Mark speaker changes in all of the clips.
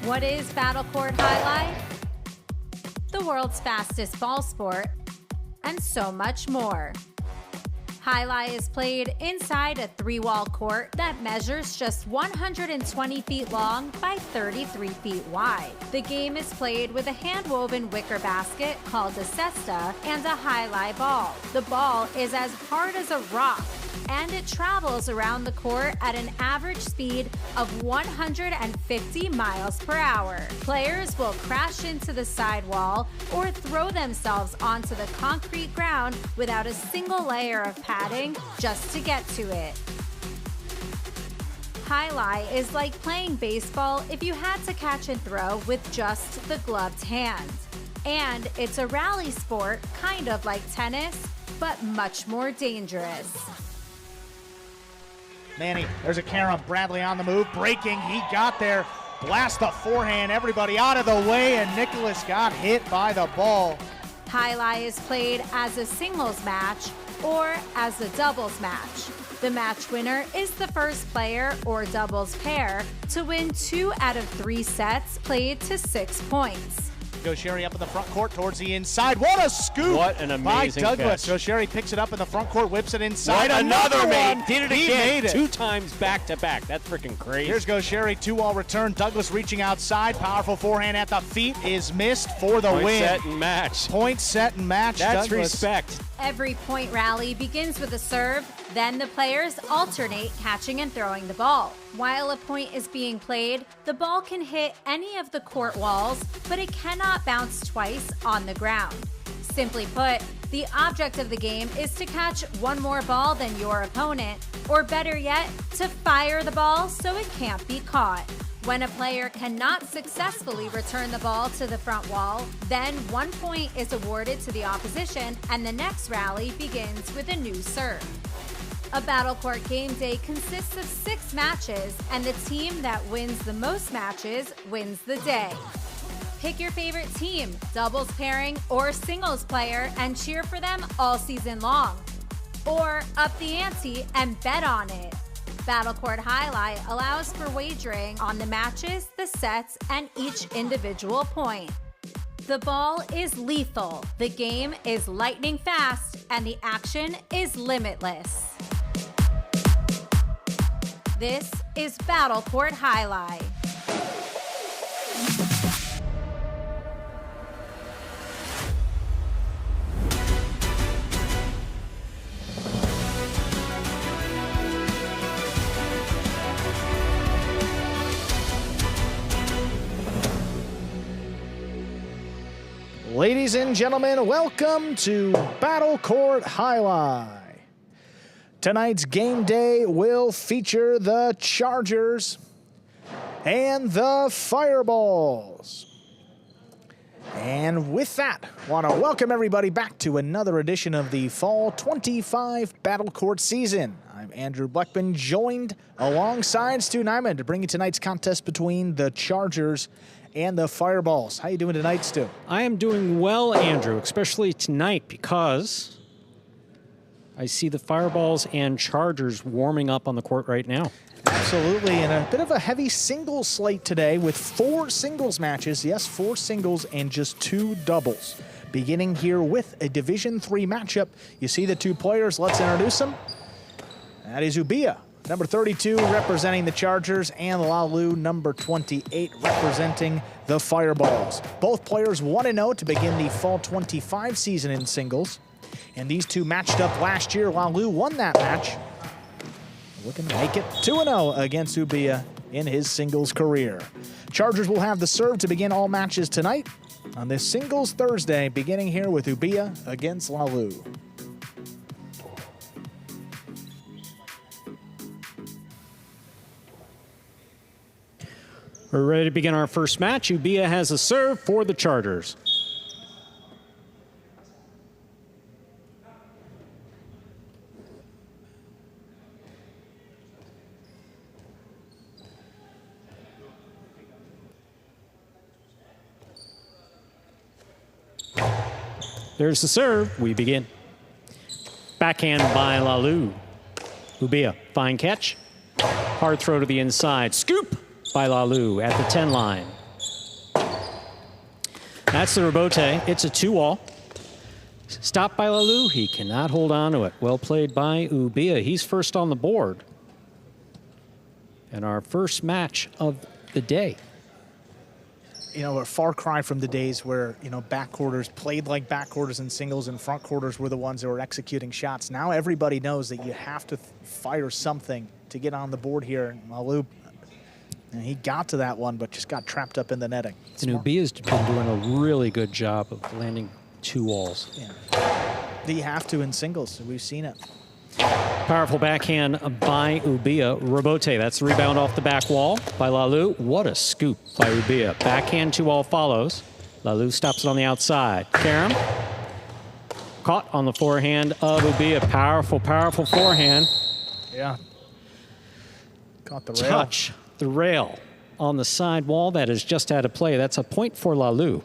Speaker 1: What is battlecourt Jai-Alai? The world's fastest ball sport, and so much more. Jai-Alai is played inside a 3-wall court that measures just 120 feet long by 33 feet wide. The game is played with a hand-woven wicker basket called a cesta and a Jai-Alai ball. The ball is as hard as a rock, and it travels around the court at an average speed of 150 miles per hour. Players will crash into the sidewall or throw themselves onto the concrete ground without a single layer of padding just to get to it. Jai-Alai is like playing baseball if you had to catch and throw with just the gloved hand. And it's a rally sport, kind of like tennis, but much more dangerous.
Speaker 2: Manny, there's a carom. Bradley on the move, breaking. He got there. Blast the forehand. Everybody out of the way, and Nicholas got hit by the ball.
Speaker 1: Jai-Alai is played as a singles match or as a doubles match. The match winner is the first player or doubles pair to win 2 out of 3 sets played to 6 points.
Speaker 2: Gaucheri up in the front court towards the inside. What a scoop!
Speaker 3: What an amazing
Speaker 2: by Douglas.
Speaker 3: catch.
Speaker 2: Gaucheri picks it up in the front court, whips it inside.
Speaker 3: What another
Speaker 2: one.
Speaker 3: made. Did it
Speaker 2: He
Speaker 3: again.
Speaker 2: made it.
Speaker 3: 2 times back to back. That's freaking crazy.
Speaker 2: Here's Gaucheri, 2-wall return. Douglas reaching outside. Powerful forehand at the feet is missed for the
Speaker 3: Point,
Speaker 2: win.
Speaker 3: set, and match.
Speaker 2: Point, set, and match.
Speaker 3: That's
Speaker 2: Douglas.
Speaker 3: respect.
Speaker 1: Every point rally begins with a serve, then the players alternate catching and throwing the ball. While a point is being played, the ball can hit any of the court walls, but it cannot bounce twice on the ground. Simply put, the object of the game is to catch one more ball than your opponent, or better yet, to fire the ball so it can't be caught. When a player cannot successfully return the ball to the front wall, then 1 point is awarded to the opposition and the next rally begins with a new serve. A battlecourt game day consists of 6 matches, and the team that wins the most matches wins the day. Pick your favorite team, doubles pairing, or singles player, and cheer for them all season long. Or up the ante and bet on it. Battlecourt Jai-Alai allows for wagering on the matches, the sets, and each individual point. The ball is lethal, the game is lightning fast, and the action is limitless. This is battlecourt Jai-Alai.
Speaker 2: Ladies and gentlemen, welcome to battlecourt Jai-Alai. Tonight's game day will feature the Chargers and the Fireballs. And with that, I want to welcome everybody back to another edition of the Fall 25 Battlecourt season. I'm Andrew Bleckman, joined alongside Stu Nyman to bring you tonight's contest between the Chargers and the Fireballs. How you doing tonight, Stu?
Speaker 3: I am doing well, Andrew, especially tonight because I see the Fireballs and Chargers warming up on the court right now.
Speaker 2: Absolutely, and a bit of a heavy singles slate today with 4 singles matches. Yes, 4 singles and just 2 doubles. Beginning here with a Division III matchup. You see the 2 players. Let's introduce them. That is Ubia, number 32, representing the Chargers, and Lalu, number 28, representing the Fireballs. Both players 1-0 to begin the Fall 25 season in singles. And these 2 matched up last year. Lalu won that match, looking to make it 2-0 against Ubia in his singles career. Chargers will have the serve to begin all matches tonight on this Singles Thursday, beginning here with Ubia against Lalu.
Speaker 3: We're ready to begin our first match. Ubia has a serve for the Chargers. There's the serve. We begin. Backhand by Lalu. Ubia, fine catch. Hard throw to the inside. Scoop by Lalu at the 10 line. That's the rebote. It's a 2-all. Stopped by Lalu. He cannot hold on to it. Well played by Ubia. He's first on the board. And our first match of the day.
Speaker 2: You know, a far cry from the days where, you know, backcourters played like backcourters in singles and front quarters were the ones that were executing shots. Now everybody knows that you have to fire something to get on the board here. Lalu, and he got to that one, but just got trapped up in the netting.
Speaker 3: And Ubia's been doing a really good job of landing 2-alls.
Speaker 2: Yeah. You have to in singles. We've seen it.
Speaker 3: Powerful backhand by Ubia. Rebote, that's the rebound off the back wall by Lalu. What a scoop by Ubia. Backhand 2-all follows. Lalu stops it on the outside. Karam caught on the forehand of Ubia. Powerful, powerful forehand.
Speaker 2: Yeah. Caught the rail.
Speaker 3: Touch the rail on the side wall. That is just out of play. That's a point for Lalu.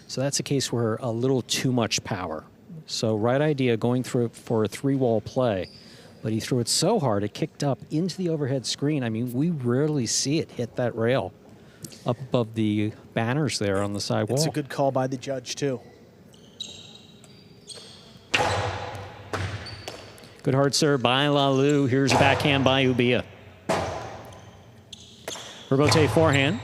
Speaker 3: So that's a case where a little too much power. So right idea, going through it for a 3-wall play, but he threw it so hard it kicked up into the overhead screen. I mean, we rarely see it hit that rail up above the banners there on the side wall.
Speaker 2: It's a good call by the judge too.
Speaker 3: Good hard serve by Lalu. Here's a backhand by Ubia. Rebote forehand.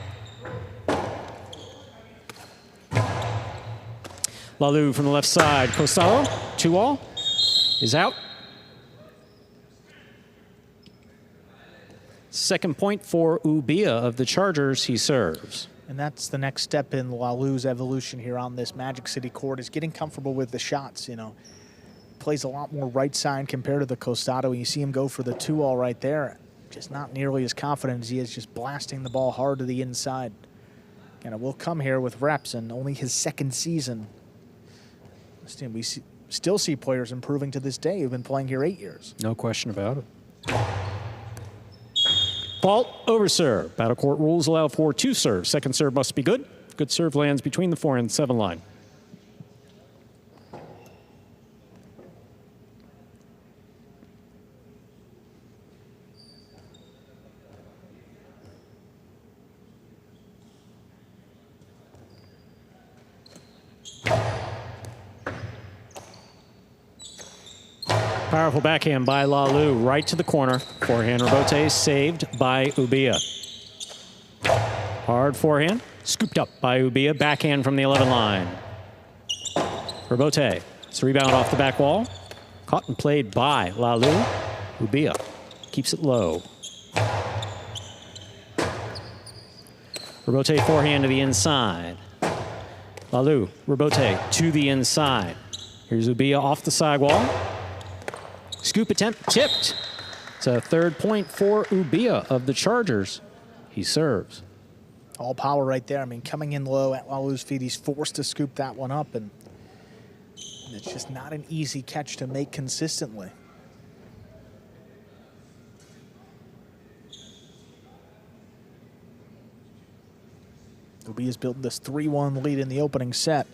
Speaker 3: Lalu from the left side. Costalo, 2-all, is out. Second point for Ubia of the Chargers. He serves.
Speaker 2: And that's the next step in Lalu's evolution here on this Magic City court, is getting comfortable with the shots, you know. Plays a lot more right side compared to the Costado. You see him go for the 2-all right there. Just not nearly as confident as he is just blasting the ball hard to the inside. And it will come here with reps and only his second season. We still see players improving to this day who've been playing here 8 years.
Speaker 3: No question about it. Fault over serve. Battle court rules allow for 2 serves. Second serve must be good. Good serve lands between the 4 and 7 line. Powerful backhand by Lalu, right to the corner. Forehand rebote saved by Ubia. Hard forehand, scooped up by Ubia. Backhand from the 11 line. Rebote, it's a rebound off the back wall. Caught and played by Lalu. Ubia keeps it low. Rebote forehand to the inside. Lalu, rebote to the inside. Here's Ubia off the side wall. Scoop attempt tipped. It's a 3rd point for Ubia of the Chargers. He serves.
Speaker 2: All power right there. I mean, coming in low at Lalu's feet, he's forced to scoop that one up, and it's just not an easy catch to make consistently. Ubia's built this 3-1 lead in the opening set.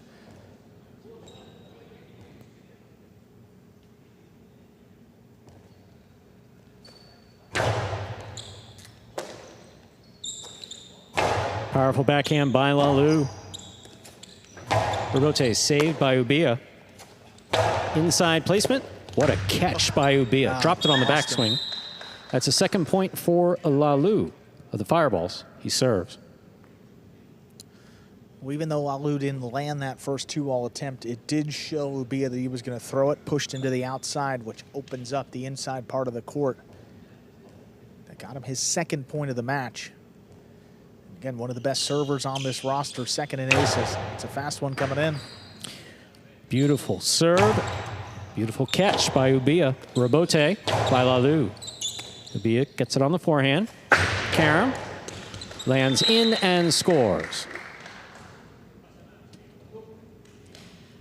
Speaker 3: Powerful backhand by Lalu. Rebote saved by Ubia. Inside placement. What a catch by Ubia.
Speaker 2: Wow.
Speaker 3: Dropped it on the backswing. That's a 2nd point for Lalu of the Fireballs. He serves.
Speaker 2: Well, even though Lalu didn't land that first 2-all attempt, it did show Ubia that he was going to throw it, pushed into the outside, which opens up the inside part of the court. That got him his 2nd point of the match. Again, one of the best servers on this roster, 2nd in aces. It's a fast one coming in.
Speaker 3: Beautiful serve. Beautiful catch by Ubia. Rebote by Lalu. Ubia gets it on the forehand. Karam lands in and scores.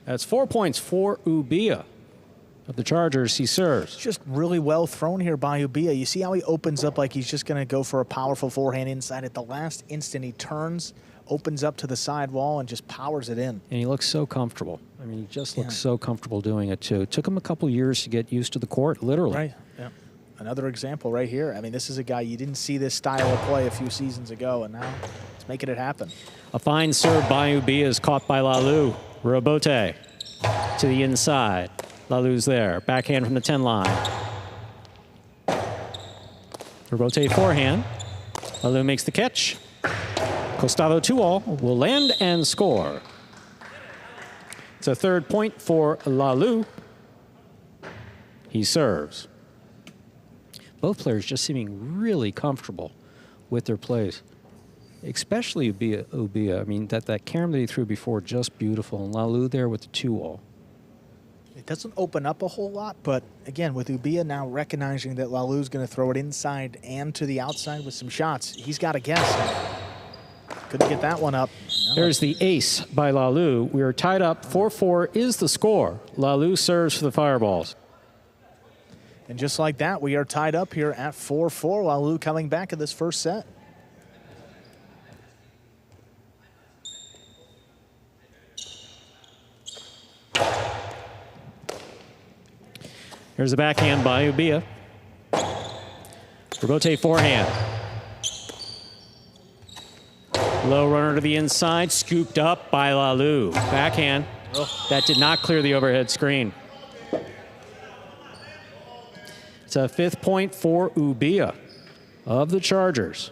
Speaker 3: That's 4 points for Ubia of the Chargers. He serves.
Speaker 2: Just really well thrown here by Ubia. You see how he opens up like he's just going to go for a powerful forehand inside. At the last instant, he turns, opens up to the side wall, and just powers it in.
Speaker 3: And he looks so comfortable. I mean, he just looks so comfortable doing it, too. It took him a couple years to get used to the court, literally.
Speaker 2: Right, yeah. Another example right here. I mean, this is a guy, you didn't see this style of play a few seasons ago, and now it's making it happen.
Speaker 3: A fine serve by Ubia is caught by Lalu. Robote to the inside. Lalu's there. Backhand from the 10 line. Robote forehand. Lalu makes the catch. Costado 2-all will land and score. It's a third point for Lalu. He serves. Both players just seeming really comfortable with their plays, especially Ubia. I mean, that carom that he threw before, just beautiful. And Lalu there with the 2-all.
Speaker 2: It doesn't open up a whole lot, but again, with Ubia now recognizing that Lalu's going to throw it inside and to the outside with some shots, he's got to guess. Couldn't get that one up. No.
Speaker 3: There's the ace by Lalu. We are tied up. 4-4 is the score. Lalu serves for the Fireballs.
Speaker 2: And just like that, we are tied up here at 4-4. Lalu coming back in this first set.
Speaker 3: Here's a backhand by Ubia. Robote forehand. Low runner to the inside, scooped up by Lalu. Backhand. That did not clear the overhead screen. It's a 5th point for Ubia of the Chargers.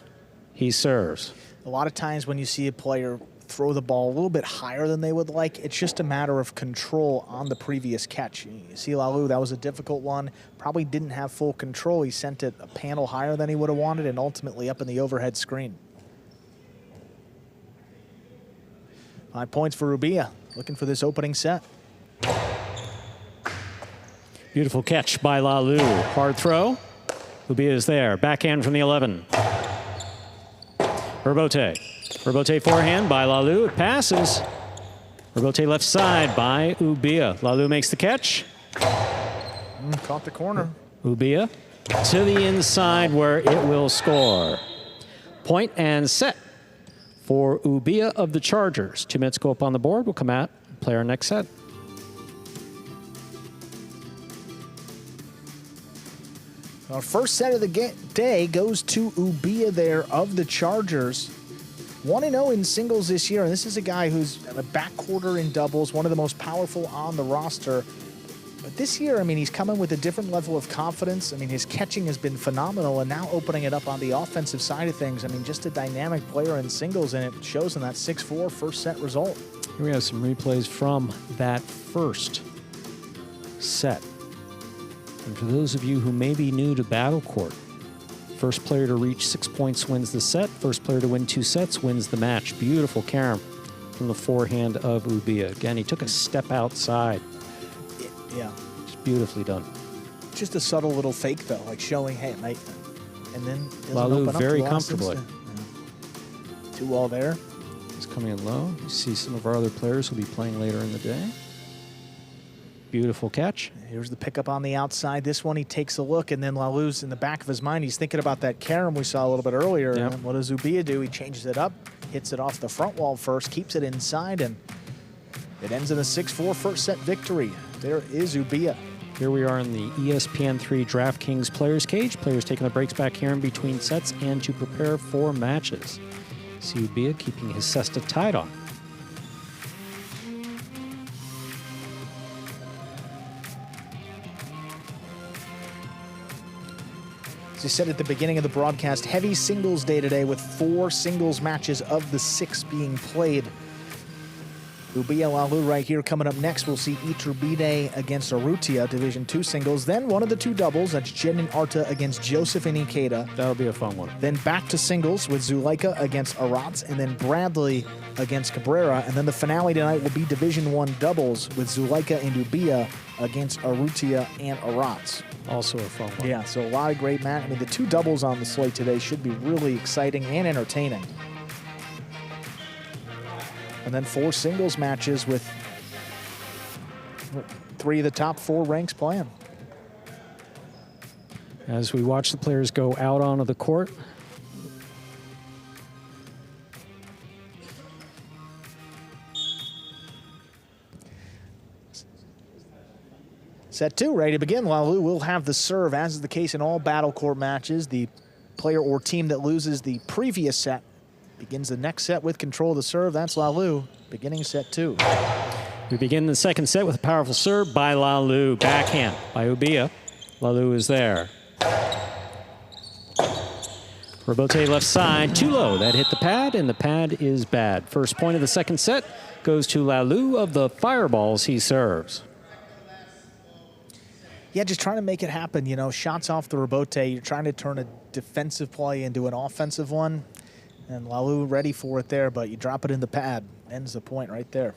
Speaker 3: He serves.
Speaker 2: A lot of times when you see a player throw the ball a little bit higher than they would like, it's just a matter of control on the previous catch. You see Lalu, that was a difficult one. Probably didn't have full control. He sent it a panel higher than he would have wanted and ultimately up in the overhead screen. 5 points for Ubia, looking for this opening set.
Speaker 3: Beautiful catch by Lalu. Hard throw. Ubia is there. Backhand from the 11. Robote. Robote forehand by Lalu. It passes. Robote left side by Ubia. Lalu makes the catch.
Speaker 2: Caught the corner.
Speaker 3: Ubia to the inside where it will score. Point and set for Ubia of the Chargers. 2 minutes go up on the board. We'll come out and play our next set.
Speaker 2: Our first set of the day goes to Ubia there of the Chargers. 1-0 in singles this year, and this is a guy who's a backcourter in doubles, one of the most powerful on the roster. But this year, I mean, he's coming with a different level of confidence. I mean, his catching has been phenomenal, and now opening it up on the offensive side of things. I mean, just a dynamic player in singles, and it shows in that 6-4 first set result.
Speaker 3: Here we have some replays from that first set. And for those of you who may be new to battlecourt, first player to reach 6 points wins the set. First player to win 2 sets wins the match. Beautiful carom from the forehand of Ubia. Again, he took a step outside.
Speaker 2: Yeah.
Speaker 3: Just beautifully done.
Speaker 2: Just a subtle little fake, though, like showing, hey, mate. And then
Speaker 3: Lalu very comfortably.
Speaker 2: 2-all there.
Speaker 3: He's coming in low. You see some of our other players who'll be playing later in the day. Beautiful catch.
Speaker 2: Here's the pickup on the outside. This one, he takes a look, and then Lalu's in the back of his mind. He's thinking about that carom we saw a little bit earlier.
Speaker 3: Yep.
Speaker 2: And what does Ubia do? He changes it up, hits it off the front wall first, keeps it inside, and it ends in a 6-4 first set victory. There is Ubia.
Speaker 3: Here we are in the ESPN3 DraftKings Players Cage. Players taking the breaks back here in between sets and to prepare for matches. See Ubia keeping his cesta tied on.
Speaker 2: As I said at the beginning of the broadcast, heavy singles day today with 4 singles matches of the 6 being played. Ubia Lalu right here coming up next. We'll see Eterbid against Arutia, Division 2 singles. Then one of the 2 doubles, that's Jeden and Arta against Joseph and Ikeda.
Speaker 3: That'll be a fun one.
Speaker 2: Then back to singles with Zulika against Arats, and then Bradley against Cabrera. And then the finale tonight will be Division 1 doubles with Zulika and Ubia against Arutia and Arats.
Speaker 3: Also a fun one.
Speaker 2: Yeah, so a lot of great matches. I mean, the 2 doubles on the slate today should be really exciting and entertaining. And then 4 singles matches with 3 of the top 4 ranks playing.
Speaker 3: As we watch the players go out onto the court,
Speaker 2: Set 2 ready to begin. Lalu will have the serve, as is the case in all battle court matches. The player or team that loses the previous set begins the next set with control of the serve. That's Lalu, beginning set 2.
Speaker 3: We begin the second set with a powerful serve by Lalu. Backhand by Ubia. Lalu is there. Robote left side, too low. That hit the pad, and the pad is bad. First point of the second set goes to Lalu of the Fireballs he serves.
Speaker 2: Yeah, just trying to make it happen. You know, shots off the Robote. You're trying to turn a defensive play into an offensive one. And Lalu ready for it there, but you drop it in the pad. Ends the point right there.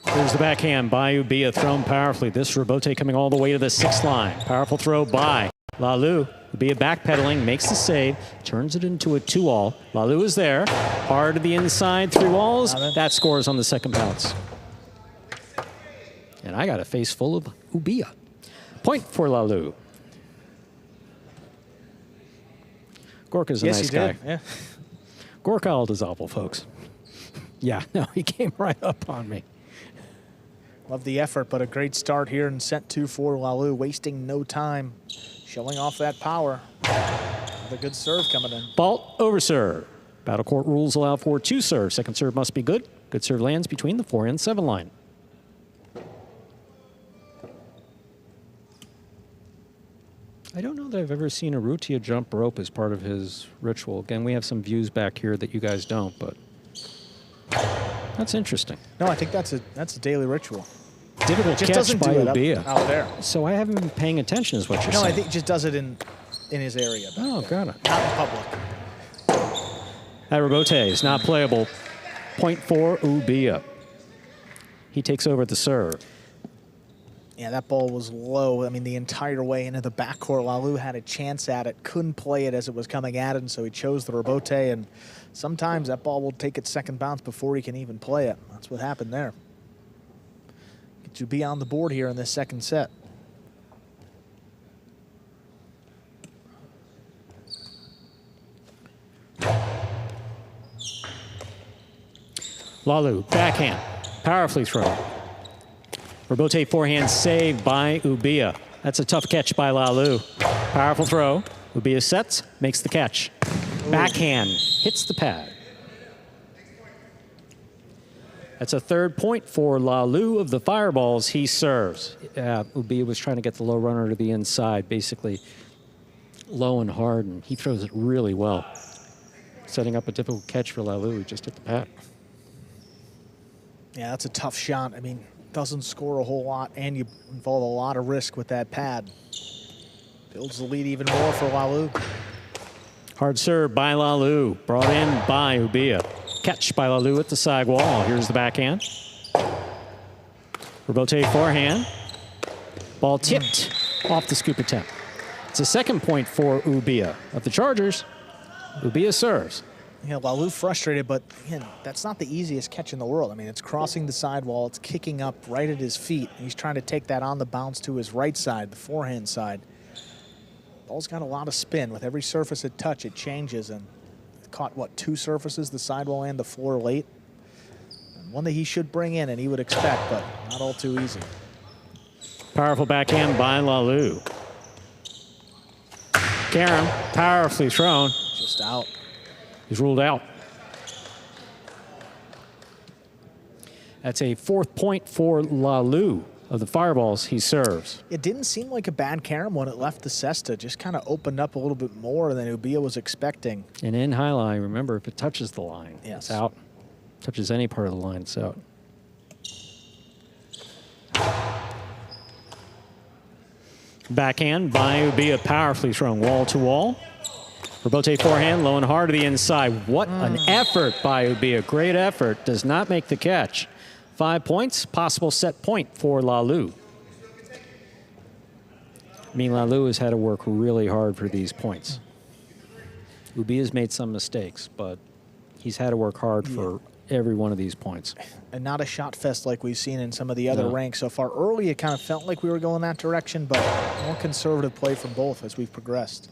Speaker 3: Here's the backhand by Ubia, thrown powerfully. This Robote coming all the way to the 6th line. Powerful throw by Lalu. Ubia backpedaling, makes the save, turns it into a 2-all. Lalu is there. Hard to the inside, 3 walls. That scores on the second bounce. And I got a face full of Ubia. Point for Lalu. Gorka's a nice guy.
Speaker 2: Yeah.
Speaker 3: Gorka Aldazopple, folks. Yeah, no, he came right up on me.
Speaker 2: Love the effort, but a great start here in set 2 for Lalu, wasting no time, showing off that power. Another good serve coming in.
Speaker 3: Fault over serve. Battle court rules allow for 2 serves. Second serve must be good. Good serve lands between the 4 and 7 line. I don't know that I've ever seen Arutia jump rope as part of his ritual. Again, we have some views back here that you guys don't, but that's interesting.
Speaker 2: No, I think that's a daily ritual.
Speaker 3: Difficult
Speaker 2: Just
Speaker 3: catch
Speaker 2: doesn't
Speaker 3: by
Speaker 2: do it
Speaker 3: Ubia.
Speaker 2: out there.
Speaker 3: So I haven't been paying attention is what you're saying.
Speaker 2: No, I think he just does it in his area.
Speaker 3: Oh, got it.
Speaker 2: Not in public.
Speaker 3: That Robote is not playable. Point for Ubia. He takes over the serve.
Speaker 2: Yeah, that ball was low. I mean, the entire way into the backcourt. Lalu had a chance at it, couldn't play it as it was coming at him, so he chose the Robote, and sometimes that ball will take its second bounce before he can even play it. That's what happened there. Get Ubia on the board here in this second set.
Speaker 3: Lalu, backhand, powerfully thrown. Robote forehand saved by Ubia. That's a tough catch by Lalu. Powerful throw. Ubia sets, makes the catch. Backhand, hits the pad. That's a 3rd point for Lalu of the Fireballs he serves. Ubia was trying to get the low runner to the inside, basically low and hard, and he throws it really well. Setting up a difficult catch for Lalu, he just hit the pad.
Speaker 2: Yeah, that's a tough shot. I mean, doesn't score a whole lot, and you involve a lot of risk with that pad. Builds the lead even more for Lalu.
Speaker 3: Hard serve by Lalu, brought in by Ubia. Catch by Lalu at the side wall. Here's the backhand. Robote forehand. Ball tipped off the scoop attempt. It's a 2nd point for Ubia. Of the Chargers, Ubia serves.
Speaker 2: Yeah, Lalu frustrated, but again, that's not the easiest catch in the world. I mean, it's crossing the sidewall, it's kicking up right at his feet, and he's trying to take that on the bounce to his right side, the forehand side. Ball's got a lot of spin. With every surface it touch, it changes, and it caught, what, 2 surfaces, the sidewall and the floor late? And one that he should bring in and he would expect, but not all too easy.
Speaker 3: Powerful backhand by Lalu. Karam, powerfully thrown.
Speaker 2: Just out.
Speaker 3: He's ruled out. That's a 4th point for Lalu of the Fireballs he serves.
Speaker 2: It didn't seem like a bad carom when it left the cesta. Just kind of opened up a little bit more than Ubia was expecting.
Speaker 3: And in high line, remember, if it touches the line,
Speaker 2: yes,
Speaker 3: it's out. Touches any part of the line, it's out. Backhand by Ubia, powerfully thrown wall to wall. Robote forehand, low and hard to the inside. What an effort by Ubia. Great effort. Does not make the catch. 5 points, possible set point for Lalu. I mean, Lalu has had to work really hard for these points. Ubia's made some mistakes, but he's had to work hard for every one of these points.
Speaker 2: And not a shot fest like we've seen in some of the other ranks so far. Early, it kind of felt like we were going that direction, but more conservative play from both as we've progressed.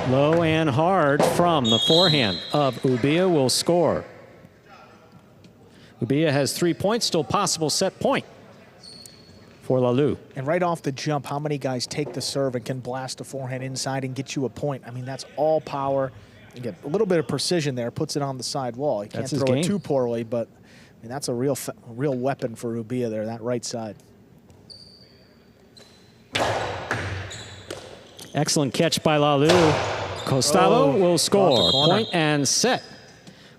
Speaker 3: Low and hard from the forehand of Ubia will score. Ubia has 3 points, still possible set point for Lalu.
Speaker 2: And right off the jump, how many guys take the serve and can blast a forehand inside and get you a point? I mean, that's all power. You get a little bit of precision there, puts it on the side wall. You can't throw it too poorly, but I mean, that's a real weapon for Ubia there, that right side.
Speaker 3: Excellent catch by Lalu. Costalo will score. Point and set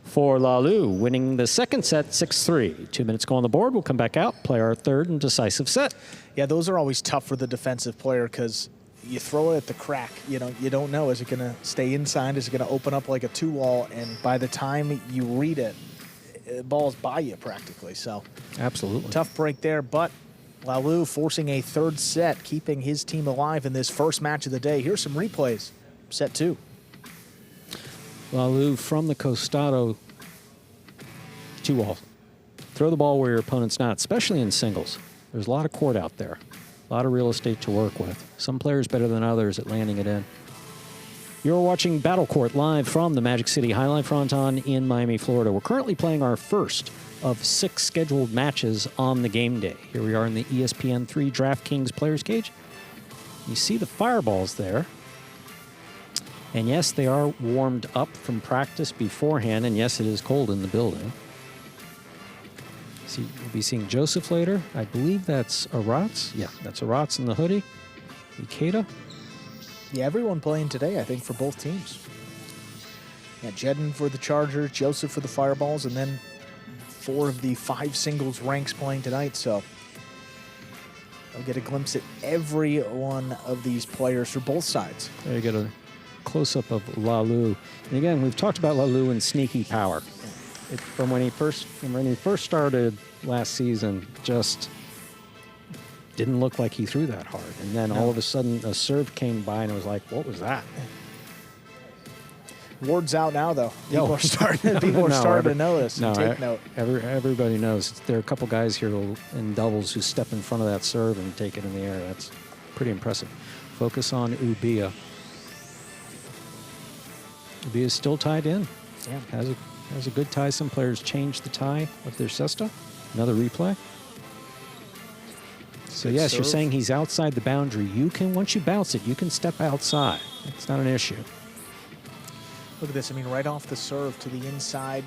Speaker 3: for Lalu, winning the second set 6-3. 2 minutes go on the board. We'll come back out, play our third and decisive set.
Speaker 2: Yeah, those are always tough for the defensive player because you throw it at the crack. You know, you don't know. Is it going to stay inside? Is it going to open up like a 2-wall? And by the time you read it, the ball's by you practically. So
Speaker 3: absolutely
Speaker 2: tough break there, but Lalu forcing a third set, keeping his team alive in this first match of the day. Here's some replays. Set 2.
Speaker 3: Lalu from the costado 2-wall. Throw the ball where your opponent's not, especially in singles. There's a lot of court out there, a lot of real estate to work with. Some players better than others at landing it in. You're watching Battle Court live from the Magic City Jai-Alai Fronton in Miami, Florida. We're currently playing our first of 6 scheduled matches on the game day. Here we are in the ESPN3 DraftKings Players Cage. You see the fireballs there. And yes, they are warmed up from practice beforehand, and yes, it is cold in the building. See, you'll be seeing Joseph later. I believe that's Arats. Yeah, that's Arats in the hoodie. Ikeda.
Speaker 2: Yeah, everyone playing today, I think, for both teams. Yeah, Jeden for the Chargers, Joseph for the Fireballs, and then 4 of the 5 singles ranks playing tonight, so I'll get a glimpse at every one of these players for both sides.
Speaker 3: There you get a close-up of Lalu. And again, we've talked about Lalu and sneaky power. From when he first started last season, just didn't look like he threw that hard. And then all of a sudden, a serve came by, and it was like, what was that?
Speaker 2: Word's out now, though. People are starting to notice. Take note.
Speaker 3: Everybody knows. There are a couple guys here in doubles who step in front of that serve and take it in the air. That's pretty impressive. Focus on Ubia. Ubia is still tied in.
Speaker 2: Yeah.
Speaker 3: Has a good tie. Some players change the tie of their cesta. Another replay. So yes, you're saying he's outside the boundary. You can, once you bounce it, you can step outside. It's not an issue.
Speaker 2: Look at this. I mean, right off the serve to the inside,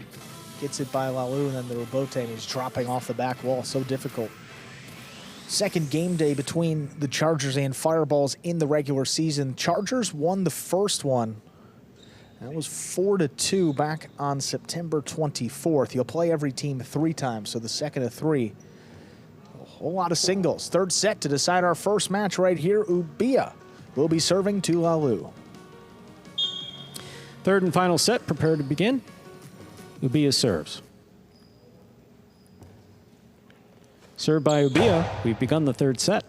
Speaker 2: gets it by Lalu, and then the rebote, and he's dropping off the back wall. So difficult. Second game day between the Chargers and Fireballs in the regular season. Chargers won the first one. That was 4-2 back on September 24th. You'll play every team 3 times, so the second of 3. A whole lot of singles. Third set to decide our first match right here. Ubia will be serving to Lalu.
Speaker 3: Third and final set, prepared to begin. Ubia serves. Served by Ubia, we've begun the third set.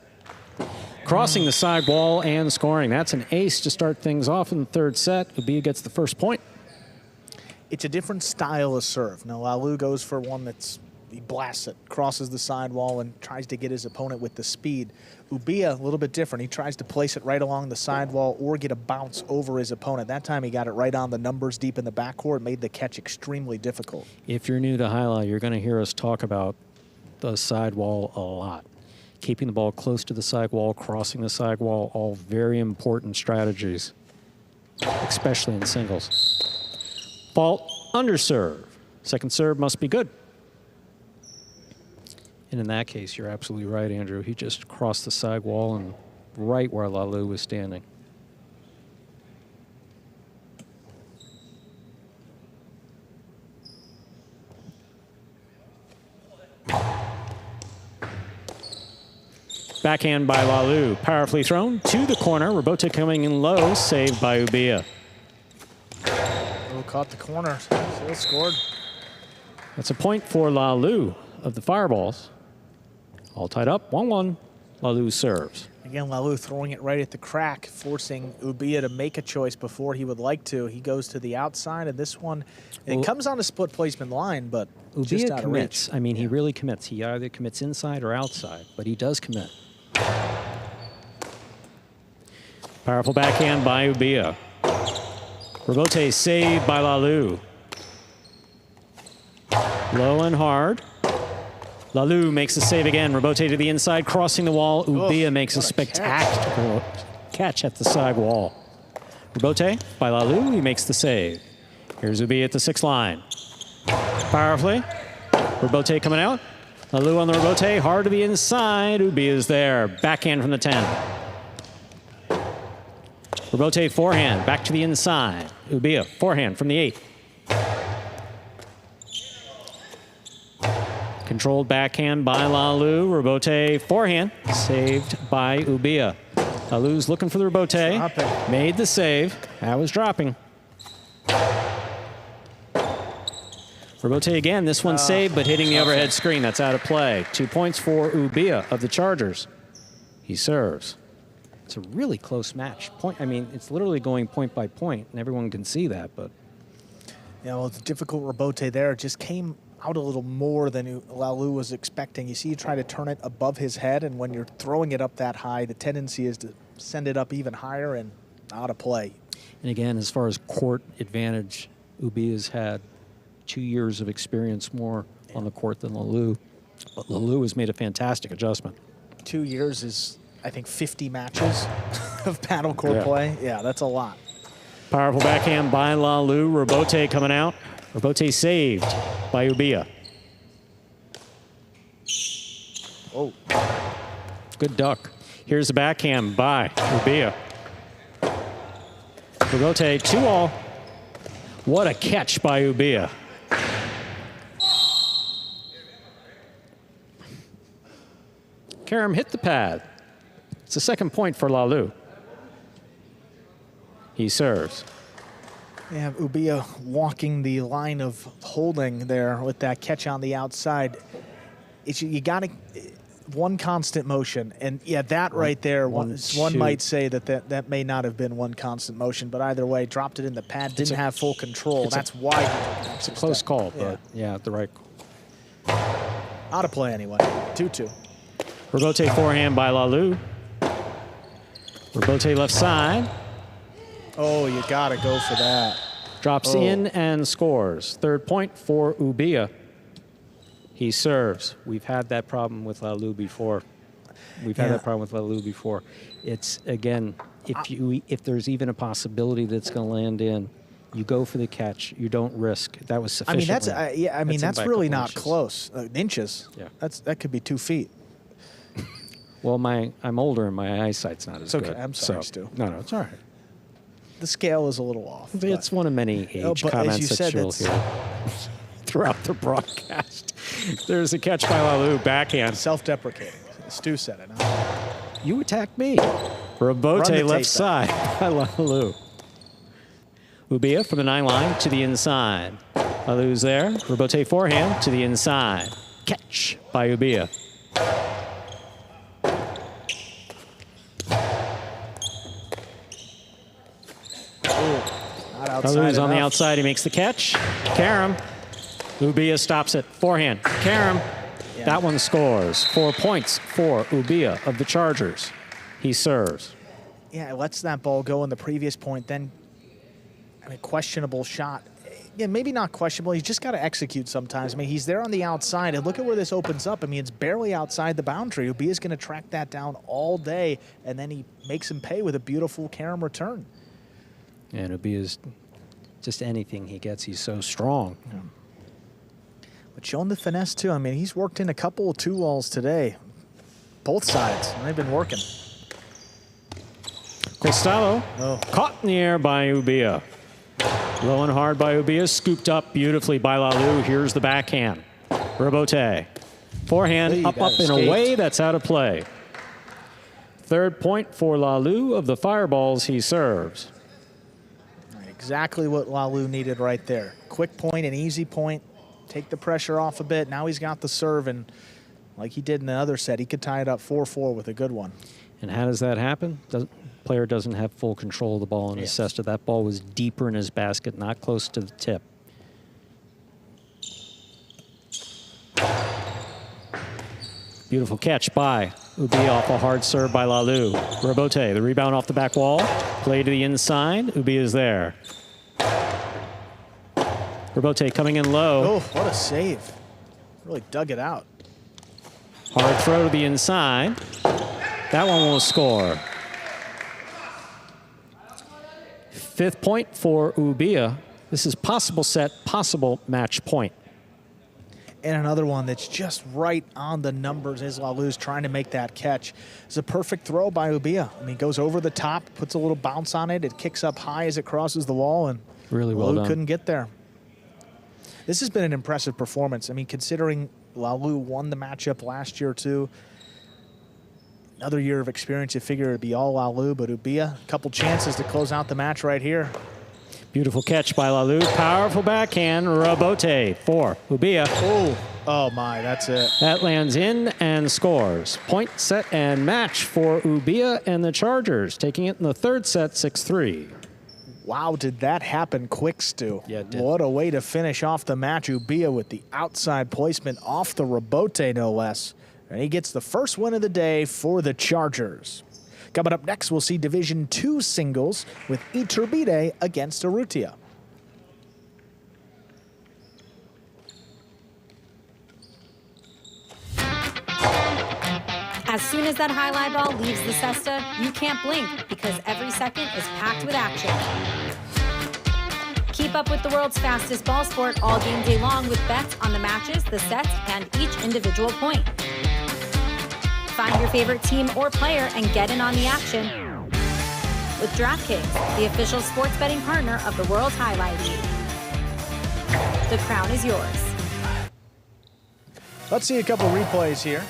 Speaker 3: Crossing the side wall and scoring. That's an ace to start things off in the third set. Ubia gets the first point.
Speaker 2: It's a different style of serve. Now, Lalu goes for one that's, he blasts it, crosses the side wall, and tries to get his opponent with the speed. Ubia, a little bit different. He tries to place it right along the side wall or get a bounce over his opponent. That time he got it right on the numbers deep in the backcourt, made the catch extremely difficult.
Speaker 3: If you're new to Jai-Alai, you're going to hear us talk about the side wall a lot. Keeping the ball close to the side wall, crossing the side wall, all very important strategies, especially in singles. Fault, underserve. Second serve must be good. And in that case, you're absolutely right, Andrew. He just crossed the side wall and right where Lalu was standing. Backhand by Lalu, powerfully thrown to the corner. Rebote coming in low, saved by Ubia.
Speaker 2: Oh, caught the corner, still scored.
Speaker 3: That's a point for Lalu of the Fireballs. All tied up, 1-1. Lalu serves.
Speaker 2: Again, Lalu throwing it right at the crack, forcing Ubia to make a choice before he would like to. He goes to the outside, and this one, it comes on a split placement line, but
Speaker 3: Ubia
Speaker 2: just out
Speaker 3: commits.
Speaker 2: of reach.
Speaker 3: I mean, he really commits. He either commits inside or outside, but he does commit. Powerful backhand by Ubia. Rebote saved by Lalu. Low and hard. Lalu makes the save again. Robote to the inside, crossing the wall. Ubia makes a spectacular catch at the side wall. Robote by Lalu, he makes the save. Here's Ubia at the 6th line. Powerfully. Robote coming out. Lalu on the Robote, hard to the inside. Ubia is there. Backhand from the 10. Robote forehand, back to the inside. Ubia forehand from the 8. Controlled backhand by Lalu. Robote forehand, saved by Ubia. Lalu's looking for the Robote. Made the save. That was dropping. Robote again, this one saved, but hitting the overhead screen. That's out of play. 2 points for Ubia of the Chargers. He serves. It's a really close match. It's literally going point by point, and everyone can see that, but.
Speaker 2: Yeah, well, the difficult Robote there just came out a little more than Lalu was expecting. You see, you try to turn it above his head, and when you're throwing it up that high, the tendency is to send it up even higher and out of play.
Speaker 3: And again, as far as court advantage, Ubia's had 2 years of experience more on the court than Lalu. But Lalu has made a fantastic adjustment.
Speaker 2: 2 years is, I think, 50 matches of paddle court play. Yeah, that's a lot.
Speaker 3: Powerful backhand by Lalu. Robote coming out. Robote saved by Ubia.
Speaker 2: Oh.
Speaker 3: Good duck. Here's the backhand by Ubia. Robote 2-all. What a catch by Ubia. Karam hit the pad. It's a 2nd point for Lalu. He serves.
Speaker 2: Yeah, Ubia walking the line of holding there with that catch on the outside. You got to one constant motion, and yeah, that right there. One might say that may not have been one constant motion, but either way, dropped it in the pad, didn't have full control. That's why.
Speaker 3: It's a close call, but yeah, the right call.
Speaker 2: Out of play anyway. 2-2.
Speaker 3: Robote forehand by Lalu. Robote left side.
Speaker 2: Oh, you gotta go for that.
Speaker 3: Drops in and scores. 3rd point for Ubia. He serves. We've had that problem with Lalu before. It's, again, if there's even a possibility that it's going to land in, you go for the catch. You don't risk. That was sufficient.
Speaker 2: That's really not close. Inches.
Speaker 3: Yeah.
Speaker 2: That could be 2 feet.
Speaker 3: Well, I'm older and my eyesight's not as good.
Speaker 2: It's okay. I'm sorry, Stu.
Speaker 3: No, it's all right.
Speaker 2: The scale is a little off.
Speaker 3: It's one of many age comments that you'll hear throughout the broadcast. There's a catch by Lalu, backhand.
Speaker 2: Self-deprecating. Stu said it. Huh?
Speaker 3: You attacked me. Robote left side by Lalu. Ubia from the 9 line to the inside. Lalu's there. Robote forehand to the inside. Catch by Ubia. Lalu's on the outside. He makes the catch. Karam. Ubia stops it. Forehand. Karam. Yeah. That one scores. 4 points for Ubia of the Chargers. He serves.
Speaker 2: Yeah, lets that ball go in the previous point. Then, questionable shot. Yeah, maybe not questionable. He's just got to execute sometimes. He's there on the outside, and look at where this opens up. It's barely outside the boundary. Ubia's going to track that down all day, and then he makes him pay with a beautiful Karam return.
Speaker 3: And Ubia's just anything he gets, he's so strong.
Speaker 2: Yeah. But showing the finesse, too. He's worked in a couple of 2-walls today. Both sides. And they've been working.
Speaker 3: Costello caught in the air by Ubia. Low and hard by Ubia. Scooped up beautifully by Lalu. Here's the backhand. Robote. Forehand up and away. That's out of play. 3rd point for Lalu of the Fireballs. He serves.
Speaker 2: Exactly what Lalu needed right there. Quick point, an easy point. Take the pressure off a bit. Now he's got the serve, and like he did in the other set, he could tie it up 4-4 with a good one.
Speaker 3: And how does that happen? Player doesn't have full control of the ball in his cesta. That ball was deeper in his basket, not close to the tip. Beautiful catch by Ubia off a hard serve by Lalu. Robote, the rebound off the back wall. Play to the inside. Ubia is there. Robote coming in low.
Speaker 2: Oh, what a save. Really dug it out.
Speaker 3: Hard throw to the inside. That one will score. 5th point for Ubia. This is possible set, possible match point.
Speaker 2: And another one that's just right on the numbers is Lalou's trying to make that catch. It's a perfect throw by Ubia. I mean, goes over the top, puts a little bounce on it. It kicks up high as it crosses the wall, and
Speaker 3: really well
Speaker 2: Lalou
Speaker 3: done.
Speaker 2: couldn't get there. This has been an impressive performance. I mean, considering Lalou won the matchup last year, too. Another year of experience, you figure it'd be all Lalou, but Ubia, a couple chances to close out the match right here.
Speaker 3: Beautiful catch by Lalou. Powerful backhand. Rebote for Ubia.
Speaker 2: Oh my, that's it.
Speaker 3: That lands in and scores. Point, set, and match for Ubia and the Chargers, taking it in the 3rd set, 6-3.
Speaker 2: Wow, did that happen quick, Stu?
Speaker 3: Yeah, it did.
Speaker 2: What a way to finish off the match. Ubia with the outside placement off the rebote, no less. And he gets the first win of the day for the Chargers. Coming up next, we'll see Division II singles with Eterbid against Arutia.
Speaker 1: As soon as that highlight ball leaves the cesta, you can't blink because every second is packed with action. Keep up with the world's fastest ball sport all game day long with bets on the matches, the sets, and each individual point. Find your favorite team or player and get in on the action with DraftKings, the official sports betting partner of the World Jai-Alai League. The crown is yours.
Speaker 2: Let's see a couple replays here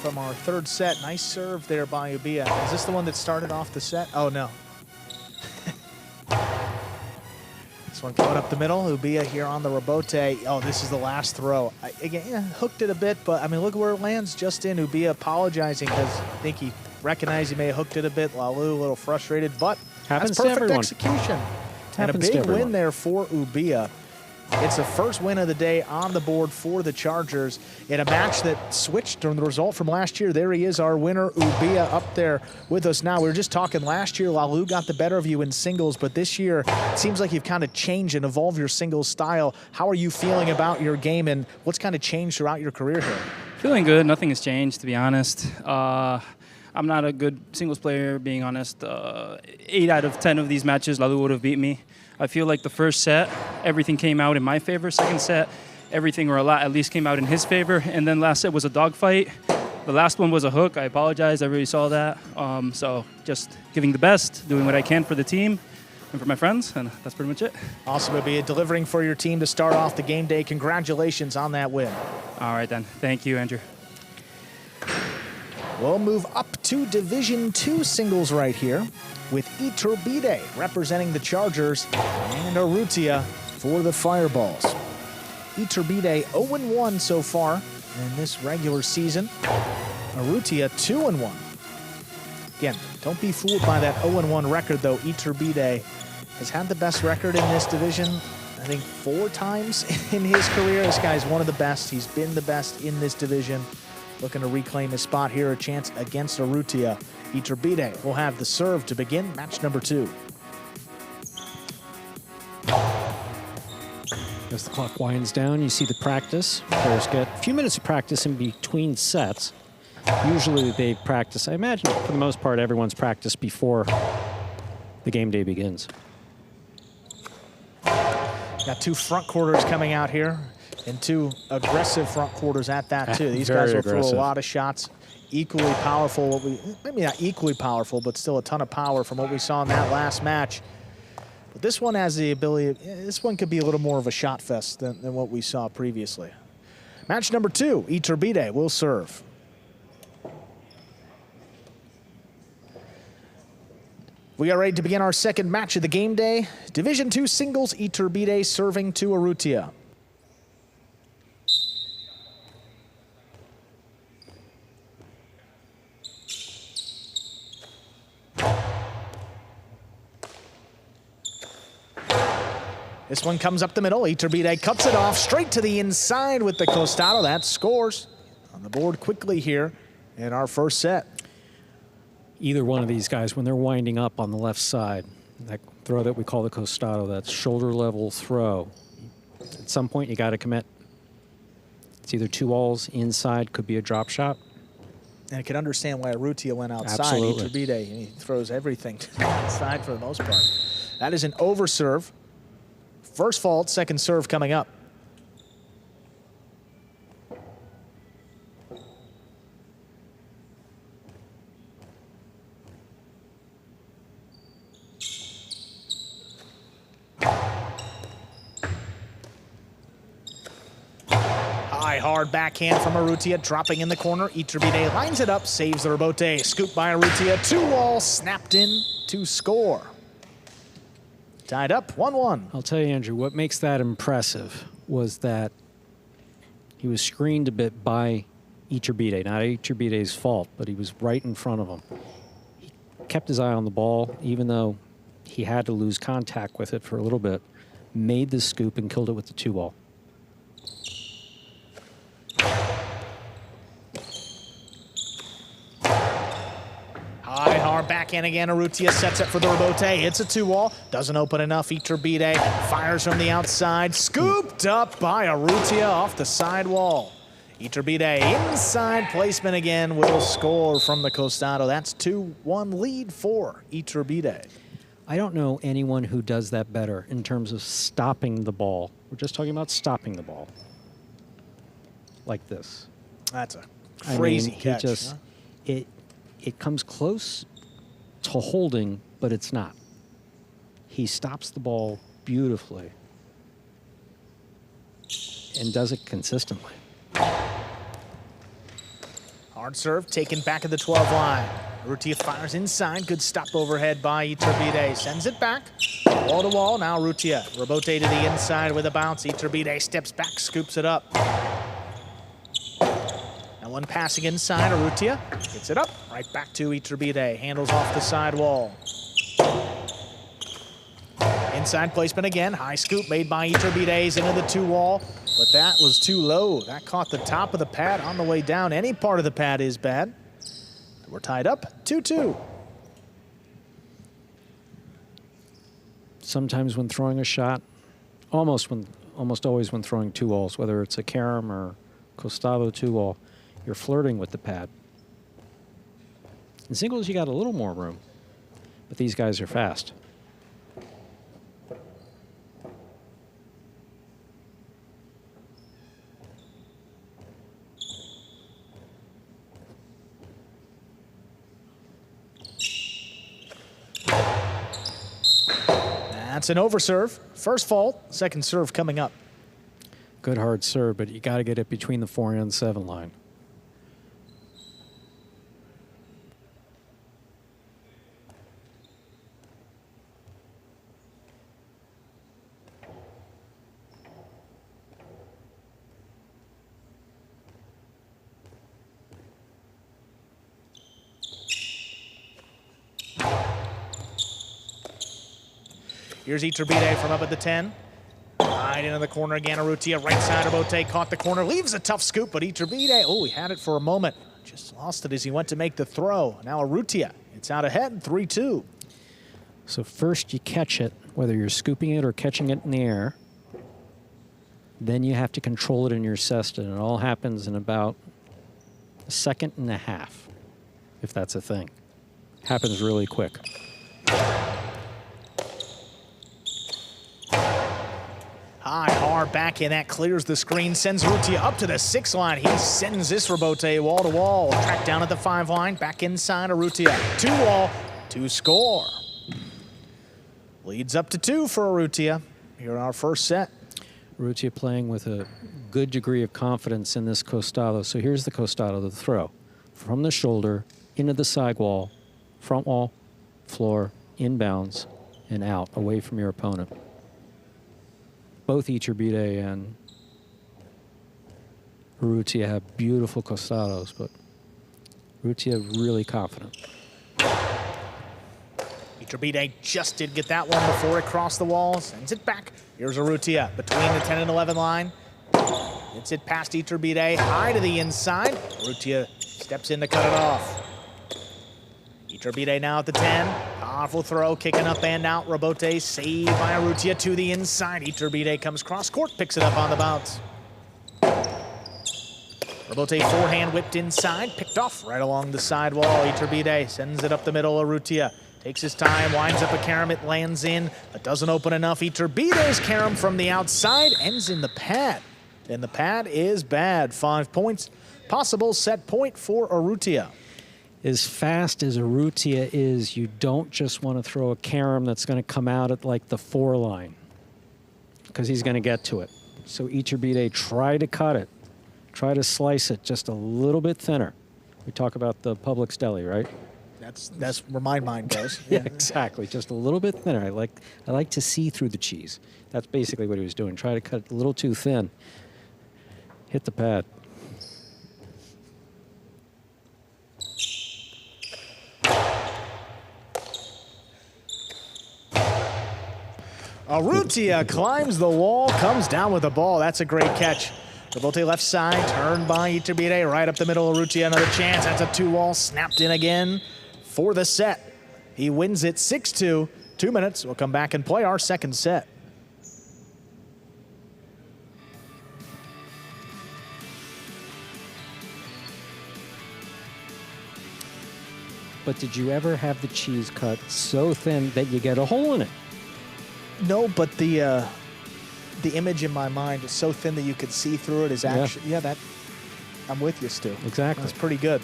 Speaker 2: from our 3rd set. Nice serve there by Ubia. Is this the one that started off the set? Oh, no. This one coming up the middle. Ubia here on the rebote. Oh, this is the last throw. Again, hooked it a bit, but I mean, look where it lands just in. Ubia apologizing because I think he recognized he may have hooked it a bit. Lalou a little frustrated, but
Speaker 3: Happens
Speaker 2: that's
Speaker 3: to
Speaker 2: perfect
Speaker 3: everyone.
Speaker 2: execution. And a
Speaker 3: Happens to
Speaker 2: big
Speaker 3: everyone.
Speaker 2: win there for Ubia. It's the first win of the day on the board for the Chargers in a match that switched from the result from last year. There he is, our winner, Ubia, up there with us now. We were just talking last year, Lalou got the better of you in singles, but this year it seems like you've kind of changed and evolved your singles style. How are you feeling about your game, and what's kind of changed throughout your career here?
Speaker 4: Feeling good. Nothing has changed, to be honest. I'm not a good singles player, being honest. 8 out of 10 of these matches, Lalou would have beat me. I feel like the first set, everything came out in my favor. Second set, everything or a lot at least came out in his favor. And then last set was a dogfight. The last one was a hook. I apologize. I really saw that. So just giving the best, doing what I can for the team and for my friends, and that's pretty much it.
Speaker 2: Awesome, Ubia, delivering for your team to start off the game day. Congratulations on that win.
Speaker 4: All right, then. Thank you, Andrew.
Speaker 2: We'll move up to Division II singles right here with Eterbid representing the Chargers and Arutia for the Fireballs. Eterbid 0-1 so far in this regular season. Arutia 2-1. Again, don't be fooled by that 0-1 record, though. Eterbid has had the best record in this division, I think 4 times in his career. This guy's one of the best. He's been the best in this division. Looking to reclaim his spot here, a chance against Arutia. Eterbid will have the serve to begin match number 2.
Speaker 3: As the clock winds down, you see the practice. Players get a few minutes of practice in between sets. Usually they practice, I imagine for the most part, everyone's practiced before the game day begins.
Speaker 2: Got 2 front quarters coming out here, and 2 aggressive front quarters at that, too. These guys will throw a lot of shots. Equally powerful, maybe not equally powerful, but still a ton of power from what we saw in that last match. But this one has the ability, this one could be a little more of a shot fest than what we saw previously. Match number 2, Eterbid will serve. We are ready to begin our second match of the game day. Division II singles, Eterbid serving to Arutia. This one comes up the middle. Eterbid cuts it off straight to the inside with the costado. That scores on the board quickly here in our first set.
Speaker 3: Either one of these guys, when they're winding up on the left side, that throw that we call the costado, that shoulder level throw, at some point you got to commit. It's either 2 balls inside, could be a drop shot,
Speaker 2: And I can understand why Arutia went outside.
Speaker 3: Absolutely.
Speaker 2: Eterbid, he throws everything to the outside for the most part. That is an overserve. First fault, second serve coming up. Hard backhand from Arutia, dropping in the corner. Eterbid lines it up, saves the rebote. Scoop by Arutia, 2-wall, snapped in to score. Tied up, 1-1.
Speaker 3: I'll tell you, Andrew, what makes that impressive was that he was screened a bit by Eterbid. Not Eterbid's fault, but he was right in front of him. He kept his eye on the ball, even though he had to lose contact with it for a little bit, made the scoop and killed it with the 2-wall.
Speaker 2: High, hard backhand again. Arutia sets it for the rebote. It's a 2-wall. Doesn't open enough. Eterbid fires from the outside. Scooped up by Arutia off the side wall. Eterbid inside placement again will score from the costado. That's 2-1 lead for Eterbid.
Speaker 3: I don't know anyone who does that better in terms of stopping the ball. We're just talking about stopping the ball. Like this.
Speaker 2: That's a crazy catch.
Speaker 3: It comes close to holding, but it's not. He stops the ball beautifully and does it consistently.
Speaker 2: Hard serve taken back at the 12 line. Arutia fires inside. Good stop overhead by Eterbid. Sends it back. Wall to wall. Now Arutia. Rebote to the inside with a bounce. Eterbid steps back, scoops it up. Now one passing inside. Arutia gets it up. Right back to Eterbid. Handles off the side wall. Inside placement again. High scoop made by Eterbid into the 2-wall. But that was too low. That caught the top of the pad on the way down. Any part of the pad is bad. We're tied up 2-2.
Speaker 3: Sometimes when throwing a shot, almost always when throwing 2-walls, whether it's a carom or costado 2-wall, you're flirting with the pad. In singles, you got a little more room, but these guys are fast.
Speaker 2: That's an overserve. First fault, second serve coming up.
Speaker 3: Good hard serve, but you got to get it between the 4 and 7 line.
Speaker 2: Here's Eterbid from up at the 10. Right into the corner again. Arutia, right side of Bote, caught the corner. Leaves a tough scoop, but Eterbid, oh, he had it for a moment. Just lost it as he went to make the throw. Now Arutia, it's out ahead, 3-2.
Speaker 3: So first you catch it, whether you're scooping it or catching it in the air. Then you have to control it in your cesta, and it all happens in about a second and a half, if that's a thing. Happens really quick.
Speaker 2: High, hard backhand, that clears the screen, sends Arutia up to the 6 line. He sends this rebote wall to wall. Track down at the 5 line, back inside Arutia. 2-wall to score. Leads up to 2 for Arutia. Here in our first set.
Speaker 3: Arutia playing with a good degree of confidence in this costado. So here's the costado, the throw. From the shoulder, into the side wall, front wall, floor, inbounds, and out, away from your opponent. Both Eterbid and Arutia have beautiful costados, but Arutia really confident.
Speaker 2: Eterbid just did get that one before it crossed the wall. Sends it back. Here's Arutia between the 10 and 11 line. Hits it past Eterbid, high to the inside. Arutia steps in to cut it off. Eterbid now at the 10. Powerful throw, kicking up and out. Rebote saved by Arutia to the inside. Eterbid comes cross court, picks it up on the bounce. Robote forehand whipped inside, picked off right along the sidewall. Eterbid sends it up the middle. Arutia takes his time, winds up a carom, it lands in, but doesn't open enough. Eterbid's carom from the outside ends in the pad. And the pad is bad. 5 points. Possible set point for Arutia.
Speaker 3: As fast as Arutia is, you don't just want to throw a carom that's going to come out at like the 4 line, because he's going to get to it. So Eterbid, try to cut it. Try to slice it just a little bit thinner. We talk about the Publix deli, right?
Speaker 2: That's where my mind goes.
Speaker 3: Yeah, exactly. Just a little bit thinner. I like to see through the cheese. That's basically what he was doing. Try to cut it a little too thin. Hit the pad.
Speaker 2: Arutia climbs the wall, comes down with the ball. That's a great catch. Robote left side, turned by Eterbid, right up the middle. Arutia, another chance. That's a 2-wall, snapped in again for the set. He wins it 6-2. 2 minutes. We'll come back and play our second set.
Speaker 3: But did you ever have the cheese cut so thin that you get a hole in it?
Speaker 2: No, but the image in my mind is so thin that you could see through it is actually, that, I'm with you, Stu.
Speaker 3: Exactly.
Speaker 2: That's pretty good.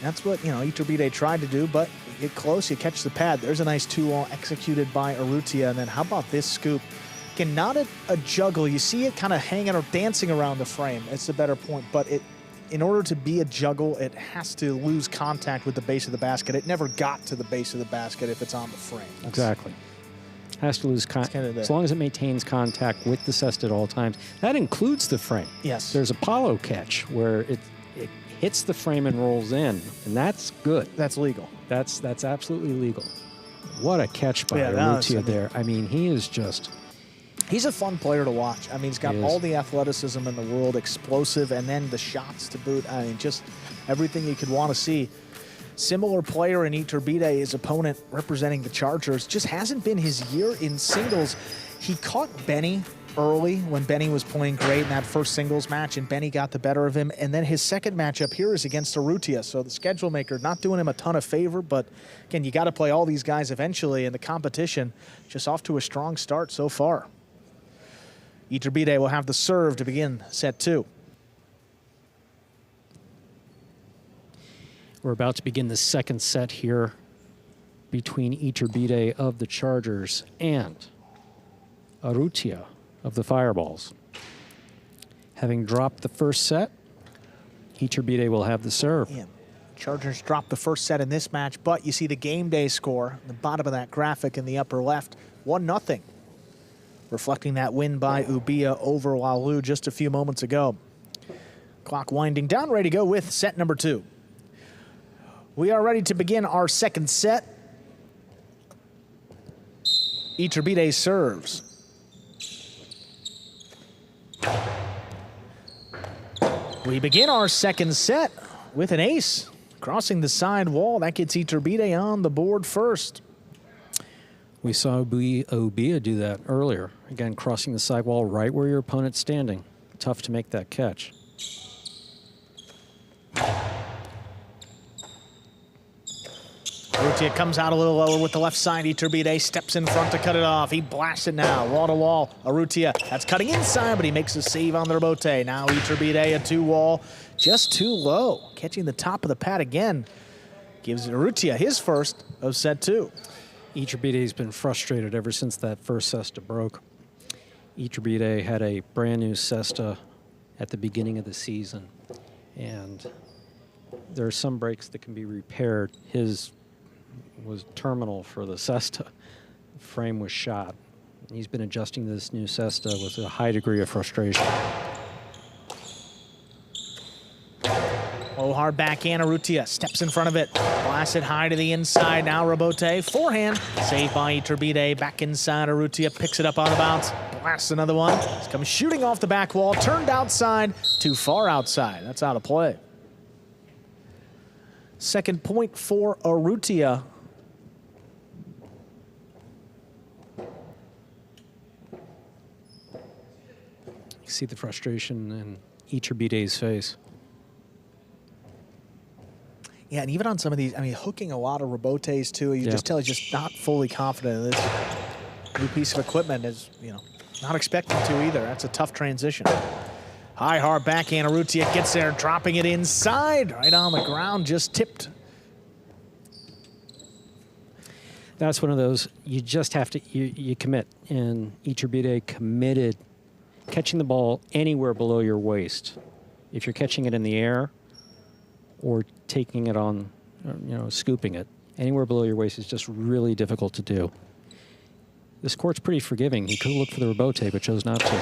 Speaker 2: That's what, Eterbid tried to do, but you get close, you catch the pad. There's a nice 2-wall executed by Arutia, and then how about this scoop? Again, not a juggle. You see it kind of hanging or dancing around the frame. It's a better point, but in order to be a juggle, it has to lose contact with the base of the basket. It never got to the base of the basket if it's on the frame.
Speaker 3: Exactly. Has to lose contact, as long as it maintains contact with the cesta at all times. That includes the frame.
Speaker 2: Yes.
Speaker 3: There's a Apollo catch where it hits the frame and rolls in, and that's good.
Speaker 2: That's legal.
Speaker 3: That's absolutely legal. What a catch by
Speaker 2: Yeah,
Speaker 3: Arutia there. I mean, he is just...
Speaker 2: He's a fun player to watch. I mean, he's got all the athleticism in the world, explosive, and then the shots to boot. I mean, just everything you could want to see. Similar player in Eterbid, his opponent representing the Chargers, just hasn't been his year in singles. He caught Benny early when Benny was playing great in that first singles match, and Benny got the better of him. And then his second matchup here is against Arutia, so the schedule maker not doing him a ton of favor, but again, you got to play all these guys eventually, and the competition just off to a strong start so far. Eterbid will have the serve to begin set 2.
Speaker 3: We're about to begin the second set here between Eterbid of the Chargers and Arutia of the Fireballs. Having dropped the first set, Eterbid will have the serve.
Speaker 2: Yeah. Chargers dropped the first set in this match, but you see the game day score, the bottom of that graphic in the upper left, 1-0. Reflecting that win by Ubia over Lalu just a few moments ago. Clock winding down, ready to go with set number 2. We are ready to begin our second set. Eterbid serves. We begin our second set with an ace. Crossing the side wall, that gets Eterbid on the board first.
Speaker 3: We saw Ubia do that earlier. Again, crossing the sidewall right where your opponent's standing. Tough to make that catch.
Speaker 2: Arutia comes out a little lower with the left side. Eterbid steps in front to cut it off. He blasts it now, wall to wall. Arutia, that's cutting inside, but he makes a save on the Robote. Now Eterbid, a 2-wall, just too low. Catching the top of the pad again. Gives Arutia his first of set 2.
Speaker 3: Eterbid's been frustrated ever since that first cesta broke. Eterbid had a brand new cesta at the beginning of the season, and there are some breaks that can be repaired. His was terminal for the cesta. The frame was shot. He's been adjusting to this new cesta with a high degree of frustration.
Speaker 2: Oh, hard backhand. Arutia steps in front of it. Blasts it high to the inside. Now Robote, forehand. Saved by Eterbid. Back inside. Arutia picks it up on the bounce. Blasts another one. It's come shooting off the back wall. Turned outside. Too far outside. That's out of play. Second point for Arutia.
Speaker 3: You see the frustration in Eterbid's face.
Speaker 2: Yeah, and even on some of these, I mean, hooking a lot of rebotes too, you just tell he's just not fully confident in this new piece of equipment, is, you know, not expecting to either. That's a tough transition. High, hard backhand. Arutia gets there, dropping it inside, right on the ground, just tipped.
Speaker 3: That's one of those, you just have to, you commit. And Eterbid committed catching the ball anywhere below your waist. If you're catching it in the air or taking it on, you know, scooping it, anywhere below your waist is just really difficult to do. This court's pretty forgiving. He could have looked for the rebote, but chose not to.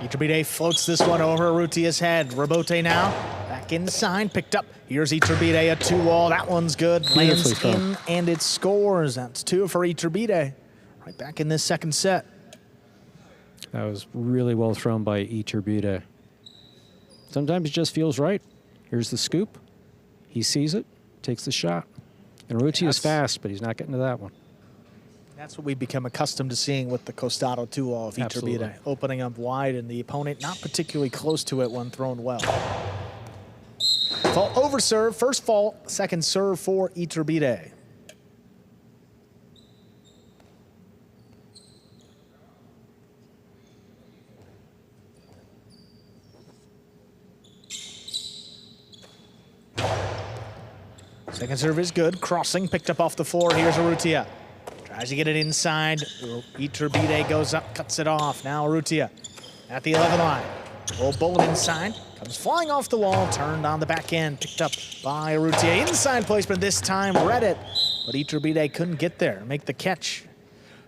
Speaker 2: Eterbid floats this one over Arutia's head. Rebote now, back inside, picked up. Here's Eterbid, a 2-wall. That one's good. Lands in, and it scores. That's 2 for Eterbid. Right back in this second set.
Speaker 3: That was really well thrown by Eterbid. Sometimes it just feels right. Here's the scoop. He sees it, takes the shot. And Arutia is fast, but he's not getting to that one.
Speaker 2: That's what we've become accustomed to seeing with the Costado 2-wall of Eterbid, opening up wide and the opponent not particularly close to it when thrown well. Fault over serve, first fault, second serve for Eterbid. Second serve is good. Crossing, picked up off the floor. Here's Arutia. Tries to get it inside. Eterbid goes up, cuts it off. Now Arutia at the 11 line. Little bullet inside. Comes flying off the wall. Turned on the back end. Picked up by Arutia. Inside placement this time. Read it. But Eterbid couldn't get there. Make the catch.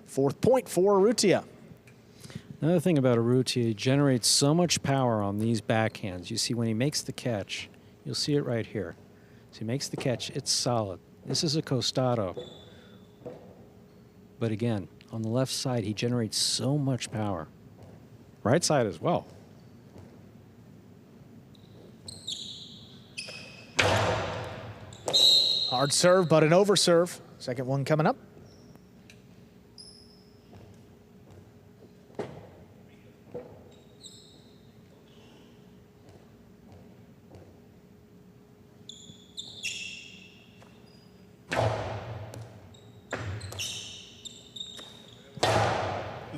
Speaker 2: 4th point for Arutia.
Speaker 3: Another thing about Arutia, he generates so much power on these backhands. You see when he makes the catch, you'll see it right here. So he makes the catch, it's solid. This is a Costado. But again, on the left side, he generates so much power. Right side as well.
Speaker 2: Hard serve, but an over serve. Second one coming up.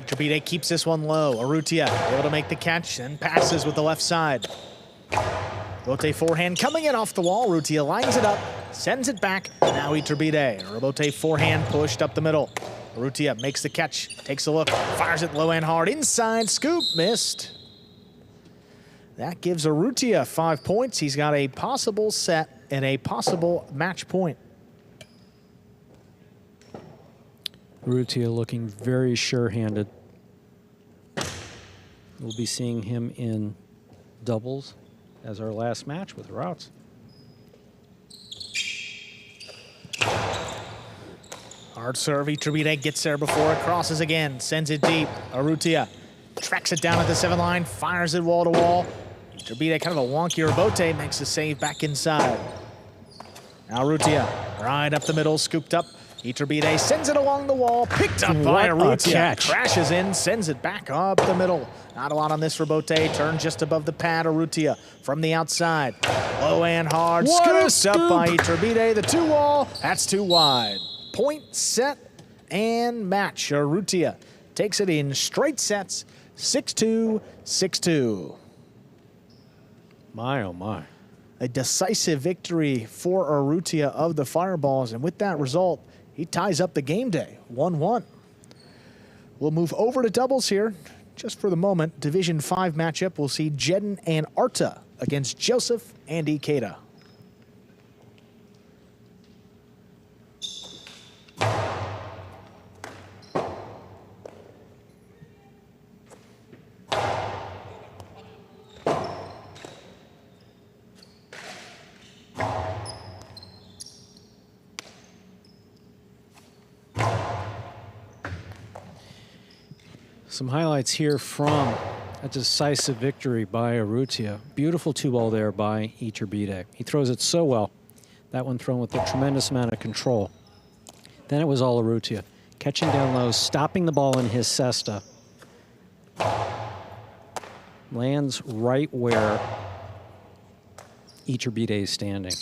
Speaker 2: Eterbid keeps this one low. Arutia able to make the catch and passes with the left side. Rebote forehand coming in off the wall. Arutia lines it up, sends it back. Now Eterbid. Rebote forehand pushed up the middle. Arutia makes the catch, takes a look, fires it low and hard. Inside, scoop, missed. That gives Arutia 5 points. He's got a possible set and a possible match point.
Speaker 3: Arutia looking very sure-handed. We'll be seeing him in doubles as our last match with Arats.
Speaker 2: Hard serve, Eterbid gets there before it crosses again, sends it deep. Arutia tracks it down at the 7 line, fires it wall to wall. Eterbid kind of a wonky rebote, makes the save back inside. Now Arutia, right up the middle, scooped up. Eterbid sends it along the wall, picked up by Arutia. Crashes in, sends it back up the middle. Not a lot on this rebote, turned just above the pad. Arutia from the outside. Low and hard, scooped up by Eterbid. The 2-wall, that's too wide. Point, set, and match. Arutia takes it in straight sets, 6-2, 6-2.
Speaker 3: My, oh my.
Speaker 2: A decisive victory for Arutia of the Fireballs, and with that result, he ties up the game day, 1-1. We'll move over to doubles here. Just for the moment, Division 5 matchup, we'll see Jeden and Arta against Joseph and Ikeda.
Speaker 3: Some highlights here from a decisive victory by Arutia. Beautiful 2-ball there by Eterbid. He throws it so well. That one thrown with a tremendous amount of control. Then it was all Arutia. Catching down low, stopping the ball in his cesta. Lands right where Eterbid is standing.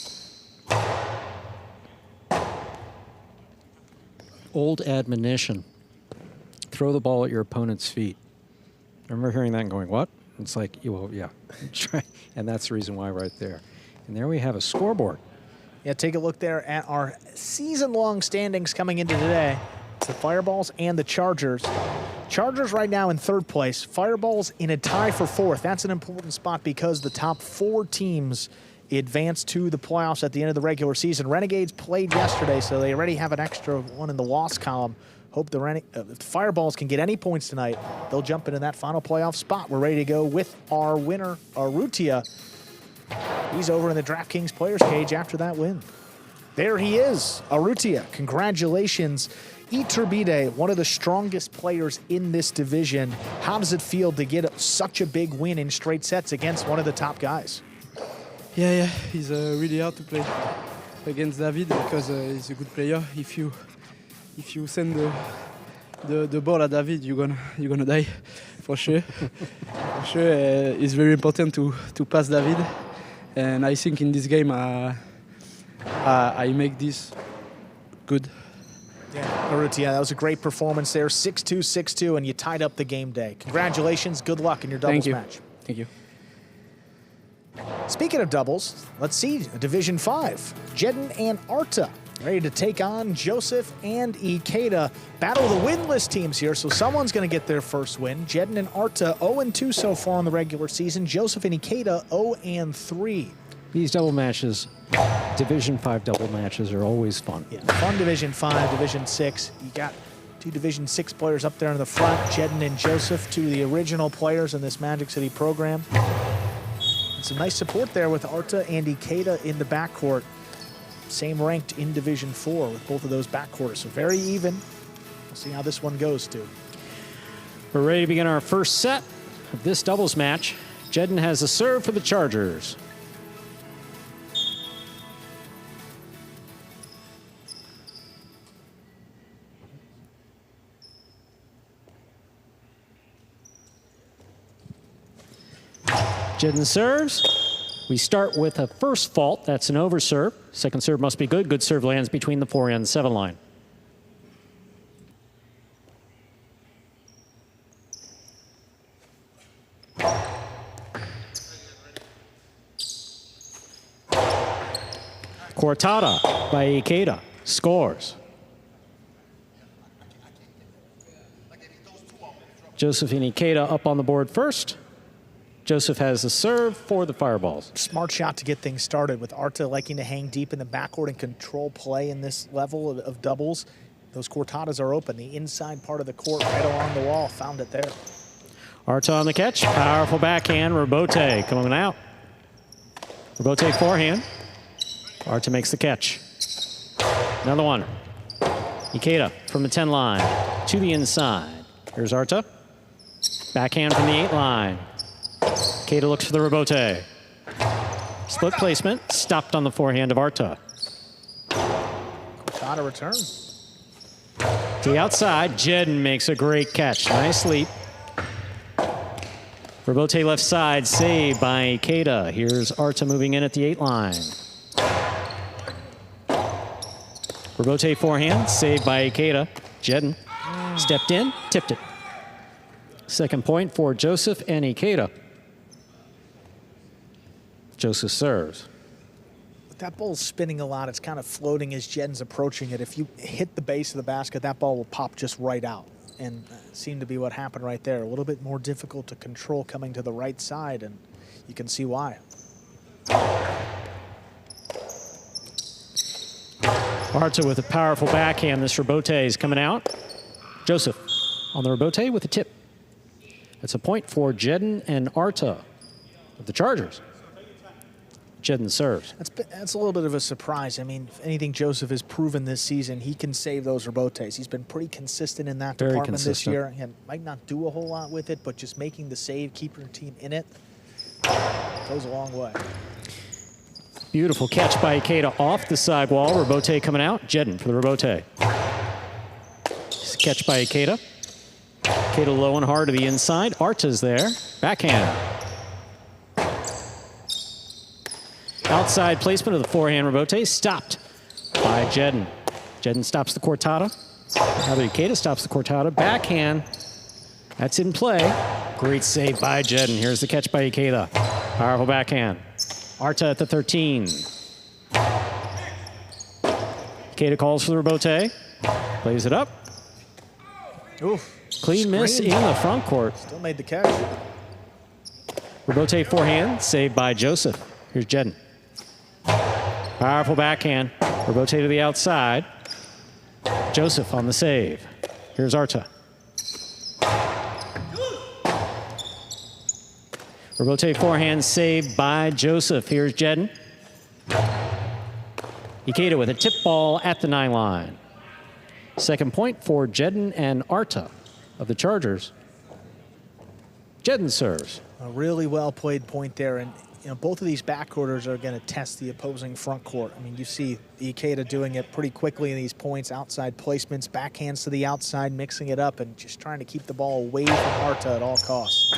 Speaker 3: Old admonition. Throw the ball at your opponent's feet. I remember hearing that and going, what? It's like, well, yeah. And that's the reason why right there. And there we have a scoreboard.
Speaker 2: Yeah, take a look there at our season-long standings coming into today. It's the Fireballs and the Chargers. Chargers right now in 3rd place. Fireballs in a tie for 4th. That's an important spot because the top 4 teams advanced to the playoffs at the end of the regular season. Renegades played yesterday, so they already have an extra one in the loss column. Hope the Fireballs can get any points tonight. They'll jump into that final playoff spot. We're ready to go with our winner, Arutia. He's over in the DraftKings players cage after that win. There he is, Arutia. Congratulations. Eterbid, one of the strongest players in this division. How does it feel to get such a big win in straight sets against one of the top guys?
Speaker 5: Yeah, he's really hard to play against David because he's a good player. If you send the ball at David, you're gonna die for sure. For sure, it's very important to pass David, and I think in this game I make this good.
Speaker 2: Yeah, Arutia, that was a great performance there. 6-2, 6-2, and you tied up the game day. Congratulations, good luck in your doubles match.
Speaker 5: Thank you.
Speaker 2: Speaking of doubles, let's see Division 5. Jeden and Arta ready to take on Joseph and Ikeda. Battle of the winless teams here, so someone's going to get their first win. Jeden and Arta 0-2 so far in the regular season. Joseph and Ikeda 0-3.
Speaker 3: These double matches, Division 5 double matches, are always fun.
Speaker 2: Yeah, fun Division 5, Division 6. You got 2 Division 6 players up there in the front, Jeden and Joseph, 2 of the original players in this Magic City program. And some nice support there with Arta and Ikeda in the backcourt. Same ranked in Division 4 with both of those backcourts, so very even. We'll see how this one goes, too.
Speaker 3: We're ready to begin our first set of this doubles match. Jeden has a serve for the Chargers. Jeden serves. We start with a first fault. That's an overserve. Second serve must be good. Good serve lands between the 4 and 7 line. Cortada by Ikeda scores. Joseph and Ikeda up on the board first. Joseph has the serve for the Fireballs.
Speaker 2: Smart shot to get things started with Arta liking to hang deep in the backcourt and control play in this level of doubles. Those Cortadas are open. The inside part of the court right along the wall. Found it there.
Speaker 3: Arta on the catch. Powerful backhand. Robote coming out. Robote forehand. Arta makes the catch. Another one. Ikeda from the 10 line to the inside. Here's Arta. Backhand from the 8 line. Ikeda looks for the Robote. Split placement, stopped on the forehand of Arta.
Speaker 2: Cortada return.
Speaker 3: To the outside, Jeden makes a great catch. Nice leap. Robote left side, saved by Ikeda. Here's Arta moving in at the 8 line. Robote forehand, saved by Ikeda. Jeden stepped in, tipped it. Second point for Joseph and Ikeda. Joseph serves.
Speaker 2: That ball's spinning a lot. It's kind of floating as Jeden's approaching it. If you hit the base of the basket, that ball will pop just right out. And seemed to be what happened right there. A little bit more difficult to control coming to the right side, and you can see why.
Speaker 3: Arta with a powerful backhand. This Robote is coming out. Joseph on the Robote with a tip. It's a point for Jeden and Arta of the Chargers. Jeden serves.
Speaker 2: That's a little bit of a surprise. I mean, if anything Joseph has proven this season, he can save those Robotes. He's been pretty consistent in that department this year. He might not do a whole lot with it, but just making the save, keeping your team in it, goes a long way.
Speaker 3: Beautiful catch by Ikeda off the sidewall. Robote coming out. Jeden for the Robote. Catch by Ikeda. Ikeda low and hard to the inside. Arta's there. Backhand. outside placement of the forehand rebote, stopped by Jeden. Jeden stops the cortada. Rather, Ikeda stops the cortada. Backhand. That's in play. Great save by Jeden. Here's the catch by Ikeda. Powerful backhand. Arta at the 13. Ikeda calls for the rebote. Plays it up.
Speaker 2: Oof.
Speaker 3: Clean miss in the front court.
Speaker 2: Still made the catch.
Speaker 3: Rebote forehand, saved by Joseph. Here's Jeden. Powerful backhand. Rebote to the outside. Joseph on the save. Here's Arta. Rebote forehand, saved by Joseph. Here's Jeden. Ikeda with a tip ball at the 9 line. Second point for Jeden and Arta of the Chargers. Jeden serves.
Speaker 2: A really well played point there, and both of these backcourters are going to test the opposing front court. I mean, you see Ikeda doing it pretty quickly in these points, outside placements, backhands to the outside, mixing it up, and just trying to keep the ball away from Arta at all costs.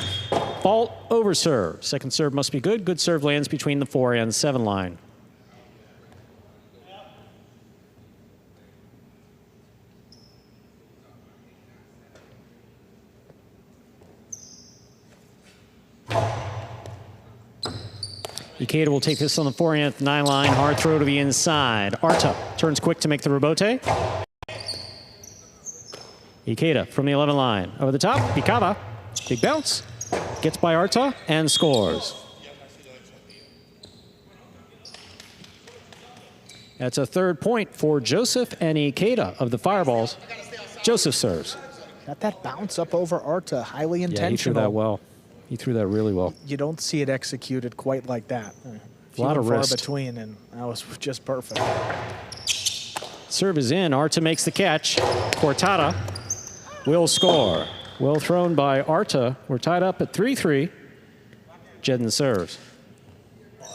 Speaker 3: Fault over serve. Second serve must be good. Good serve lands between the 4 and 7 line. Ikeda will take this on the forehand at the 9 line. Hard throw to the inside. Arta turns quick to make the rebote. Ikeda from the 11 line. Over the top, Ikeda. Big bounce. Gets by Arta and scores. That's a third point for Joseph and Ikeda of the Fireballs. Joseph serves.
Speaker 2: Got that bounce up over Arta, highly intentional.
Speaker 3: Yeah, he threw that well. He threw that really well.
Speaker 2: You don't see it executed quite like that.
Speaker 3: A lot of
Speaker 2: far
Speaker 3: wrist
Speaker 2: between, and that was just perfect.
Speaker 3: Serve is in. Arta makes the catch. Cortada will score. Well thrown by Arta. We're tied up at 3-3. Jeden serves.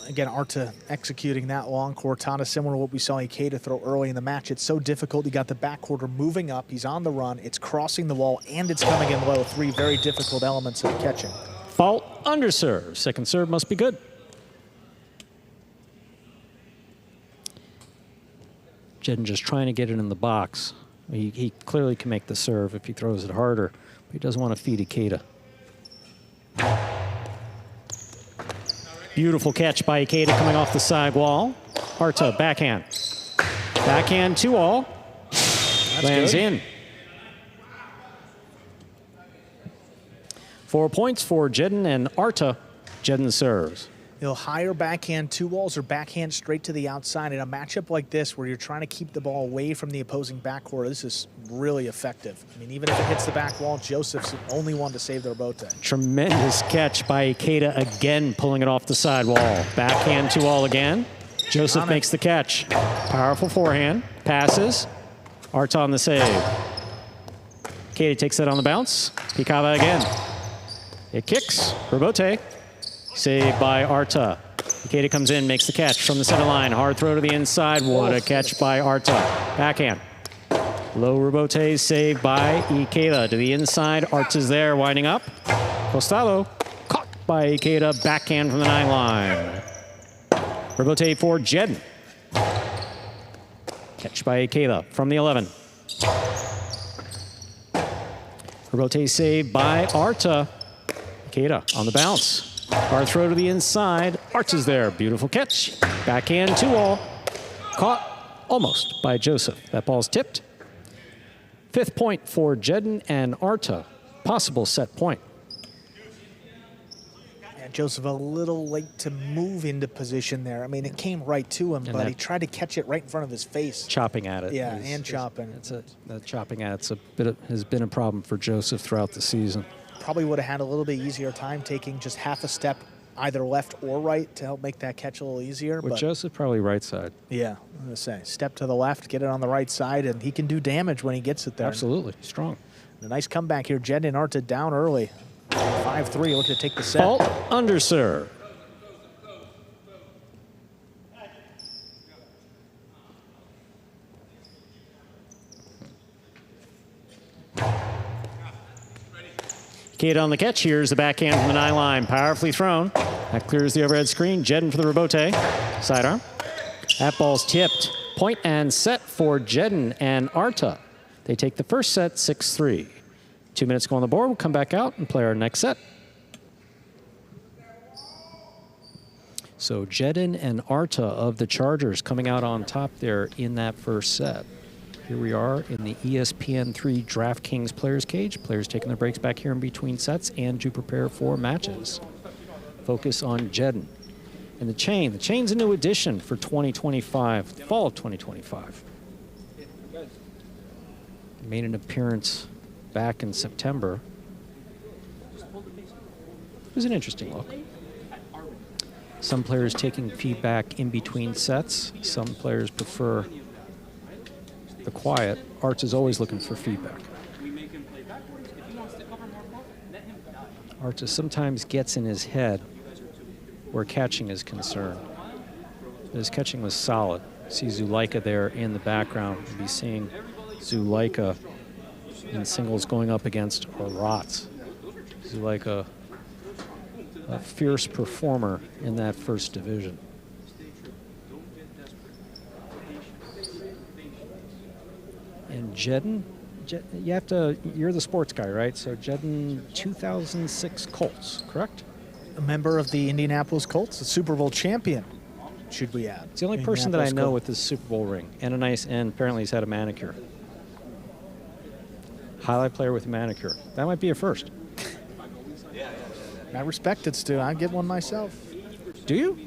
Speaker 2: Again, Arta executing that long cortada, similar to what we saw Ikeda throw early in the match. It's so difficult. You got the backcourter moving up. He's on the run. It's crossing the wall, and it's coming in low. 3 very difficult elements of catching.
Speaker 3: Fault under serve. Second serve must be good. Jeden just trying to get it in the box. He clearly can make the serve if he throws it harder, but he doesn't want to feed Ikeda. Beautiful catch by Ikeda coming off the side wall. Arta, backhand. Backhand 2-all. Lands
Speaker 2: good.
Speaker 3: in. 4 points for Jeden and Arta. Jeden serves.
Speaker 2: Higher backhand 2-walls or backhand straight to the outside. In a matchup like this where you're trying to keep the ball away from the opposing backcourt, this is really effective. I mean, even if it hits the back wall, Joseph's the only one to save the rebote.
Speaker 3: Tremendous catch by Ikeda again, pulling it off the side wall. Backhand 2-all again. Joseph makes the catch. Powerful forehand. Passes. Arta on the save. Ikeda takes that on the bounce. Picava again. It kicks. Rebote. Saved by Arta. Ikeda comes in, makes the catch from the center line. Hard throw to the inside. What a catch by Arta. Backhand. Low rebote saved by Ikeda. To the inside. Arta's there, winding up. Costalo caught by Ikeda. Backhand from the 9 line. Rebote for Jeden. Catch by Ikeda from the 11. Rebote saved by Arta. Ikeda on the bounce. Hard throw to the inside. Arta's there. Beautiful catch. Backhand 2-all. Caught almost by Joseph. That ball's tipped. 5th point for Jeden and Arta. Possible set point.
Speaker 2: And Joseph a little late to move into position there. I mean, it came right to him, but he tried to catch it right in front of his face.
Speaker 3: Chopping at it.
Speaker 2: Yeah, and chopping.
Speaker 3: That chopping at it has been a problem for Joseph throughout the season.
Speaker 2: Probably would have had a little bit easier time taking just half a step either left or right to help make that catch a little easier.
Speaker 3: With
Speaker 2: but
Speaker 3: Joseph, probably right side.
Speaker 2: Yeah, I'm going to say, step to the left, get it on the right side, and he can do damage when he gets it there.
Speaker 3: Absolutely, strong.
Speaker 2: A nice comeback here. Jeden and Arta down early. 5-3, looking to take the set.
Speaker 3: Fault under serve. Ikeda on the catch. Here's the backhand from the 9 line. Powerfully thrown. That clears the overhead screen. Jeden for the rebote. Sidearm. That ball's tipped. Point and set for Jeden and Arta. They take the first set 6-3. 2 minutes go on the board. We'll come back out and play our next set. So Jeden and Arta of the Chargers coming out on top there in that first set. Here we are in the ESPN3 DraftKings Players Cage. Players taking their breaks back here in between sets and to prepare for matches. Focus on Jeden. And the chain's a new addition for 2025, fall of 2025. Made an appearance back in September. It was an interesting look. Some players taking feedback in between sets. Some players prefer the quiet. Arts is always looking for feedback. Arts sometimes gets in his head where catching is concerned. His catching was solid. See Zulika there in the background. We'll be seeing Zulika in singles going up against Arats. Zulika, a fierce performer in that first division. And Jeden, you're the sports guy, right? So Jeden, 2006 Colts, correct?
Speaker 2: A member of the Indianapolis Colts, a Super Bowl champion, should we add.
Speaker 3: It's the only person that I know with this Super Bowl ring and and apparently he's had a manicure. Highlight player with a manicure. That might be a first.
Speaker 2: I respect it, Stu. I'd get one myself.
Speaker 3: Do you?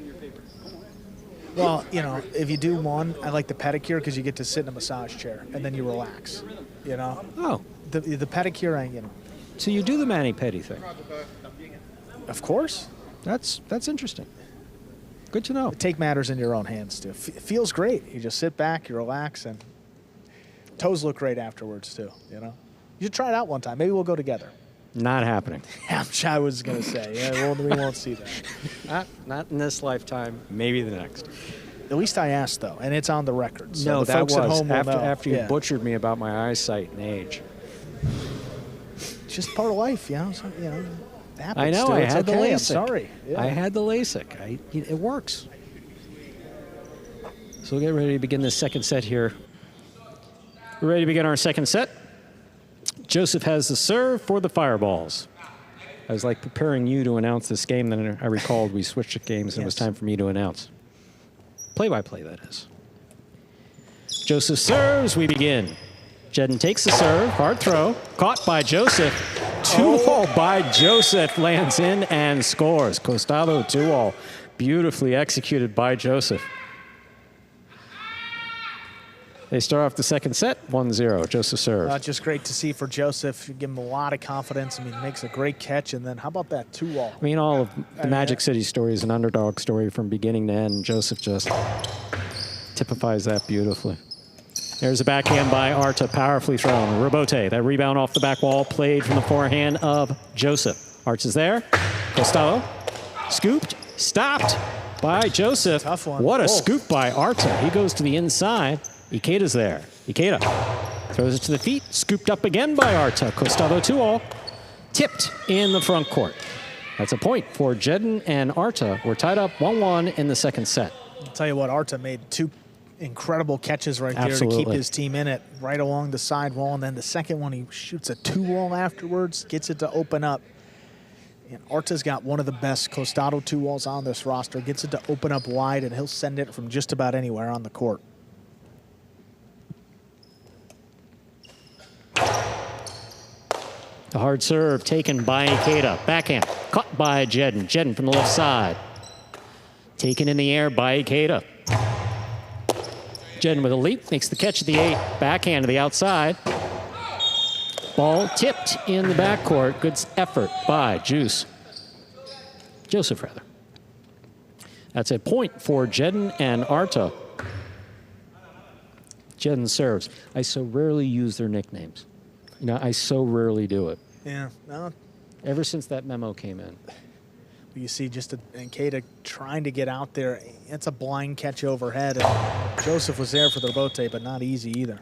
Speaker 2: Well, you know, if you do one, I like the pedicure because you get to sit in a massage chair and then you relax, you know?
Speaker 3: Oh.
Speaker 2: The pedicure, you know.
Speaker 3: So you do the mani-pedi thing?
Speaker 2: Of course.
Speaker 3: That's interesting. Good to know.
Speaker 2: Take matters in your own hands, too. It feels great. You just sit back, you relax, and toes look great afterwards, too, you know? You should try it out one time. Maybe we'll go together.
Speaker 3: Not happening.
Speaker 2: I was going to say. Yeah, we won't see that.
Speaker 3: Not in this lifetime. Maybe the next.
Speaker 2: At least I asked, though, and it's on the record. So
Speaker 3: no,
Speaker 2: the
Speaker 3: that
Speaker 2: folks
Speaker 3: was
Speaker 2: at home
Speaker 3: after you
Speaker 2: yeah.
Speaker 3: butchered me about my eyesight and age.
Speaker 2: It's just part of life, you know? So, you know, it happens.
Speaker 3: I know.
Speaker 2: Stu.
Speaker 3: I
Speaker 2: It's
Speaker 3: had the
Speaker 2: okay.
Speaker 3: LASIK.
Speaker 2: I'm sorry. Yeah.
Speaker 3: I had the LASIK. It works. So we'll get ready to begin this second set here. We're ready to begin our second set. Joseph has the serve for the Fireballs. I was like preparing you to announce this game, then I recalled we switched games and it was time for me to announce. Play-by-play, that is. Joseph serves, we begin. Jeden takes the serve, hard throw, caught by Joseph. 2-all by Joseph, lands in and scores. Costado 2-all, beautifully executed by Joseph. They start off the second set, 1-0. Joseph serves.
Speaker 2: Just great to see for Joseph. You give him a lot of confidence. I mean, makes a great catch. And then how about that 2-all?
Speaker 3: I mean, all of the Magic City story is an underdog story from beginning to end. Joseph just typifies that beautifully. There's a backhand by Arta, powerfully thrown. Rebote, that rebound off the back wall, played from the forehand of Joseph. Arts is there. Costello, scooped, stopped by Joseph.
Speaker 2: Tough one.
Speaker 3: What a scoop by Arta. He goes to the inside. Ikeda's there. Ikeda throws it to the feet. Scooped up again by Arta. Costello 2-all. Tipped in the front court. That's a point for Jeden and Arta. We're tied up 1-1 in the second set.
Speaker 2: I'll tell you what, Arta made two incredible catches right there to keep his team in it, right along the side wall. And then the second one, he shoots a 2-wall afterwards, gets it to open up. And Arta's got one of the best Costado 2-walls on this roster, gets it to open up wide, and he'll send it from just about anywhere on the court.
Speaker 3: The hard serve taken by Ikeda. Backhand caught by Jeden. Jeden from the left side. Taken in the air by Ikeda. Jeden with a leap, makes the catch at the 8. Backhand to the outside. Ball tipped in the backcourt. Good effort by Joseph, rather. That's a point for Jeden and Arta. Jeden serves. I so rarely use their nicknames. You know, I so rarely do it.
Speaker 2: Yeah. Well,
Speaker 3: ever since that memo came in.
Speaker 2: You see just Ikeda trying to get out there. It's a blind catch overhead. And Joseph was there for the rebote, but not easy either.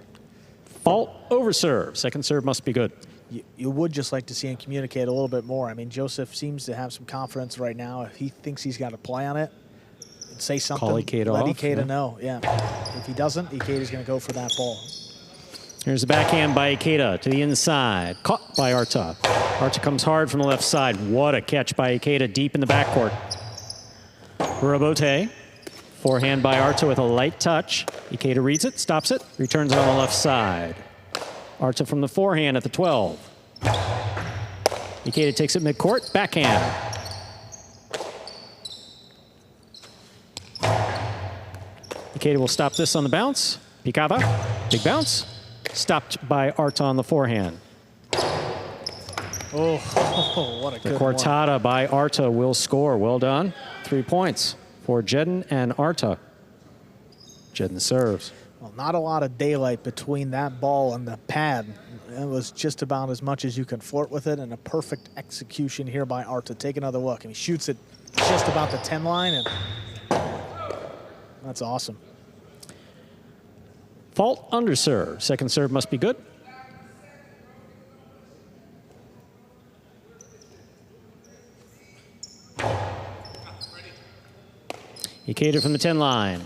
Speaker 3: Fault over serve. Second serve must be good.
Speaker 2: You would just like to see him communicate a little bit more. I mean, Joseph seems to have some confidence right now. If he thinks he's got a play on it, say something.
Speaker 3: Call Ikeda
Speaker 2: let
Speaker 3: off,
Speaker 2: Ikeda
Speaker 3: yeah.
Speaker 2: know. Yeah. If he doesn't, Ikeda's going to go for that ball.
Speaker 3: Here's the backhand by Ikeda to the inside. Caught by Arta. Arta comes hard from the left side. What a catch by Ikeda deep in the backcourt. Robote. Forehand by Arta with a light touch. Ikeda reads it, stops it, returns it on the left side. Arta from the forehand at the 12. Ikeda takes it midcourt, backhand. Ikeda will stop this on the bounce. Picada, big bounce. Stopped by Arta on the forehand.
Speaker 2: Oh, what a
Speaker 3: The
Speaker 2: good one.
Speaker 3: cortada by Arta will score. Well done. 3 points for Jeden and Arta. Jeden serves.
Speaker 2: Well, not a lot of daylight between that ball and the pad. It was just about as much as you can flirt with it, and a perfect execution here by Arta. Take another look, and he shoots it just about the 10 line, and that's awesome.
Speaker 3: Fault under serve. Second serve must be good. Ikeda from the 10 line.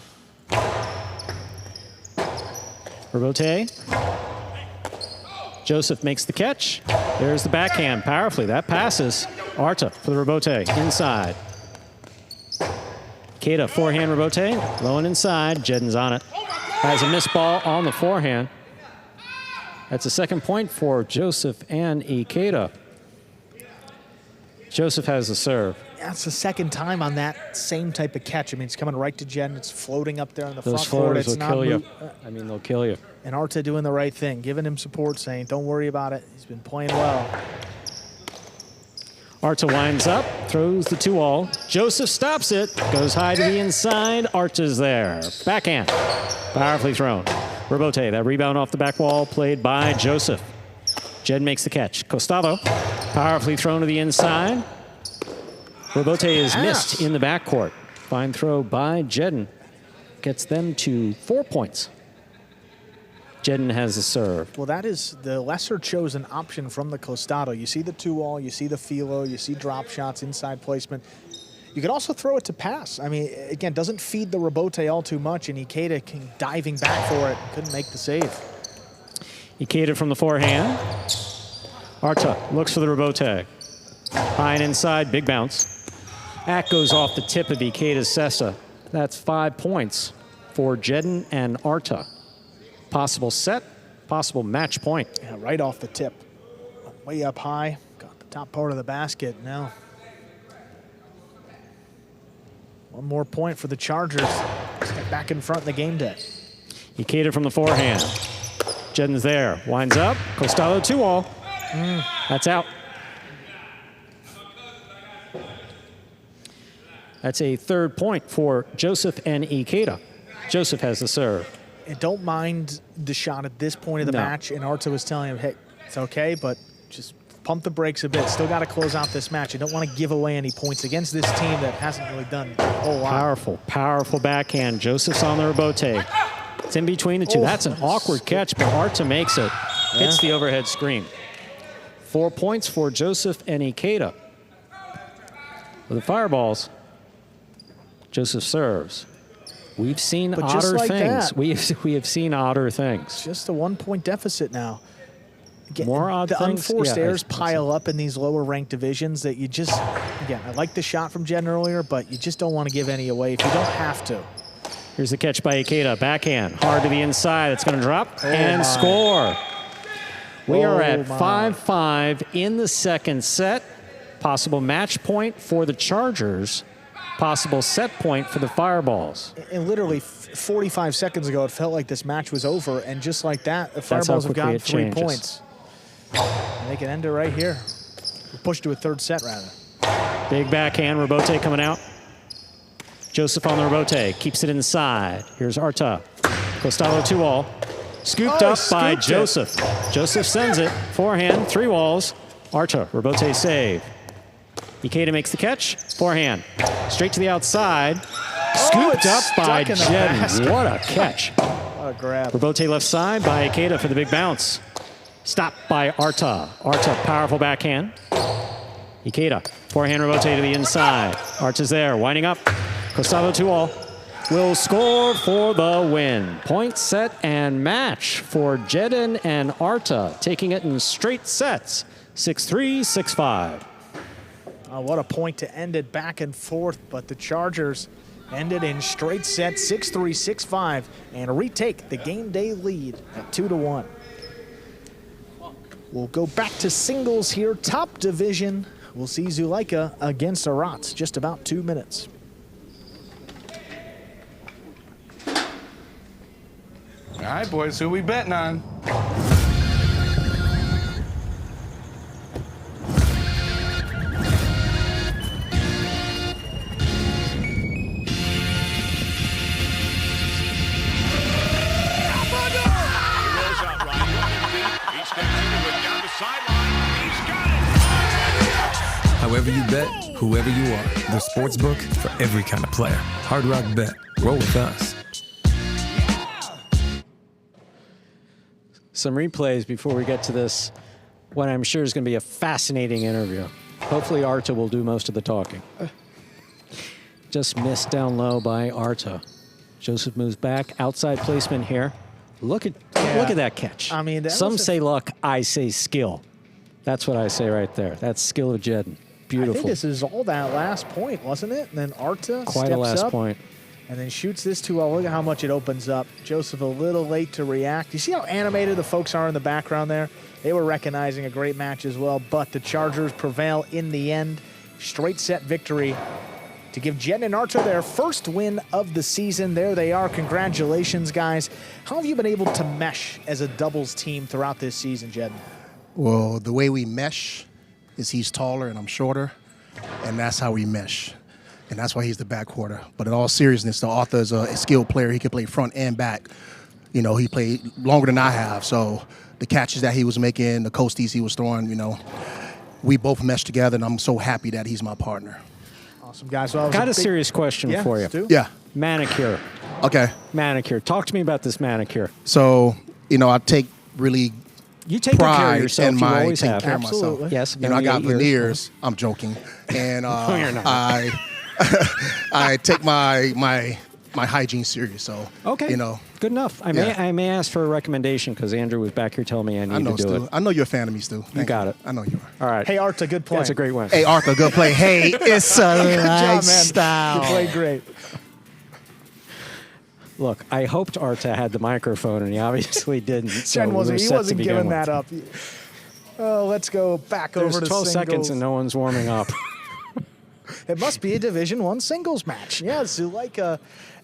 Speaker 3: Robote. Joseph makes the catch. There's the backhand powerfully. That passes. Arta for the Robote inside. Ikeda forehand Robote. Low and inside. Jeden's on it. Has a missed ball on the forehand. That's a second point for Joseph and Ikeda. Joseph has the serve.
Speaker 2: That's the second time on that same type of catch. I mean, it's coming right to Jen. It's floating up there on the
Speaker 3: Those
Speaker 2: front court.
Speaker 3: floaters
Speaker 2: It's
Speaker 3: will
Speaker 2: not
Speaker 3: kill you. I mean, they'll kill you.
Speaker 2: And Arta doing the right thing, giving him support, saying, don't worry about it. He's been playing well.
Speaker 3: Arta winds up, throws the 2-all. Joseph stops it, goes high to the inside. Arta's there. Backhand. Powerfully thrown. Robote, that rebound off the back wall played by Joseph. Jed makes the catch. Costado, powerfully thrown to the inside. Robote is missed in the backcourt. Fine throw by Jeden. Gets them to 4 points. Jeden has the serve.
Speaker 2: Well, that is the lesser chosen option from the Costado. You see the 2-all, you see the filo, you see drop shots, inside placement. You can also throw it to pass. I mean, again, doesn't feed the Robote all too much, and Ikeda can diving back for it. Couldn't make the save.
Speaker 3: Ikeda from the forehand. Arta looks for the Robote. High and inside, big bounce. That goes off the tip of Ikeda's Sessa. That's 5 points for Jeden and Arta. Possible set, possible match point.
Speaker 2: Yeah, right off the tip. Way up high, got the top part of the basket now. One more point for the Chargers. Step back in front in the game day.
Speaker 3: Ikeda from the forehand. Jeden's there, winds up. Costado 2-all. That's out. That's a third point for Joseph and Ikeda. Joseph has the serve.
Speaker 2: And don't mind the shot at this point of the match. And Arta was telling him, hey, it's okay, but just pump the brakes a bit. Still got to close out this match. You don't want to give away any points against this team that hasn't really done a whole lot.
Speaker 3: Powerful, powerful backhand. Joseph's on the Robote. It's in between the two. That's an awkward catch, but Arta makes it. Hits the overhead screen. 4 points for Joseph and Ikeda. With the fireballs, Joseph serves. We've seen odder things. We have seen odder things.
Speaker 2: Just a 1 point deficit now. Again,
Speaker 3: More odd
Speaker 2: the
Speaker 3: things?
Speaker 2: unforced
Speaker 3: Yeah,
Speaker 2: errors pile up in these lower ranked divisions that you just, again, I like the shot from Jen earlier, but you just don't want to give any away if you don't have to.
Speaker 3: Here's the catch by Ikeda. Backhand. Hard to the inside. It's going to drop and score. We are at 5-5 in the second set. Possible match point for the Chargers. Possible set point for the Fireballs.
Speaker 2: And literally 45 seconds ago, it felt like this match was over. And just like that, the Fireballs have gotten 3 points. And they can end it right here. We're pushed to a third set, rather.
Speaker 3: Big backhand. Robote coming out. Joseph on the Robote. Keeps it inside. Here's Arta. Costado 2-all. Scooped up by Joseph. Joseph sends it. Forehand. 3 walls. Arta. Robote save. Ikeda makes the catch. Forehand. Straight to the outside. Scooped up by Jeden. What a catch.
Speaker 2: What a grab.
Speaker 3: Robote left side by Ikeda for the big bounce. Stopped by Arta. Arta, powerful backhand. Ikeda. Forehand Robote to the inside. Arta's there. Winding up. Costado 2-all will score for the win. Point, set, and match for Jeden and Arta, taking it in straight sets, 6-3, 6-5.
Speaker 2: What a point to end it back and forth, but the Chargers ended in straight sets, 6-3, 6-5, and retake the game day lead at 2-1. We'll go back to singles here, top division. We'll see Zulika against Arats, just about 2 minutes.
Speaker 6: All right, boys, who we betting on?
Speaker 7: However you bet, whoever you are, the sportsbook for every kind of player. Hard Rock Bet. Roll with us.
Speaker 3: Some replays before we get to this, what I'm sure is going to be a fascinating interview. Hopefully Arta will do most of the talking. Just missed down low by Arta. Joseph moves back, outside placement here. Look at that catch.
Speaker 2: I mean,
Speaker 3: some say luck, I say skill. That's what I say right there. That's skill of Jeden. Beautiful.
Speaker 2: I think this is all that last point, wasn't it? And then Arta
Speaker 3: Quite
Speaker 2: steps
Speaker 3: a last
Speaker 2: up
Speaker 3: point.
Speaker 2: and then shoots this 2-0. Look at how much it opens up. Joseph a little late to react. You see how animated the folks are in the background there? They were recognizing a great match as well, but the Chargers prevail in the end. Straight set victory to give Jeden and Arta their first win of the season. There they are. Congratulations, guys. How have you been able to mesh as a doubles team throughout this season, Jeden?
Speaker 8: Well, the way we mesh is he's taller and I'm shorter, and that's how we mesh. And that's why he's the backcourter. But in all seriousness, the Arta is a skilled player. He can play front and back. You know, he played longer than I have. So the catches that he was making, the coasties he was throwing, you know, we both meshed together, and I'm so happy that he's my partner.
Speaker 2: Awesome, guys. Well,
Speaker 3: Got a serious question for you.
Speaker 2: Stu?
Speaker 8: Yeah.
Speaker 3: Manicure.
Speaker 8: Okay.
Speaker 3: Manicure. Talk to me about this manicure.
Speaker 8: So, you know, I take really
Speaker 3: You take good care of
Speaker 8: pride
Speaker 3: yourself.
Speaker 8: in
Speaker 3: You
Speaker 8: my
Speaker 3: always
Speaker 8: taking
Speaker 3: have.
Speaker 8: care of myself.
Speaker 2: Absolutely.
Speaker 3: Yes.
Speaker 8: You know, I got
Speaker 3: 8 years.
Speaker 8: veneers. I'm joking. And
Speaker 3: you're not.
Speaker 8: I take my hygiene serious. So,
Speaker 3: Okay.
Speaker 8: you know.
Speaker 3: Good enough. I may ask for a recommendation because Andrew was back here telling me I
Speaker 8: I
Speaker 3: need
Speaker 8: know,
Speaker 3: to do
Speaker 8: Stu.
Speaker 3: it.
Speaker 8: I know you're a fan of me, Stu. Thank
Speaker 3: got it.
Speaker 8: I know you are.
Speaker 3: All right.
Speaker 2: Hey, Arta, good play.
Speaker 3: That's a great win.
Speaker 8: Hey, Arthur, good play. Hey, it's a
Speaker 2: Good job, man.
Speaker 8: lifestyle.
Speaker 2: You played great.
Speaker 3: Look, I hoped Arta had the microphone, and he obviously didn't. So
Speaker 2: Jen
Speaker 3: we were
Speaker 2: wasn't. He
Speaker 3: set to
Speaker 2: wasn't
Speaker 3: begin
Speaker 2: giving
Speaker 3: with.
Speaker 2: that up. Oh, let's go back
Speaker 3: There's
Speaker 2: over to
Speaker 3: 12
Speaker 2: singles.
Speaker 3: seconds and no one's warming up.
Speaker 2: It must be a Division I singles match. Yeah, Zulika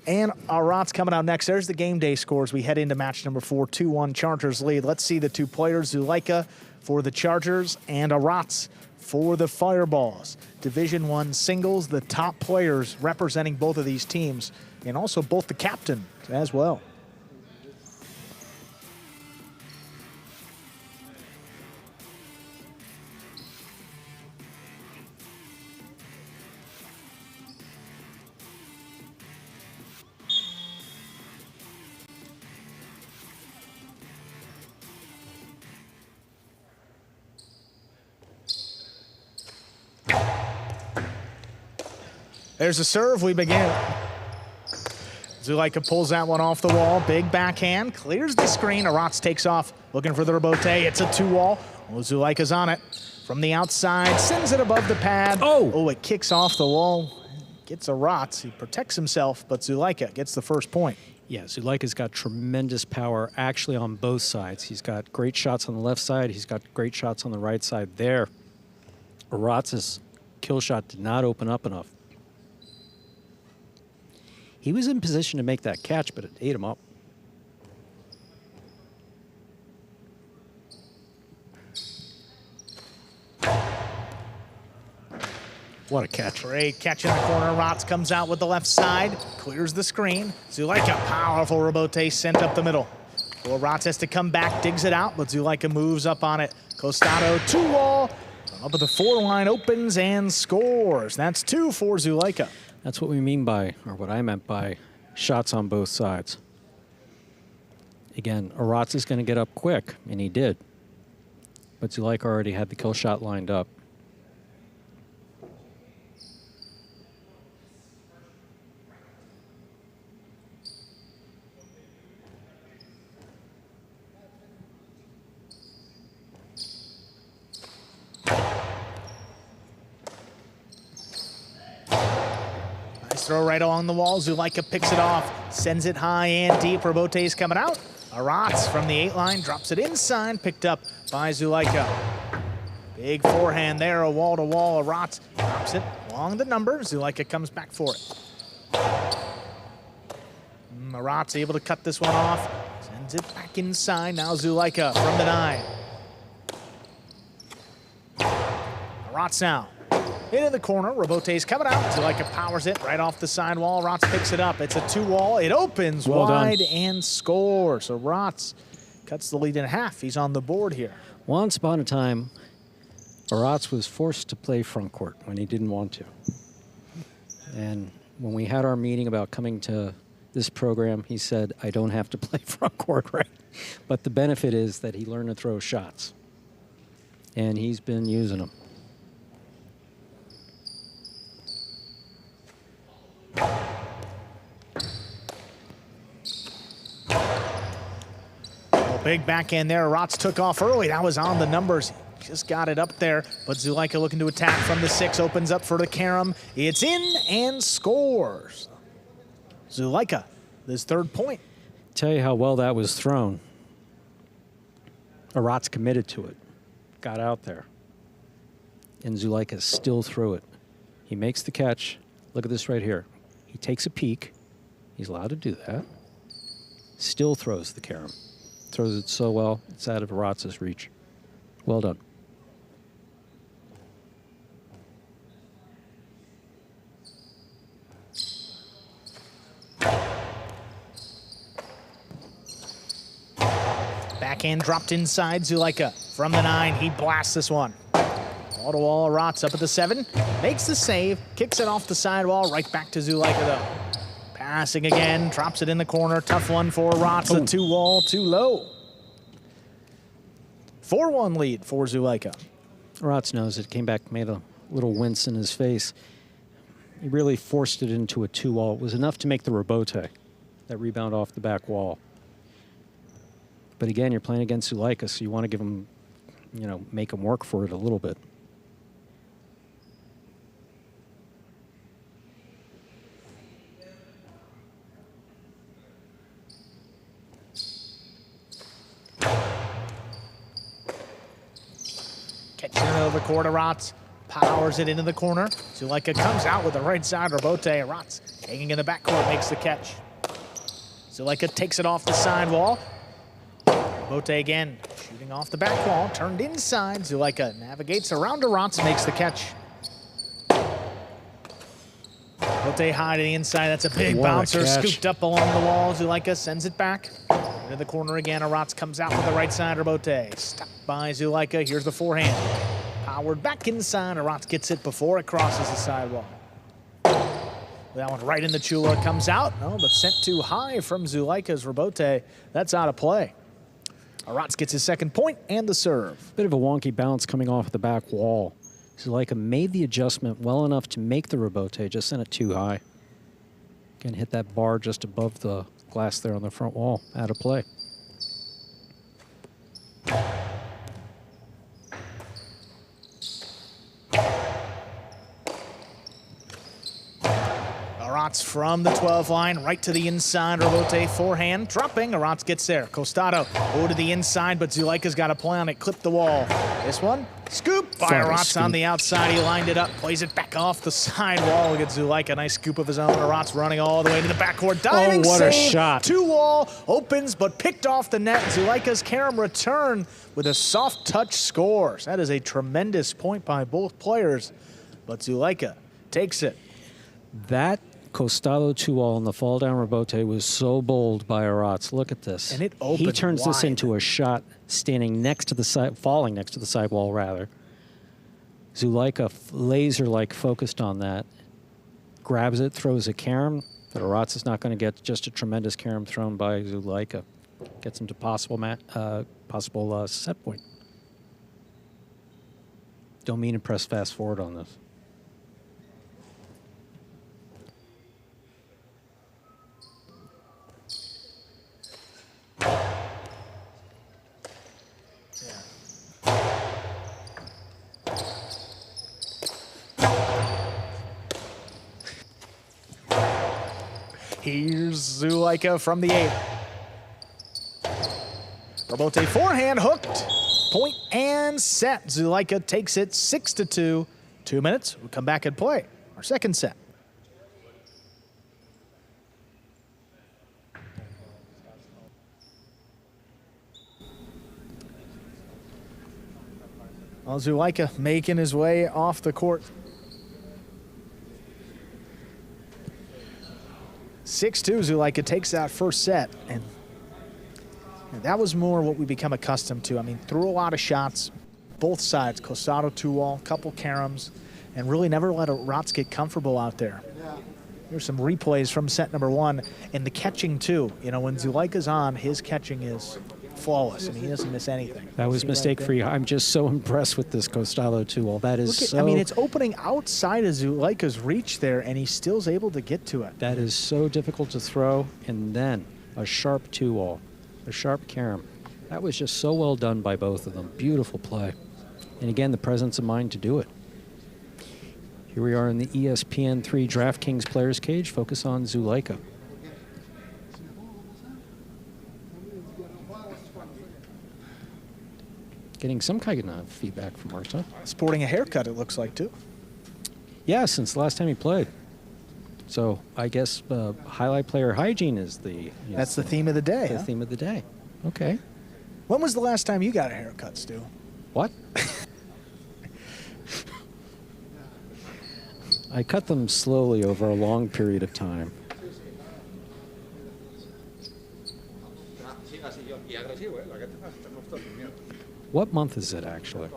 Speaker 2: and Arats coming out next. There's the game day scores. We head into match number 4, 2-1 Chargers lead. Let's see the two players, Zulika for the Chargers and Arats for the Fireballs. Division I singles, the top players representing both of these teams, and also both the captain as well. There's a serve. We begin. Zulika pulls that one off the wall. Big backhand. Clears the screen. Arats takes off. Looking for the rebote. It's a 2-wall. Well, Zulika's on it. From the outside. Sends it above the pad. Oh, it kicks off the wall. Gets Arats. He protects himself, but Zulika gets the first point.
Speaker 3: Yeah, Zulika's got tremendous power actually on both sides. He's got great shots on the left side. He's got great shots on the right side there. Arats's kill shot did not open up enough. He was in position to make that catch, but it ate him up. What a catch.
Speaker 2: Great catch in the corner. Arats comes out with the left side. Clears the screen. Zulika, powerful rebote sent up the middle. Well, Arats has to come back, digs it out, but Zulika moves up on it. Costado, 2-wall. Up at the 4 line, opens and scores. That's 2 for Zulika.
Speaker 3: That's what we mean by, or what I meant by, shots on both sides. Again, Arats is going to get up quick, and he did. But Zulika already had the kill shot lined up.
Speaker 2: throw right along the wall. Zulika picks it off, sends it high and deep. Robote's coming out. Arats from the 8 line drops it inside, picked up by Zulika. Big forehand there, a wall-to-wall. Arats drops it along the number. Zulika comes back for it. Arats able to cut this one off. Sends it back inside. Now Zulika from the 9. Arats now into the corner. Robote's coming out. Zulika powers it right off the sidewall. Arats picks it up. It's a 2-wall. It opens wide and scores. Arats cuts the lead in half. He's on the board here.
Speaker 3: Once upon a time, Arats was forced to play front court when he didn't want to. And when we had our meeting about coming to this program, he said, I don't have to play front court, right? But the benefit is that he learned to throw shots. And he's been using them.
Speaker 2: Oh, big backhand there. Arats took off early. That was on the numbers. Just got it up there, but Zulika looking to attack from the 6, opens up for the carom. It's in and scores. Zulika, his 3rd point.
Speaker 3: Tell you how well that was thrown. Arats committed to it, got out there, and Zulika still threw it. He makes the catch. Look at this right here. He takes a peek. He's allowed to do that. Still throws the carom. Throws it so well, it's out of Arats's reach. Well done.
Speaker 2: Backhand dropped inside. Zulika from the 9. He blasts this one. Wall-to-wall. Arats up at the 7. Makes the save. Kicks it off the sidewall. Right back to Zulika, though. Passing again. Drops it in the corner. Tough one for Arats. A 2-wall. Too low. 4-1 lead for Zulika.
Speaker 3: Arats knows it. Came back, made a little wince in his face. He really forced it into a 2-wall. It was enough to make the rebote, that rebound off the back wall. But again, you're playing against Zulika, so you want to give him, make him work for it a little bit.
Speaker 2: Catching it over court. Arats powers it into the corner. Zulika comes out with the right side. Robote. Arats hanging in the backcourt, makes the catch. Zulika takes it off the sidewall. Robote again, shooting off the back wall, turned inside. Zulika navigates around Arats, makes the catch. Robote high to the inside. That's a big bouncer, scooped up along the wall. Zulika sends it back. Into the corner again. Arats comes out with the right side. Robote stopped by Zulika. Here's the forehand. Powered back inside. Arats gets it before it crosses the sidewall. That one right in the chula. Comes out. No, but sent too high from Zulika's Robote. That's out of play. Arats gets his 2nd point and the serve.
Speaker 3: Bit of a wonky bounce coming off the back wall. Zulika made the adjustment well enough to make the rebote, just sent it too high. Again, hit that bar just above the glass there on the front wall. Out of play.
Speaker 2: Arats from the 12 line, right to the inside. Robote forehand, dropping. Arats gets there. Costado, to the inside, but Zulika's got a play on it. Clip the wall. This one, scoop by Arats on the outside. He lined it up, plays it back off the side wall. Look at Zulika, nice scoop of his own. Arats running all the way to the backcourt. Diving
Speaker 3: what
Speaker 2: save.
Speaker 3: A shot.
Speaker 2: 2-wall, opens, but picked off the net. Zulika's carom return with a soft touch scores. That is a tremendous point by both players, but Zulika takes it.
Speaker 3: That Costado 2-wall on the fall down rebote was so bold by Arats. Look at this.
Speaker 2: And it opened
Speaker 3: He turns
Speaker 2: wide.
Speaker 3: this into a shot standing next to the side, falling next to the sidewall rather. Zulika laser-like focused on that. Grabs it, throws a carom, but Arats is not going to get just a tremendous carom thrown by Zulika. Gets him to possible set point. Don't mean to press fast forward on this.
Speaker 2: Here's Zulika from the 8. Robote forehand hooked. Point and set. Zulika takes it 6-2. 2 minutes. We'll come back and play our second set. Well, Zulika making his way off the court. 6-2, Zulika takes that first set. And that was more what we become accustomed to. I mean, threw a lot of shots, both sides, costado 2-all, couple caroms, and really never let Arats get comfortable out there. Here's some replays from set number 1, and the catching too. You know, when Zulika's on, his catching is flawless. I mean, he doesn't miss anything.
Speaker 3: That was mistake-free. I'm just so impressed with this costado 2-all. That is so...
Speaker 2: I mean, it's opening outside of Zulika's reach there, and he still's able to get to it.
Speaker 3: That is so difficult to throw, and then a sharp 2-all. A sharp carom. That was just so well done by both of them. Beautiful play. And again, the presence of mind to do it. Here we are in the ESPN 3 DraftKings Players Cage. Focus on Zulika. Getting some kind of feedback from Arta.
Speaker 2: Sporting a haircut, it looks like, too.
Speaker 3: Yeah, since the last time he played. So I guess highlight player hygiene is the...
Speaker 2: That's the theme of the day,
Speaker 3: The theme of the day. Okay.
Speaker 2: When was the last time you got a haircut, Stu?
Speaker 3: What? I cut them slowly over a long period of time. What month is it, actually?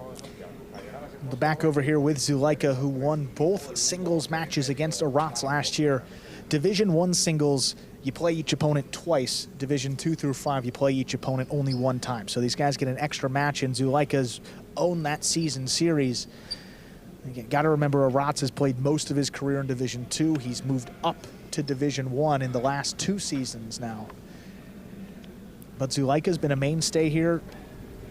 Speaker 2: Back over here with Zulika, who won both singles matches against Arats last year. Division 1 singles, you play each opponent twice. Division 2 through 5, you play each opponent only one time. So these guys get an extra match, and Zulika's owned that season series. Again, got to remember, Arats has played most of his career in Division 2. He's moved up to Division 1 in the last 2 seasons now. But Zulika's been a mainstay here.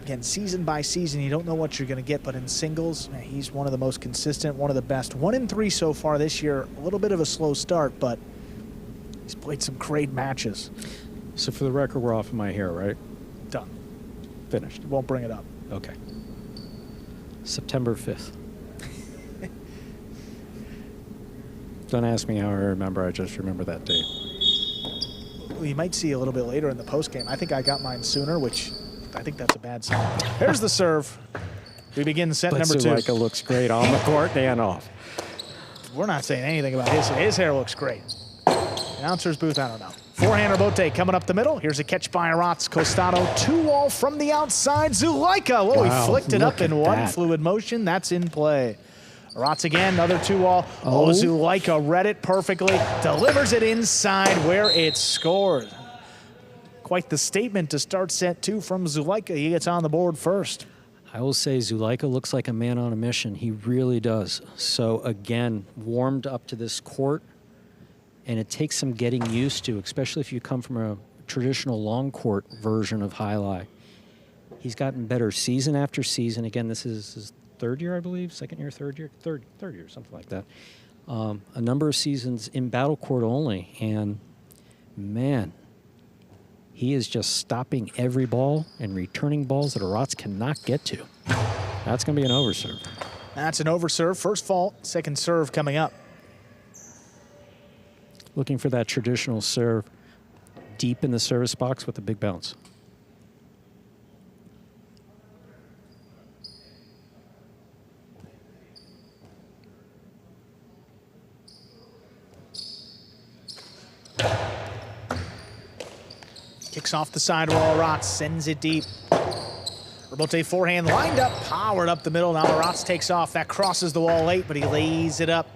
Speaker 2: Again, season by season, you don't know what you're going to get, but in singles, man, he's one of the most consistent, one of the best. 1-3 so far this year. A little bit of a slow start, but he's played some great matches.
Speaker 3: So for the record, we're off of my hair, right?
Speaker 2: Done.
Speaker 3: Finished.
Speaker 2: Won't bring it up.
Speaker 3: Okay. September 5th. Don't ask me how I remember. I just remember that date.
Speaker 2: Well, you might see a little bit later in the postgame. I think I got mine sooner, which I think that's a bad sign. There's the serve. We begin set number 2.
Speaker 3: Zulika looks great on the court and off.
Speaker 2: We're not saying anything about his hair. His hair looks great. Announcer's booth, I don't know. Forehand Robote coming up the middle. Here's a catch by Arats. Costado 2-all from the outside. Zulika. Whoa,
Speaker 3: wow,
Speaker 2: he flicked it up in one
Speaker 3: that.
Speaker 2: fluid motion. That's in play. Arats again, another 2-all. Oh, Zulika read it perfectly. Delivers it inside where it scored. Quite the statement to start set 2 from Zulika. He gets on the board first.
Speaker 3: I will say Zulika looks like a man on a mission. He really does. So again, warmed up to this court, and it takes some getting used to, especially if you come from a traditional long court version of Jai-Alai. He's gotten better season after season. Again, this is his 3rd year, I believe, 2nd year, 3rd year, third year, something like that. A number of seasons in battle court only, and man, he is just stopping every ball and returning balls that Arats cannot get to. That's going to be an overserve.
Speaker 2: That's an overserve. First fault, second serve coming up.
Speaker 3: Looking for that traditional serve deep in the service box with a big bounce.
Speaker 2: Kicks off the sidewall. Arats sends it deep. Robote forehand lined up, powered up the middle. Now Arats takes off. That crosses the wall late, but he lays it up.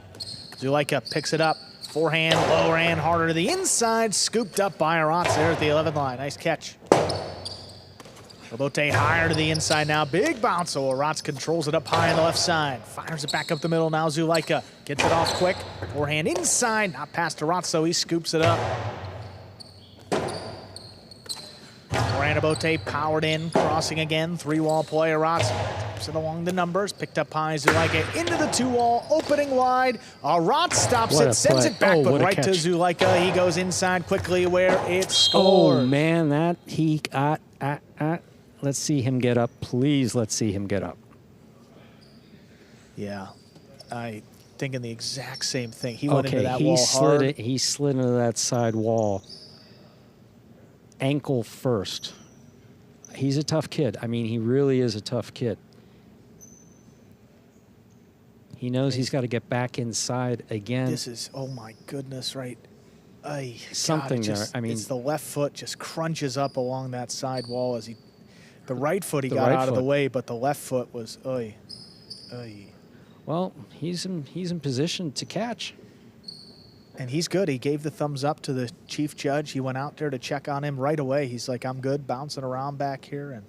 Speaker 2: Zulika picks it up. Forehand, lower hand, harder to the inside. Scooped up by Arats there at the 11th line. Nice catch. Robote higher to the inside now. Big bounce. So Arats controls it up high on the left side. Fires it back up the middle. Now Zulika gets it off quick. Forehand inside. Not past Arats, so he scoops it up. Forehand Ryan Robote powered in, crossing again. 3-wall play. Arats drops it along the numbers. Picked up high. Zulika into the 2-wall, opening wide. Arats stops
Speaker 3: What a
Speaker 2: it, sends
Speaker 3: play.
Speaker 2: it back,
Speaker 3: Oh,
Speaker 2: but
Speaker 3: what a
Speaker 2: right to
Speaker 3: catch.
Speaker 2: Zulika. He goes inside quickly where it scores.
Speaker 3: Oh, man, that he... Let's see him get up. Please, let's see him get up.
Speaker 2: Yeah, I thinking the exact same thing. He went into that wall hard.
Speaker 3: He slid into that side wall. Ankle first. He's a tough kid. I mean, he really is a tough kid. He knows he's got to get back inside again.
Speaker 2: This is, oh my goodness, right? Ay,
Speaker 3: Something
Speaker 2: God,
Speaker 3: there. I mean,
Speaker 2: it's the left foot just crunches up along that side wall as he, the right foot he
Speaker 3: The
Speaker 2: got
Speaker 3: right
Speaker 2: out of the
Speaker 3: foot.
Speaker 2: way, but the left foot was, ay.
Speaker 3: well, he's in position to catch.
Speaker 2: And he's good. He gave the thumbs up to the chief judge. He went out there to check on him right away. He's like, I'm good, bouncing around back here. And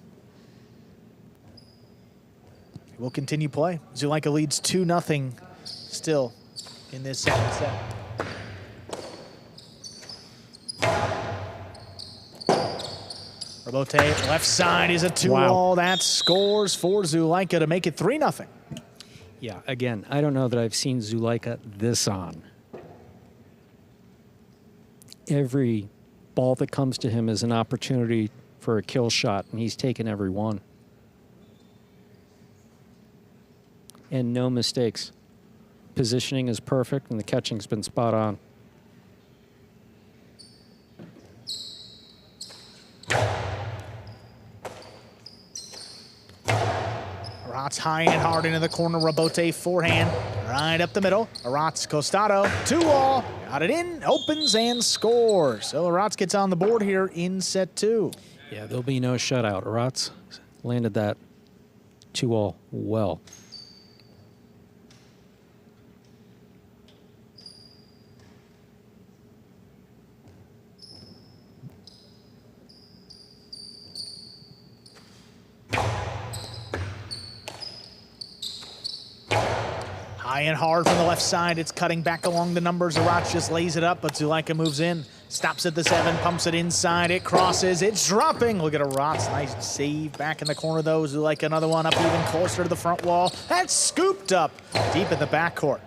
Speaker 2: we'll continue play. Zulika leads 2-0 still in this second set. Robote, left side is a 2-all. That scores for Zulika to make it 3-0.
Speaker 3: Yeah, again, I don't know that I've seen Zulika this on. Every ball that comes to him is an opportunity for a kill shot, and he's taken every one. And no mistakes. Positioning is perfect, and the catching's been spot on.
Speaker 2: Arats high and hard into the corner. Robote forehand right up the middle. Arats Costado 2-all. Got it in, opens and scores. So Arats gets on the board here in set 2.
Speaker 3: Yeah, there'll be no shutout. Arats landed that 2-all well.
Speaker 2: High and hard from the left side. It's cutting back along the numbers. Arats just lays it up, but Zulika moves in. Stops at the 7, pumps it inside. It crosses. It's dropping. Look at Arats. Nice save back in the corner, though. Zulika another one up even closer to the front wall. That's scooped up deep in the backcourt.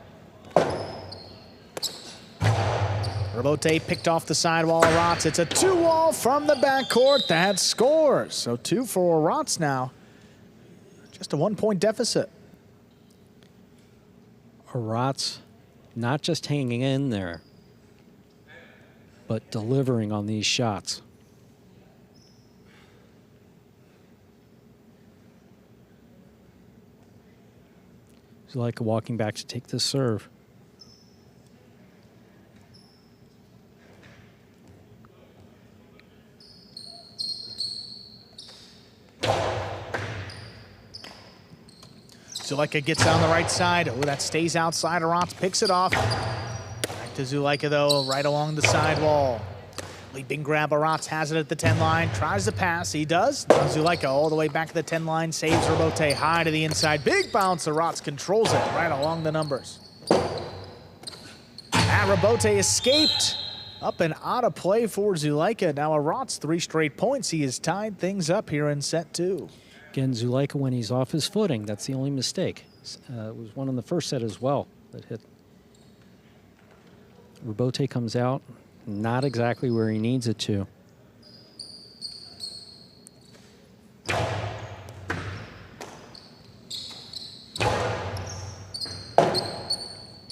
Speaker 2: Robote picked off the sidewall. Arats. It's a 2-all from the backcourt. That scores. So 2 for Arats now. Just a 1-point deficit.
Speaker 3: Arats not just hanging in there, but delivering on these shots. Zulika walking back to take this serve.
Speaker 2: Zulika gets on the right side. Oh, that stays outside. Arats picks it off. Back to Zulika, though, right along the side wall. Leaping grab. Arats has it at the 10 line. Tries to pass. He does. Now Zulika all the way back to the 10 line. Saves Robote high to the inside. Big bounce. Arats controls it right along the numbers. And Robote escaped. Up and out of play for Zulika. Now Arats 3 straight points. He has tied things up here in set 2.
Speaker 3: Again, Zulika, when he's off his footing, that's the only mistake. It was one in the first set as well that hit. Robote comes out, not exactly where he needs it to.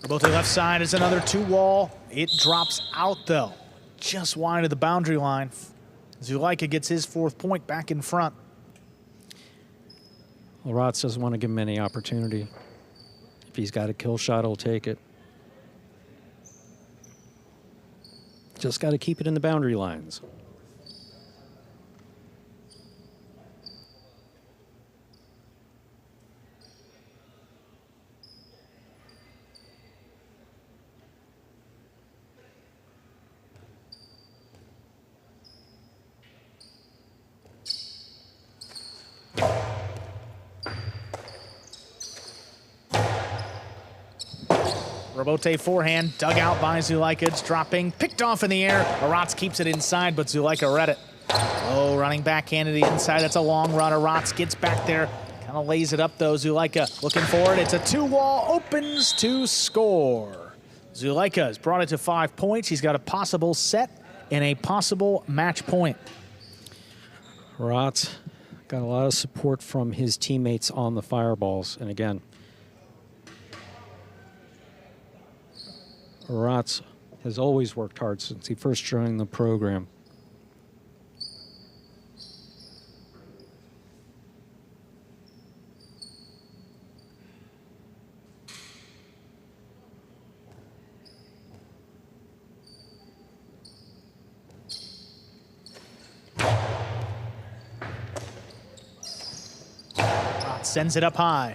Speaker 2: Robote left side is another 2-wall. It drops out, though, just wide of the boundary line. Zulika gets his 4th point back in front.
Speaker 3: Arats doesn't want to give him any opportunity. If he's got a kill shot, he'll take it. Just got to keep it in the boundary lines.
Speaker 2: Robote forehand, dug out by Zulika. It's dropping, picked off in the air. Arats keeps it inside, but Zulika read it. Oh, running backhand to the inside. That's a long run. Arats gets back there. Kind of lays it up, though. Zulika looking for it. It's a 2-wall. Opens to score. Zulika has brought it to 5 points. He's got a possible set and a possible match point.
Speaker 3: Arats got a lot of support from his teammates on the fireballs. And again, Arats has always worked hard since he first joined the program.
Speaker 2: Sends it up high.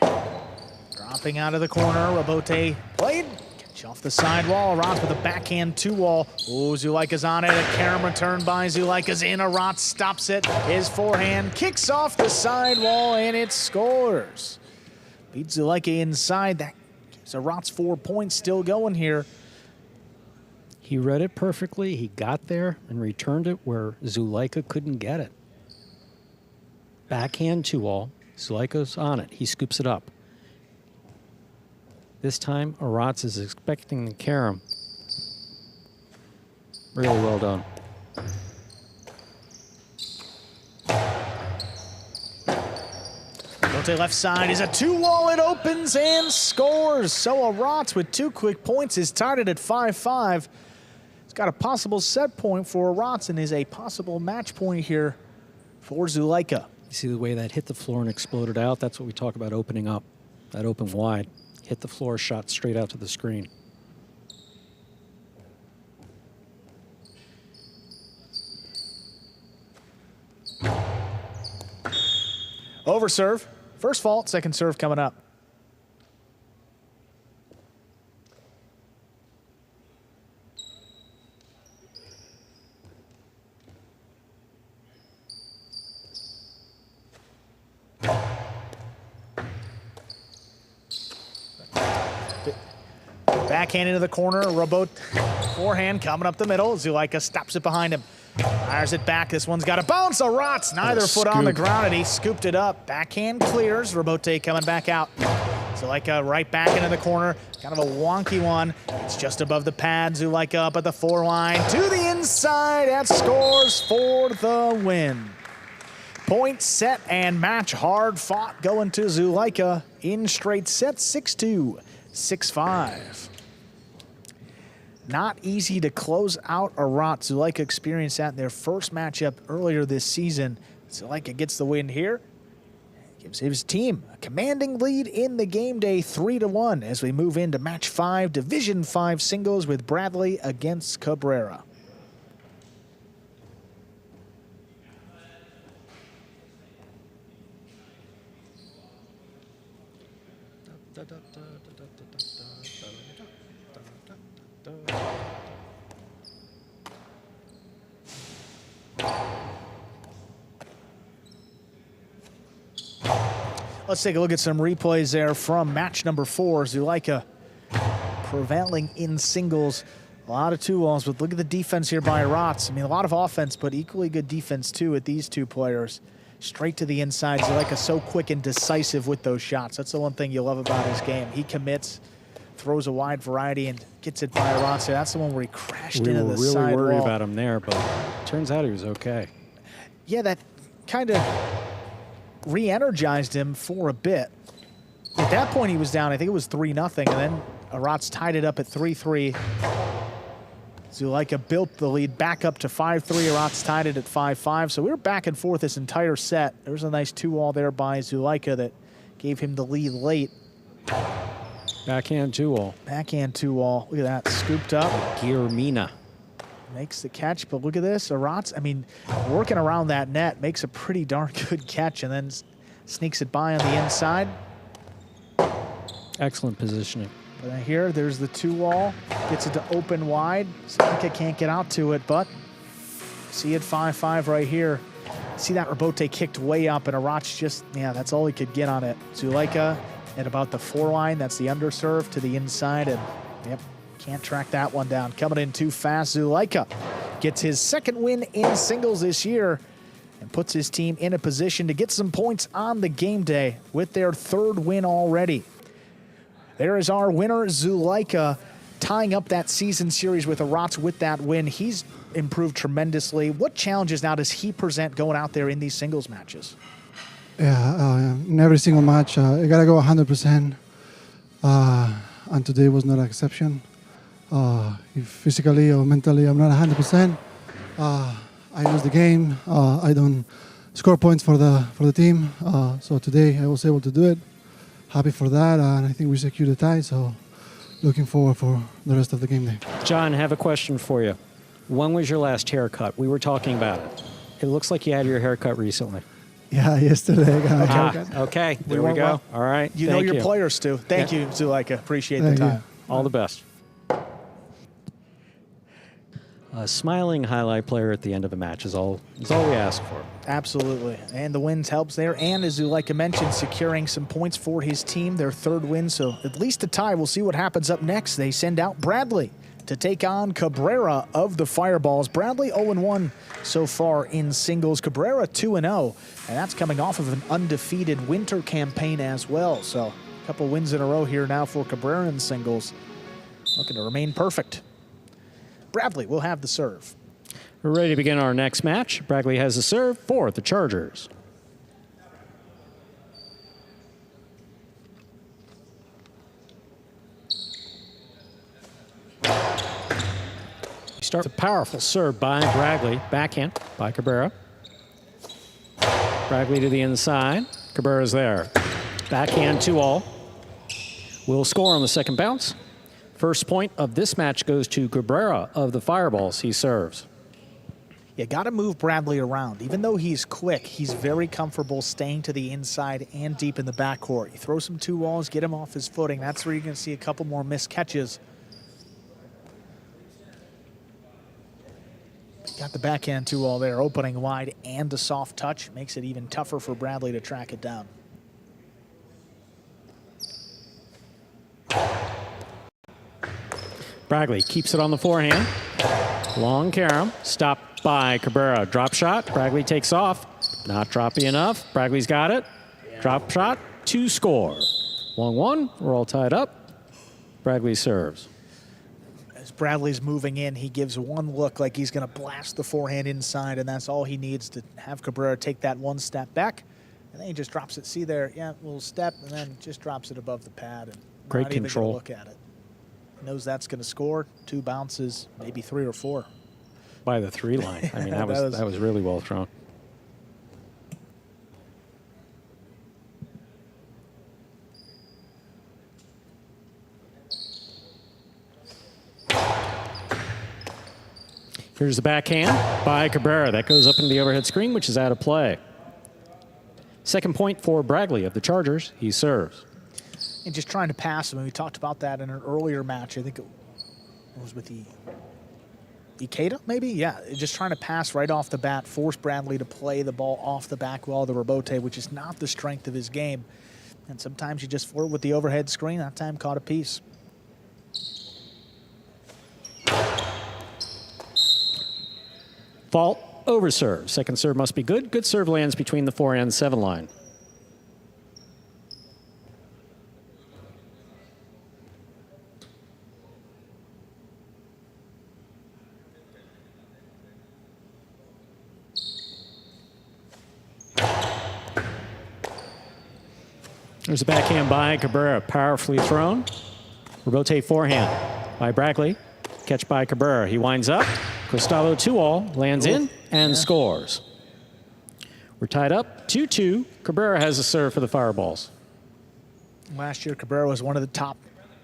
Speaker 2: Dropping out of the corner. Robote played. Catch off the sidewall. Arats with a backhand 2-wall. Oh, Zulika's on it. A carom return by Zulika's in. Arats stops it. His forehand kicks off the sidewall and it scores. Beats Zulika inside. That gives Arats 4 points still going here.
Speaker 3: He read it perfectly. He got there and returned it where Zulika couldn't get it. Backhand 2-wall. Zulika's on it. He scoops it up. This time, Arats is expecting the carom. Really well done.
Speaker 2: Robote left side is a 2-wall. It opens and scores. So Arats with 2 quick points is tied it at 5-5. It's got a possible set point for Arats and is a possible match point here for Zulika.
Speaker 3: You see the way that hit the floor and exploded out? That's what we talk about opening up. That open wide. Hit the floor, shot straight out to the screen.
Speaker 2: Over serve. First fault, second serve coming up. Backhand into the corner, Robot forehand coming up the middle. Zulika stops it behind him. Fires it back. This one's got a bounce. Arats, neither foot on the ground, and he scooped it up. Backhand clears. Robote coming back out. Zulika right back into the corner. Kind of a wonky one. It's just above the pad. Zulika up at the 4 line. To the inside. That scores for the win. Point, set, and match. Hard fought going to Zulika in straight sets. 6-2, 6-5. Not easy to close out Arats. Zulika experienced that in their first matchup earlier this season. Zulika gets the win here. Gives his team a commanding lead in the game day 3-1 as we move into match 5, Division 5 singles with Bradley against Cabrera. Let's take a look at some replays there from match number 4. Zulika prevailing in singles. A lot of 2-walls, but look at the defense here by Arats. I mean, a lot of offense, but equally good defense, too, at these two players. Straight to the inside. Zulika so quick and decisive with those shots. That's the one thing you love about his game. He commits, throws a wide variety, and gets it by Arats. That's the one where he crashed into the side wall.
Speaker 3: We were really worried about him there, but turns out he was okay.
Speaker 2: Yeah, that kind of re-energized him for a bit. At that point, he was down, I think it was 3-0, and then Arats tied it up at 3-3. Zulika built the lead back up to 5-3. Arats tied it at 5-5. So we were back and forth this entire set. There was a nice 2-wall there by Zulika that gave him the lead late.
Speaker 3: Backhand 2-wall.
Speaker 2: Backhand 2-wall. Look at that, scooped up.
Speaker 3: Girmina.
Speaker 2: Makes the catch, but look at this. Arats, I mean, working around that net, makes a pretty darn good catch and then sneaks it by on the inside.
Speaker 3: Excellent positioning.
Speaker 2: But here, there's the 2-wall. Gets it to open wide. Zulika can't get out to it, but see it 5-5 right here. See that Robote kicked way up, and Arats just, yeah, that's all he could get on it. Zulika at about the 4 line. That's the underserve to the inside, and yep. Can't track that one down. Coming in too fast, Zulika gets his second win in singles this year and puts his team in a position to get some points on the game day with their third win already. There is our winner, Zulika, tying up that season series with Arats with that win. He's improved tremendously. What challenges now does he present going out there in these singles matches?
Speaker 9: Yeah, in every single match, I gotta go 100%. And today was not an exception. If physically or mentally I'm not 100%, I lose the game. I don't score points for the team. So today I was able to do it. Happy for that, and I think we secured the tie. So looking forward for the rest of the game day.
Speaker 3: John, I have a question for you. When was your last haircut? We were talking about it. It looks like you had your haircut recently.
Speaker 9: Yeah, yesterday I got my haircut.
Speaker 3: Okay, there we go.
Speaker 2: Well.
Speaker 3: All right.
Speaker 2: You know your players, Stu. Thank you, Zulika. Appreciate
Speaker 9: Thank
Speaker 2: the
Speaker 9: you.
Speaker 2: time.
Speaker 3: All the best. A smiling highlight player at the end of a match is all we ask for.
Speaker 2: Absolutely. And the wins helps there. And as Zulika mentioned, securing some points for his team, their third win. So at least a tie. We'll see what happens up next. They send out Bradley to take on Cabrera of the Fireballs. Bradley 0-1 so far in singles. Cabrera 2-0. And that's coming off of an undefeated winter campaign as well. So a couple wins in a row here now for Cabrera in singles. Looking to remain perfect. Bradley will have the serve.
Speaker 3: We're ready to begin our next match. Bradley has the serve for the Chargers. Start a powerful serve by Bradley. Backhand by Cabrera. Bradley to the inside. Cabrera's there. Backhand 2-all. Will score on the second bounce. First point of this match goes to Cabrera of the Fireballs. He serves.
Speaker 2: You got to move Bradley around. Even though he's quick, he's very comfortable staying to the inside and deep in the backcourt. You throw some 2-walls, get him off his footing. That's where you're going to see a couple more missed catches. Got the backhand 2-wall there, opening wide and a soft touch. Makes it even tougher for Bradley to track it down.
Speaker 3: Bradley keeps it on the forehand. Long carom, stopped by Cabrera. Drop shot, Bradley takes off. Not droppy enough, Bradley's got it. Drop shot, 2 score. 1-1, we're all tied up. Bradley serves.
Speaker 2: As Bradley's moving in, he gives one look like he's going to blast the forehand inside, and that's all he needs to have Cabrera take that one step back. And then he just drops it. See there, yeah, little step, and then just drops it above the pad. And
Speaker 3: Great
Speaker 2: not even
Speaker 3: control.
Speaker 2: gonna look at it. Knows that's going to score. 2 bounces, maybe 3 or 4.
Speaker 3: By the 3 line. I mean, that was really well thrown. Here's the backhand by Cabrera. That goes up into the overhead screen, which is out of play. Second point for Bradley of the Chargers. He serves.
Speaker 2: And just trying to pass him. And we talked about that in an earlier match. I think it was with the Ikeda, maybe? Yeah, just trying to pass right off the bat, force Bradley to play the ball off the back wall of the rebote, which is not the strength of his game. And sometimes you just flirt with the overhead screen. That time caught a piece.
Speaker 3: Fault, over serve. Second serve must be good. Good serve lands between the 4 and 7 line. There's a backhand by Cabrera, powerfully thrown. Rebote forehand by Bradley. Catch by Cabrera. He winds up. Costalo 2-all, lands in and scores. We're tied up 2-2. Cabrera has a serve for the Fireballs.
Speaker 2: Last year, Cabrera was one of the top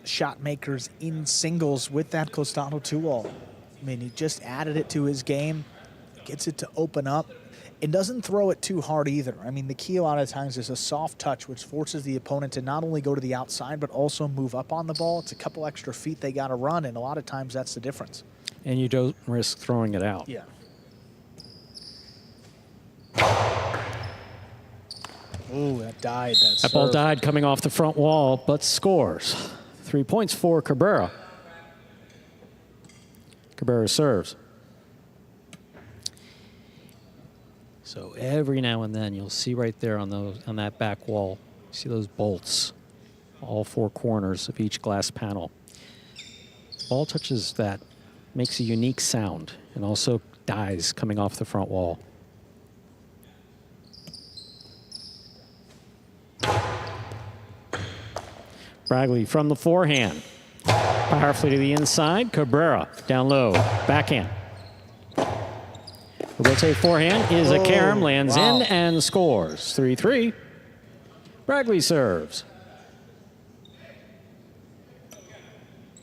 Speaker 2: shot makers in singles with that Costalo 2-all. I mean, he just added it to his game, gets it to open up. It doesn't throw it too hard either. I mean, the key a lot of times is a soft touch, which forces the opponent to not only go to the outside, but also move up on the ball. It's a couple extra feet they got to run, and a lot of times that's the difference.
Speaker 3: And you don't risk throwing it out.
Speaker 2: Yeah. Ooh, that died.
Speaker 3: That ball died coming off the front wall, but scores. 3 points for Cabrera. Cabrera serves. So every now and then you'll see right there on that back wall, see those bolts, all 4 corners of each glass panel. Ball touches that, makes a unique sound, and also dies coming off the front wall. Bragley from the forehand. Powerfully to the inside. Cabrera down low. Backhand. Robote forehand is a carom, lands in and scores. 3-3. Bragley serves.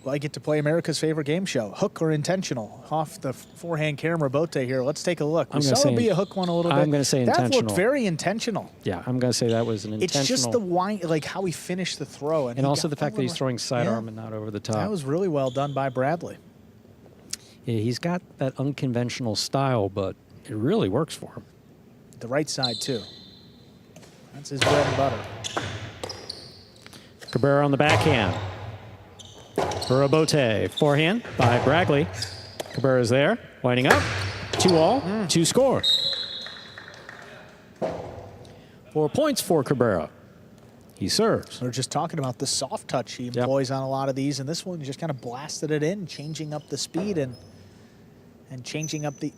Speaker 2: Well, I get to play America's favorite game show, hook or intentional, off the forehand carom Robote here. Let's take a look. We saw it be a hook one a little bit.
Speaker 3: I'm going to say intentional.
Speaker 2: That looked very intentional.
Speaker 3: Yeah, I'm going to say that was an intentional.
Speaker 2: It's just the wind, like how he finished the throw.
Speaker 3: And also the fact that he's throwing sidearm and not over the top.
Speaker 2: That was really well done by Bradley.
Speaker 3: Yeah, he's got that unconventional style, but it really works for him.
Speaker 2: The right side, too. That's his bread and butter.
Speaker 3: Cabrera on the backhand. Robote, forehand by Bragley. Cabrera's there, winding up. 2-all, 2 score. 4 points for Cabrera. He serves.
Speaker 2: We're just talking about the soft touch he employs on a lot of these, and this one just kind of blasted it in, changing up the speed and changing up the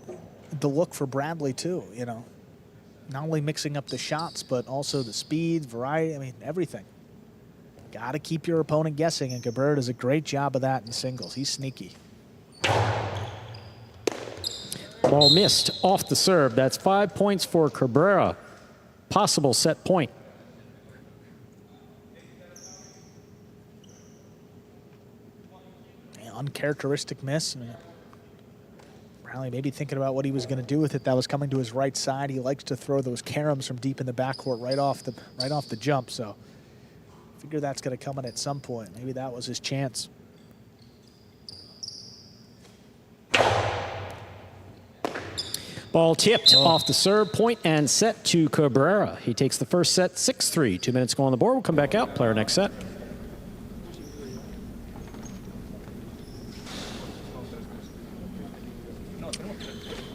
Speaker 2: look for Bradley too. You know, not only mixing up the shots, but also the speed, variety. I mean, everything. Got to keep your opponent guessing, and Cabrera does a great job of that in singles. He's sneaky.
Speaker 3: Ball missed off the serve. That's 5 points for Cabrera. Possible set point.
Speaker 2: Uncharacteristic miss. I mean, Bradley maybe thinking about what he was going to do with it. That was coming to his right side. He likes to throw those caroms from deep in the backcourt right off the jump. So figure that's going to come in at some point. Maybe that was his chance.
Speaker 3: Ball tipped off the serve, point and set to Cabrera. He takes the first set 6-3. 2 minutes go on the board. We'll come back out. Player next set.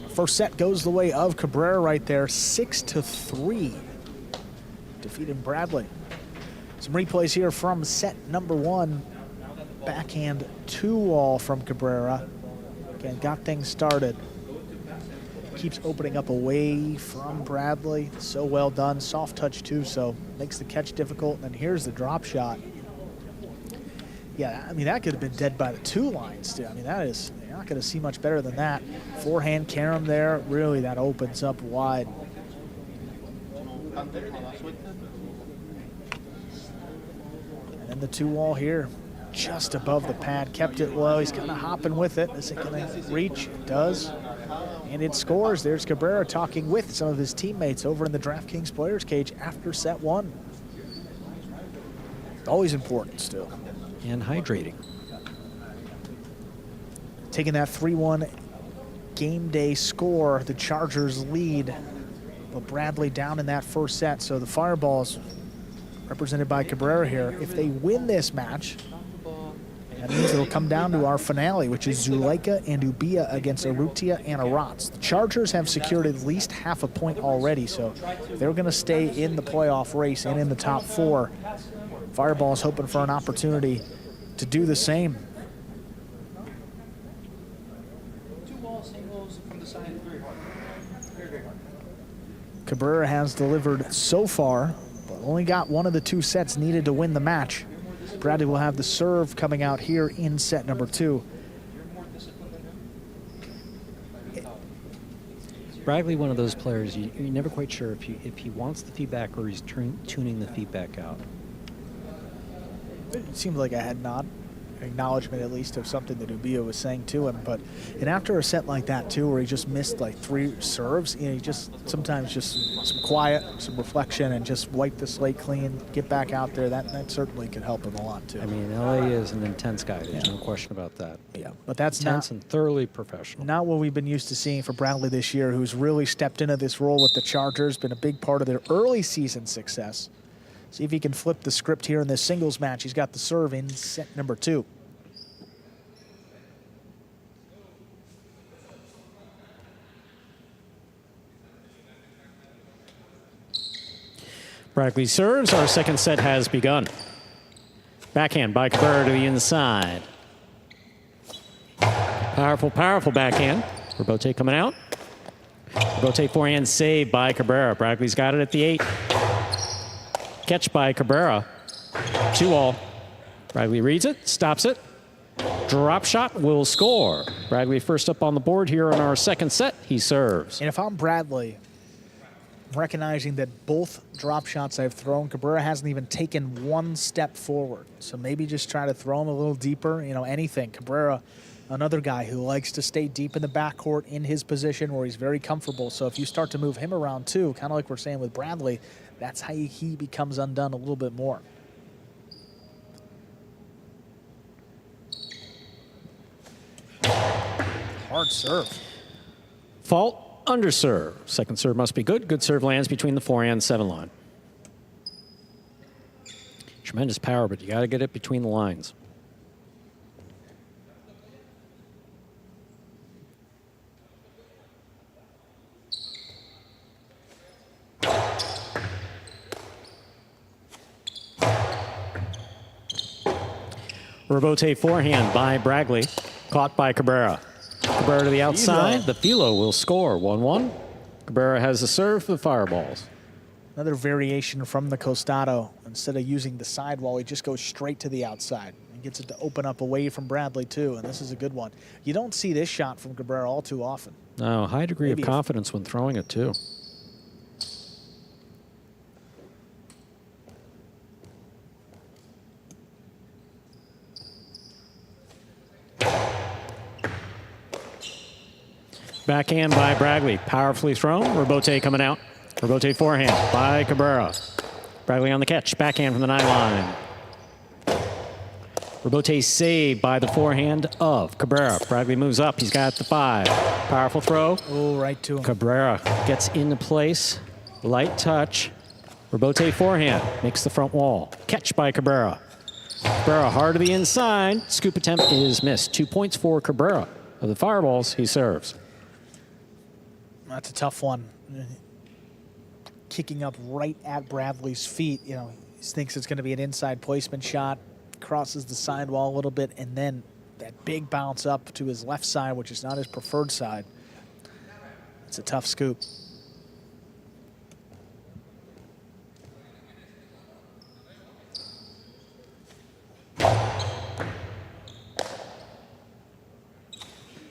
Speaker 2: First set goes the way of Cabrera right there, 6-3. Defeating Bradley. Some replays here from set number 1. Backhand 2-all from Cabrera. Again, got things started. Keeps opening up away from Bradley. So well done. Soft touch too, so makes the catch difficult. And here's the drop shot. Yeah, I mean, that could have been dead by the 2 lines too. I mean, that is, you're not going to see much better than that. Forehand carom there, really that opens up wide. And the 2-wall here, just above the pad, kept it low. He's kind of hopping with it. Is it going to reach? It does. And it scores. There's Cabrera talking with some of his teammates over in the DraftKings Players Cage after set 1. Always important still.
Speaker 3: And hydrating.
Speaker 2: Taking that 3-1 game day score, the Chargers lead. But Bradley down in that first set, so the Fireballs, represented by Cabrera here, if they win this match, that means it'll come down to our finale, which is Zulika and Ubia against Arutia and Arats. The Chargers have secured at least half a point already, so they're going to stay in the playoff race and in the top 4. Fireball's hoping for an opportunity to do the same. Cabrera has delivered so far, but only got one of the 2 sets needed to win the match. Bradley will have the serve coming out here in set number 2.
Speaker 3: Bradley, one of those players, you're never quite sure if he wants the feedback or he's tuning the feedback out.
Speaker 2: It seemed like I had not acknowledgement at least of something that Ubia was saying to him, but and after a set like that too, where he just missed like 3 serves, you know, he just sometimes just some quiet, some reflection, and just wipe the slate clean, get back out there. That certainly could help him a lot too.
Speaker 3: I mean, LA is an intense guy. There's no question about that.
Speaker 2: Yeah, but that's
Speaker 3: intense and thoroughly professional.
Speaker 2: Not what we've been used to seeing for Bradley this year, who's really stepped into this role with the Chargers, been a big part of their early season success. See if he can flip the script here in this singles match. He's got the serve in set number 2.
Speaker 3: Brackley serves. Our second set has begun. Backhand by Cabrera to the inside. Powerful, powerful backhand. Robote coming out. Robote forehand saved by Cabrera. Brackley's got it at the 8. Catch by Cabrera. 2-all. Brackley reads it, stops it. Drop shot will score. Brackley first up on the board here in our second set. He serves.
Speaker 2: And if I'm Bradley, recognizing that both drop shots I've thrown, Cabrera hasn't even taken one step forward. So maybe just try to throw him a little deeper, you know, anything. Cabrera, another guy who likes to stay deep in the backcourt in his position where he's very comfortable. So if you start to move him around too, kind of like we're saying with Bradley, that's how he becomes undone a little bit more. Hard serve.
Speaker 3: Fault, under serve. Second serve must be good. Good serve lands between the forehand 7 line. Tremendous power, but you got to get it between the lines. Robote forehand by Brackley. Caught by Cabrera. Cabrera to the outside. The Filo will score 1-1. Cabrera has the serve for the fireballs.
Speaker 2: Another variation from the Costado. Instead of using the sidewall, he just goes straight to the outside. And gets it to open up away from Bradley, too. And this is a good one. You don't see this shot from Cabrera all too often.
Speaker 3: No, high degree of confidence when throwing it, too. Backhand by Brackley, powerfully thrown. Robote coming out. Robote forehand by Cabrera. Brackley on the catch, backhand from the 9 line. Robote saved by the forehand of Cabrera. Brackley moves up, he's got the 5. Powerful throw.
Speaker 2: Oh, right to him.
Speaker 3: Cabrera gets into place, light touch. Robote forehand, makes the front wall. Catch by Cabrera. Cabrera hard to the inside, scoop attempt is missed. 2 points for Cabrera. Of the fireballs, he serves.
Speaker 2: That's a tough one. Kicking up right at Bradley's feet. You know, he thinks it's going to be an inside placement shot. Crosses the sidewall a little bit, and then that big bounce up to his left side, which is not his preferred side. It's a tough scoop.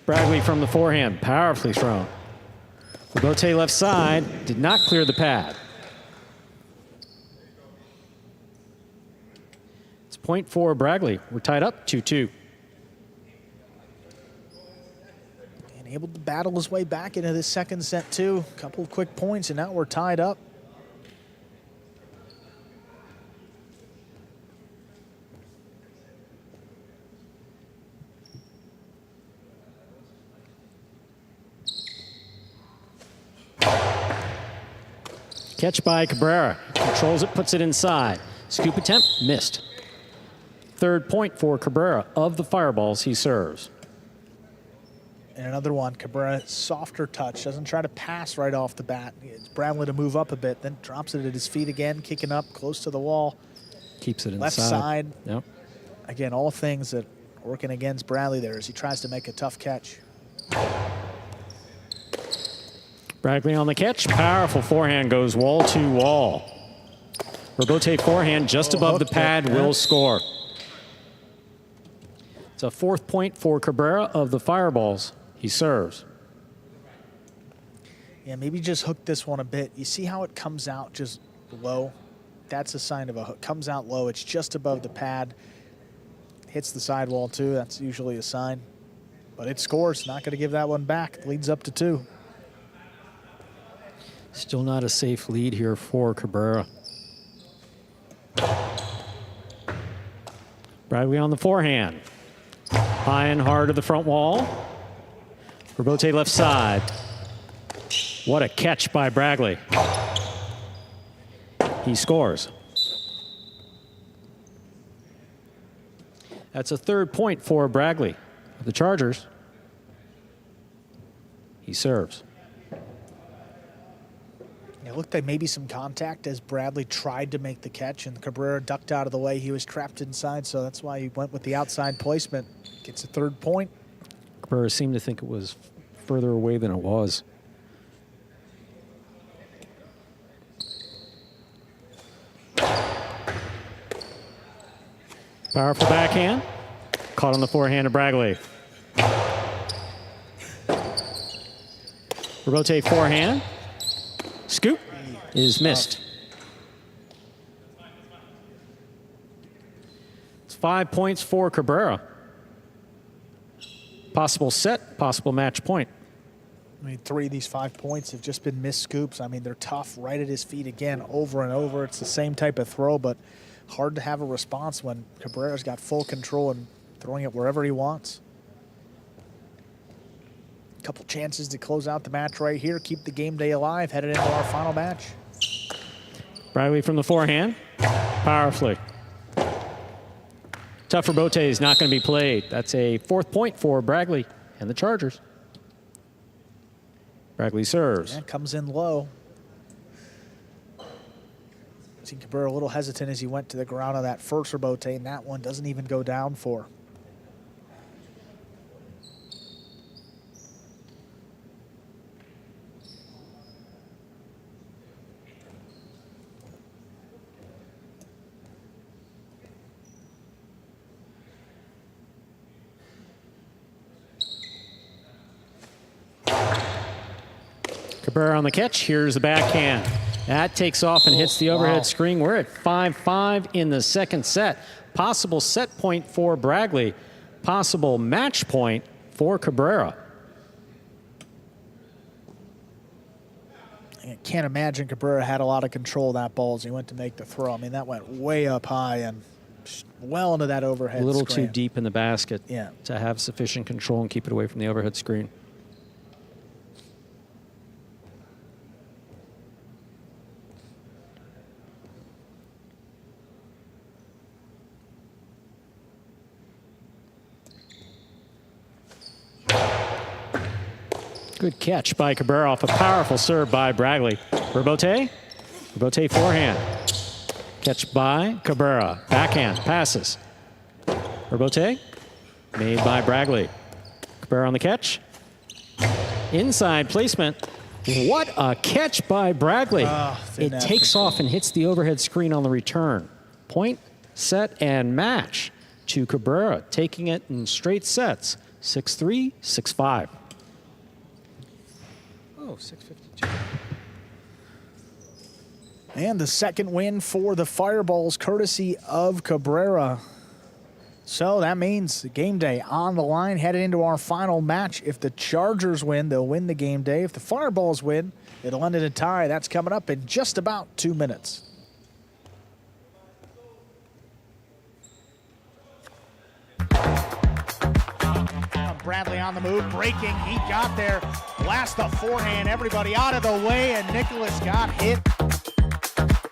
Speaker 3: Brackley from the forehand, powerfully thrown. Robote left side, did not clear the pad. It's point for Brackley. We're tied up 2-2.
Speaker 2: And able to battle his way back into this second set too. A couple of quick points, and now we're tied up.
Speaker 3: Catch by Cabrera. Controls it, puts it inside. Scoop attempt, missed. Third point for Cabrera. Of the fireballs, he serves.
Speaker 2: And another one, Cabrera, softer touch. Doesn't try to pass right off the bat. It's Bradley to move up a bit, then drops it at his feet again, kicking up close to the wall.
Speaker 3: Keeps it inside.
Speaker 2: Left side.
Speaker 3: Yep.
Speaker 2: Again, all things that are working against Bradley there as he tries to make a tough catch.
Speaker 3: Brackley on the catch. Powerful forehand goes wall to wall. Robote forehand just above the pad will score. It's a fourth point for Cabrera of the fireballs. He serves.
Speaker 2: Yeah, maybe just hook this one a bit. You see how it comes out just low? That's a sign of a hook. Comes out low. It's just above the pad. Hits the sidewall too. That's usually a sign. But it scores. Not going to give that one back. Leads up to 2.
Speaker 3: Still not a safe lead here for Cabrera. Brackley on the forehand. High and hard to the front wall. Robote left side. What a catch by Brackley. He scores. That's a third point for Brackley of the Chargers. He serves.
Speaker 2: Yeah, It looked like maybe some contact as Bradley tried to make the catch, and Cabrera ducked out of the way. He was trapped inside, so that's why he went with the outside placement. Gets a 3rd point.
Speaker 3: Cabrera seemed to think it was further away than it was. Powerful backhand. Caught on the forehand of Bradley. Robote forehand. Scoop is missed. It's 5 points for Cabrera. Possible set, possible match point.
Speaker 2: I mean, 3 of these 5 points have just been missed scoops. I mean, they're tough right at his feet again, over and over. It's the same type of throw, but hard to have a response when Cabrera's got full control and throwing it wherever he wants. Couple chances to close out the match right here, keep the game day alive, headed into our final match.
Speaker 3: Bradley from the forehand, powerfully. Tough for Bote is not going to be played. That's a 4th point for Bradley and the Chargers. Bradley serves.
Speaker 2: Yeah, comes in low. See Cabrera a little hesitant as he went to the ground on that first Robote, and that one doesn't even go down for.
Speaker 3: Cabrera on the catch. Here's the backhand. That takes off and hits the overhead screen. We're at 5-5 in the 2nd set. Possible set point for Bradley. Possible match point for Cabrera.
Speaker 2: I can't imagine Cabrera had a lot of control of that ball as he went to make the throw. I mean, that went way up high and well into that overhead
Speaker 3: A little
Speaker 2: screen.
Speaker 3: too deep in the basket to have sufficient control and keep it away from the overhead screen. Good catch by Cabrera off a powerful serve by Bradley. Robote. Robote forehand. Catch by Cabrera. Backhand. Passes. Robote. Made by Bradley. Cabrera on the catch. Inside placement. What a catch by Bradley. It takes off and hits the overhead screen on the return. Point, set, and match to Cabrera, taking it in straight sets. 6-3, 6-5.
Speaker 2: Oh, 6:52. And the 2nd win for the Fireballs, courtesy of Cabrera. So that means the game day on the line, headed into our final match. If the Chargers win, they'll win the game day. If the Fireballs win, it'll end in a tie. That's coming up in just about 2 minutes. Bradley on the move, breaking, he got there, blast the forehand, everybody out of the way, and Nicholas got hit.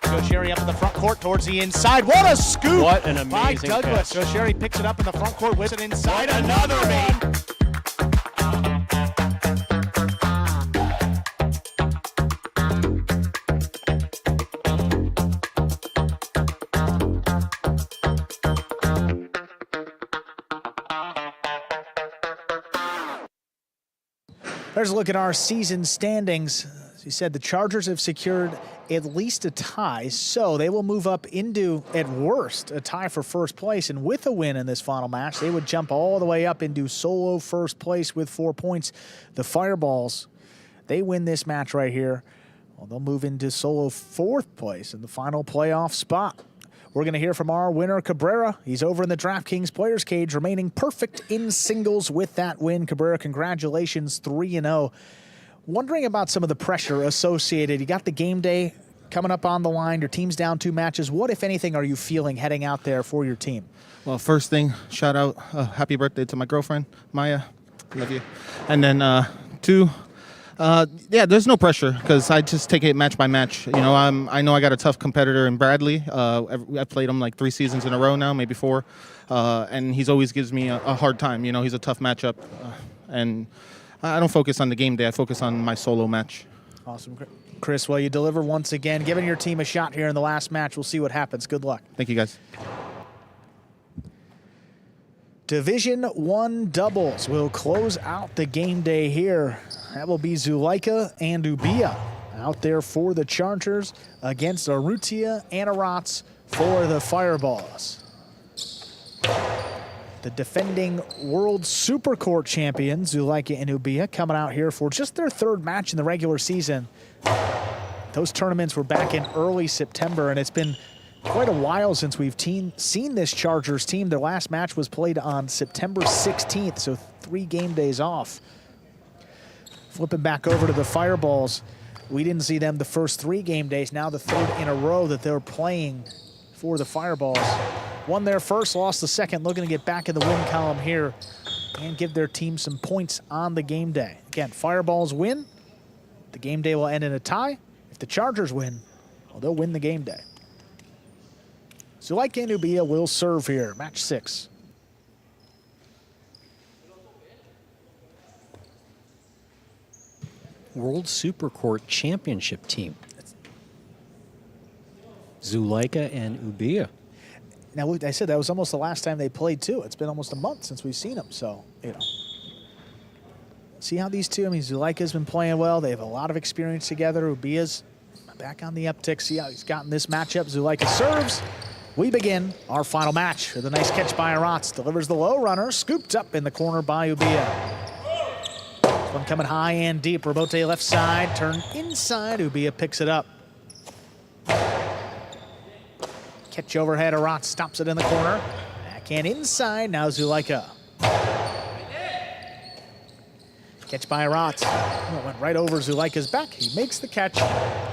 Speaker 2: Gaucheri up in the front court towards the inside. What a scoop!
Speaker 3: What an amazing
Speaker 2: by Douglas.
Speaker 3: catch.
Speaker 2: Gaucheri picks it up in the front court, whips it inside.
Speaker 3: What
Speaker 2: Another one. There's a look at our season standings. As you said, the Chargers have secured at least a tie, so they will move up into, at worst, a tie for first place. And with a win in this final match, they would jump all the way up into solo first place with 4 points. The Fireballs, they win this match right here. Well, they'll move into solo 4th place in the final playoff spot. We're going to hear from our winner, Cabrera. He's over in the DraftKings Players Cage, remaining perfect in singles with that win. Cabrera, congratulations, 3-0. Wondering about some of the pressure associated. You got the game day coming up on the line. Your team's down 2 matches. What, if anything, are you feeling heading out there for your team?
Speaker 10: Well, first thing, shout out, happy birthday to my girlfriend, Maya. Love you. And then 2, yeah, there's no pressure because I just take it match by match. You know, I know I got a tough competitor in Bradley. I've played him like 3 seasons in a row now, maybe 4, and he's always gives me a hard time. You know, he's a tough matchup, and I don't focus on the game day. I focus on my solo match.
Speaker 2: Awesome, Chris. Well, you deliver once again, giving your team a shot here in the last match. We'll see what happens. Good luck.
Speaker 10: Thank you, guys.
Speaker 2: Division 1 doubles will close out the game day here. That will be Zulika and Ubia out there for the Chargers against Arutia and Arats for the Fireballs. The defending World Super Court champions, Zulika and Ubia, coming out here for just their 3rd match in the regular season. Those tournaments were back in early September, and it's been quite a while since we've seen this Chargers team. Their last match was played on September 16th, so 3 game days off. Flipping back over to the Fireballs, we didn't see them the first 3 game days. Now the 3rd in a row that they're playing for the Fireballs. Won their first, lost the second, looking to get back in the win column here and give their team some points on the game day. Again, Fireballs win, the game day will end in a tie. If the Chargers win, well, they'll win the game day. Zulika and Ubia will serve here, match 6.
Speaker 3: World Super Court Championship team. Zulika and Ubia.
Speaker 2: Now, I said that was almost the last time they played, too. It's been almost a month since we've seen them, so, you know. See how these two, I mean, Zulika's been playing well. They have a lot of experience together. Ubia's back on the uptick. See how he's gotten this matchup. Zulika serves. We begin our final match with a nice catch by Arats. Delivers the low runner, scooped up in the corner by Ubia. This one coming high and deep. Robote left side, turn inside. Ubia picks it up. Catch overhead, Arats stops it in the corner. Backhand inside, now Zulika. Catch by Arats. Went right over Zulika's back. He makes the catch,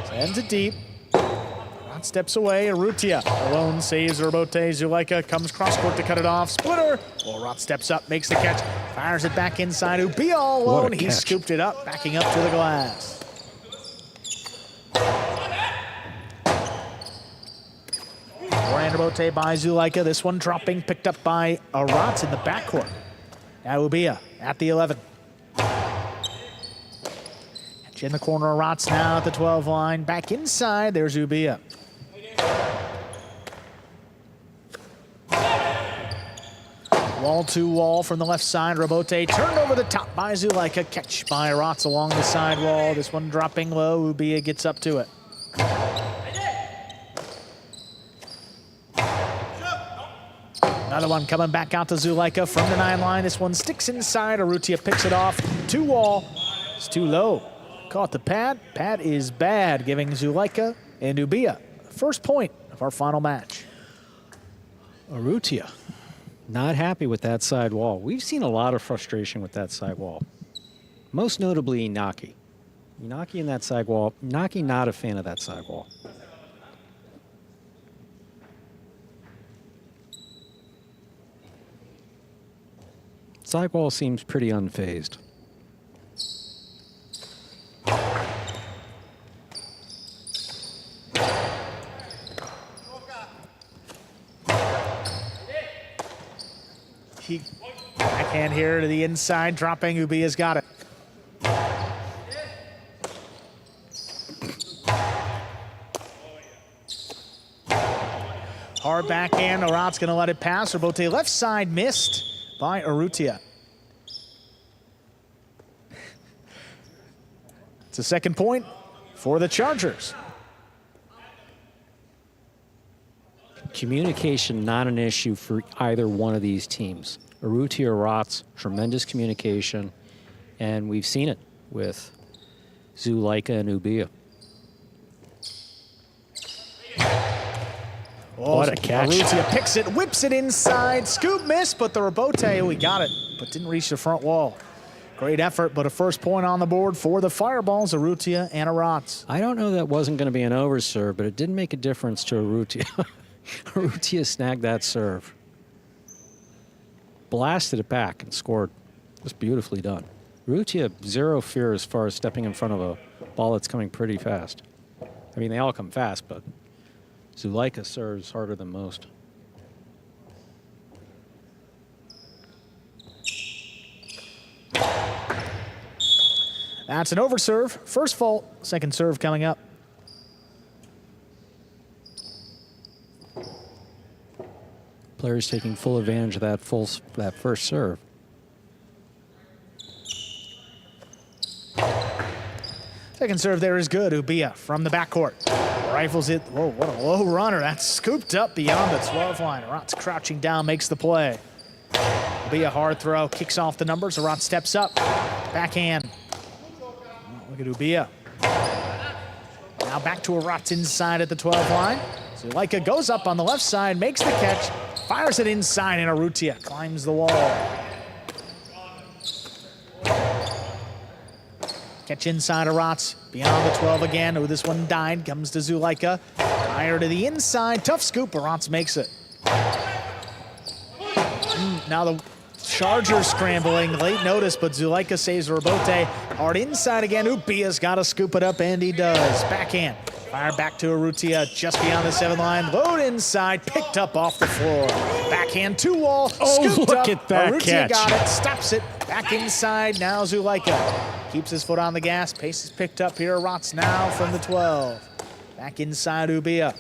Speaker 2: sends it deep. Arats steps away, Arutia alone saves Robote. Zulika comes cross court to cut it off. Splitter. Well, Arats steps up, makes the catch, fires it back inside. Ubia all alone. He scooped it up, backing up to the glass. Robote by Zulika. This one dropping, picked up by Arats in the backcourt. Now Ubia at the 11. Catch in the corner, Arats now at the 12 line. Back inside, there's Ubia. Wall to wall from the left side. Robote turned over the top by Zulika. Catch by Arats along the side wall. This one dropping low. Ubia gets up to it. Another one coming back out to Zulika from the 9 line. This one sticks inside. Arutia picks it off. 2 wall. It's too low. Caught the pad. Pad is bad, giving Zulika and Ubia first point of our final match.
Speaker 3: Arutia, not happy with that side wall. We've seen a lot of frustration with that side wall. Most notably, Inaki. Inaki in that side wall. Inaki not a fan of that side wall. Sidewall seems pretty unfazed.
Speaker 2: He backhand here to the inside, dropping. Ubia's got it. Hard backhand. Arats going to let it pass. Robote left side missed by Arutia. It's a second point for the Chargers.
Speaker 3: Communication not an issue for either one of these teams. Arutia, Arats, tremendous communication, and we've seen it with Zulika and Ubia.
Speaker 2: Oh,
Speaker 3: what a catch.
Speaker 2: Arutia picks it, whips it inside. Scoop miss, but the Robote, we got it, but didn't reach the front wall. Great effort, but a first point on the board for the Fireballs, Arutia and Arats.
Speaker 3: I don't know that wasn't going to be an overserve, but it didn't make a difference to Arutia. Arutia snagged that serve. Blasted it back and scored. Just beautifully done. Arutia, zero fear as far as stepping in front of a ball that's coming pretty fast. I mean, they all come fast, but Zulika serves harder than most.
Speaker 2: That's an overserve. First fault, second serve coming up.
Speaker 3: Players taking full advantage of that first serve.
Speaker 2: Second serve there is good. Ubia from the backcourt. Rifles it. Whoa, what a low runner. That's scooped up beyond the 12 line. Arats crouching down, makes the play. Ubia hard throw, kicks off the numbers. Arats steps up. Backhand. Oh, look at Ubia. Now back to Arats inside at the 12 line. Zulika goes up on the left side, makes the catch, fires it inside, and Arutia climbs the wall. Catch inside Arats, beyond the 12 again. Oh, this one died, comes to Zulika. Fire to the inside, tough scoop, Arats makes it. Now the Chargers scrambling, late notice, but Zulika saves Rebote. Hard inside again, Ubia's got to scoop it up, and he does. Backhand, fire back to Arutia, just beyond the 7 line. Load inside, picked up off the floor. Backhand, 2-wall, scooped
Speaker 3: look
Speaker 2: up.
Speaker 3: at that
Speaker 2: Arutia
Speaker 3: catch.
Speaker 2: got it, stops it, back inside, now Zulika. Keeps his foot on the gas, pace is picked up here. Arats now from the 12. Back inside Ubia.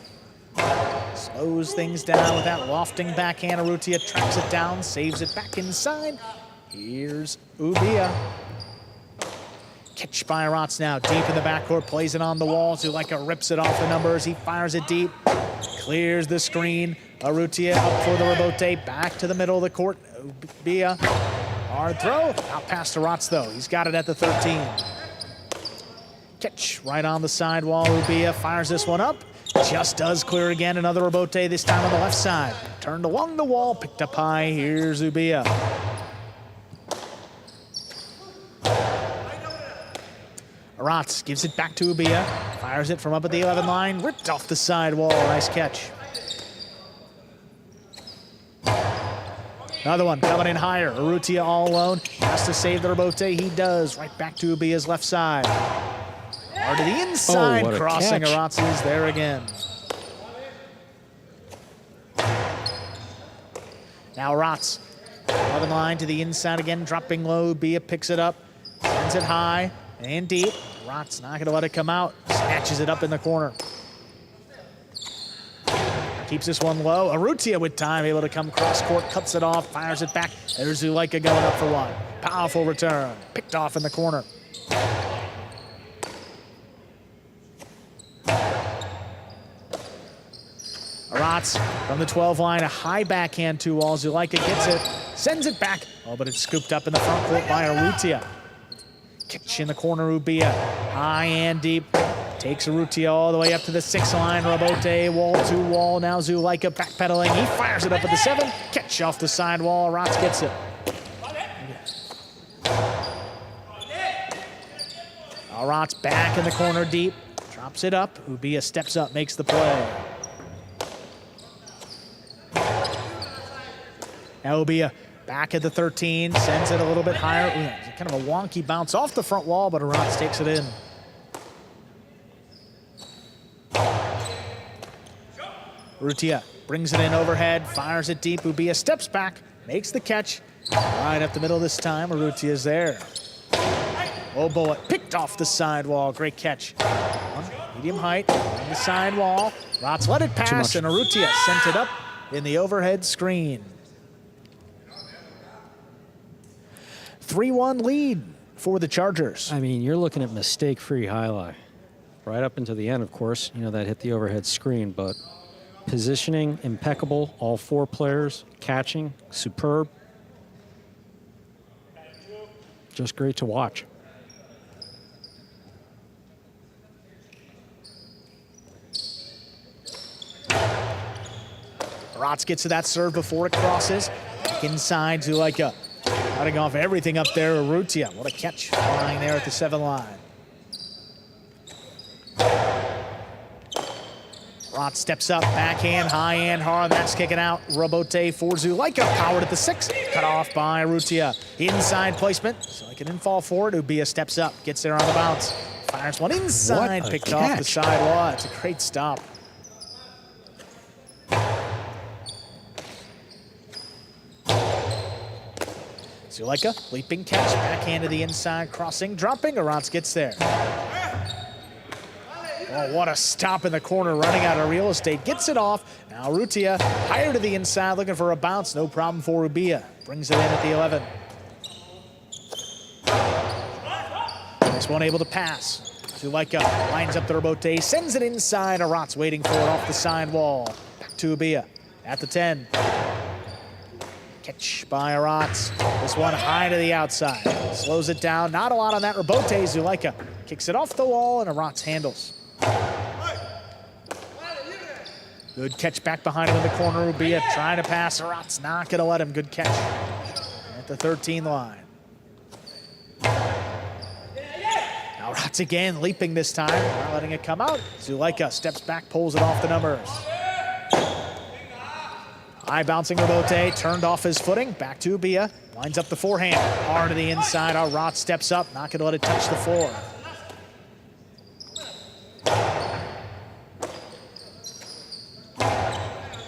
Speaker 2: Slows things down with that lofting backhand. Arutia tracks it down, saves it back inside. Here's Ubia. Catch by Arats now, deep in the backcourt, plays it on the wall. Zulika rips it off the numbers, he fires it deep. Clears the screen. Arutia up for the rebote, back to the middle of the court. Ubia, hard throw, out past Arats though. He's got it at the 13. Catch right on the sidewall. Ubia fires this one up. Just does clear again. Another rebote, this time on the left side. Turned along the wall, picked up high. Here's Ubia. Arats gives it back to Ubia. Fires it from up at the 11 line. Ripped off the sidewall. Nice catch. Another one coming in higher. Arutia all alone. Has to save the rebote. He does. Right back to Ubia's left side. Hard to the inside.
Speaker 3: what a
Speaker 2: Crossing.
Speaker 3: catch.
Speaker 2: Arats is there again. Now Arats. 11 line to the inside again. Dropping low. Ubia picks it up. Sends it high and deep. Arats not going to let it come out. Snatches it up in the corner. Keeps this one low. Arutia with time, able to come cross court, cuts it off, fires it back. There's Zulika going up for one. Powerful return. Picked off in the corner. Arats from the 12 line, a high backhand 2-wall. Zulika gets it, sends it back. Oh, but it's scooped up in the front court by Arutia. Catch in the corner, Ubia. High and deep. Takes Arutia all the way up to the 6 line. Rebote, wall to wall. Now Zulika backpedaling. He fires it up at the 7. Catch off the sidewall. Arats gets it. Arats back in the corner deep. Drops it up. Ubia steps up, makes the play. Now Ubia back at the 13. Sends it a little bit higher. Ooh, kind of a wonky bounce off the front wall, but Arats takes it in. Arutia brings it in overhead, fires it deep. Ubia steps back, makes the catch. Right up the middle this time, Arutia is there. Oh, bullet picked off the sidewall. Great catch. Medium height on the sidewall. Arats let it pass, and Arutia sent it up in the overhead screen. 3-1 lead for the Chargers.
Speaker 3: I mean, you're looking at mistake-free Jai-Alai. Right up into the end, of course, you know, that hit the overhead screen, but positioning, impeccable. All 4 players, catching, superb. Just great to watch.
Speaker 2: Arats gets to that serve before it crosses. Back inside, Zulika. Cutting off everything up there, Arutia. What a catch flying there at the 7 line. Arats steps up, backhand, high and hard. That's kicking out. Rebote for Zulika. Powered at the 6. Cut off by Arutia. Inside placement. Zulika didn't fall for it. Ubia steps up, gets there on the bounce. Fires one inside, picked off the sidewall. It's a great stop. Zulika, leaping catch, backhand to the inside, crossing, dropping. Arats gets there. Oh, what a stop in the corner, running out of real estate. Gets it off. Now Arutia, higher to the inside, looking for a bounce. No problem for Ubia. Brings it in at the 11. This one able to pass. Zulika lines up the rebote, sends it inside. Arats waiting for it off the side wall. Back to Ubia at the 10. Catch by Arats. This one high to the outside. Slows it down. Not a lot on that rebote. Zulika kicks it off the wall, and Arats handles. Good catch back behind him in the corner. Ubia trying to pass. Arats not going to let him. Good catch at the 13 line. Now Arats again, leaping this time. Not letting it come out. Zulika steps back, pulls it off the numbers. High bouncing rebote, turned off his footing. Back to Ubia. Lines up the forehand. Hard to the inside. Arats steps up. Not going to let it touch the floor.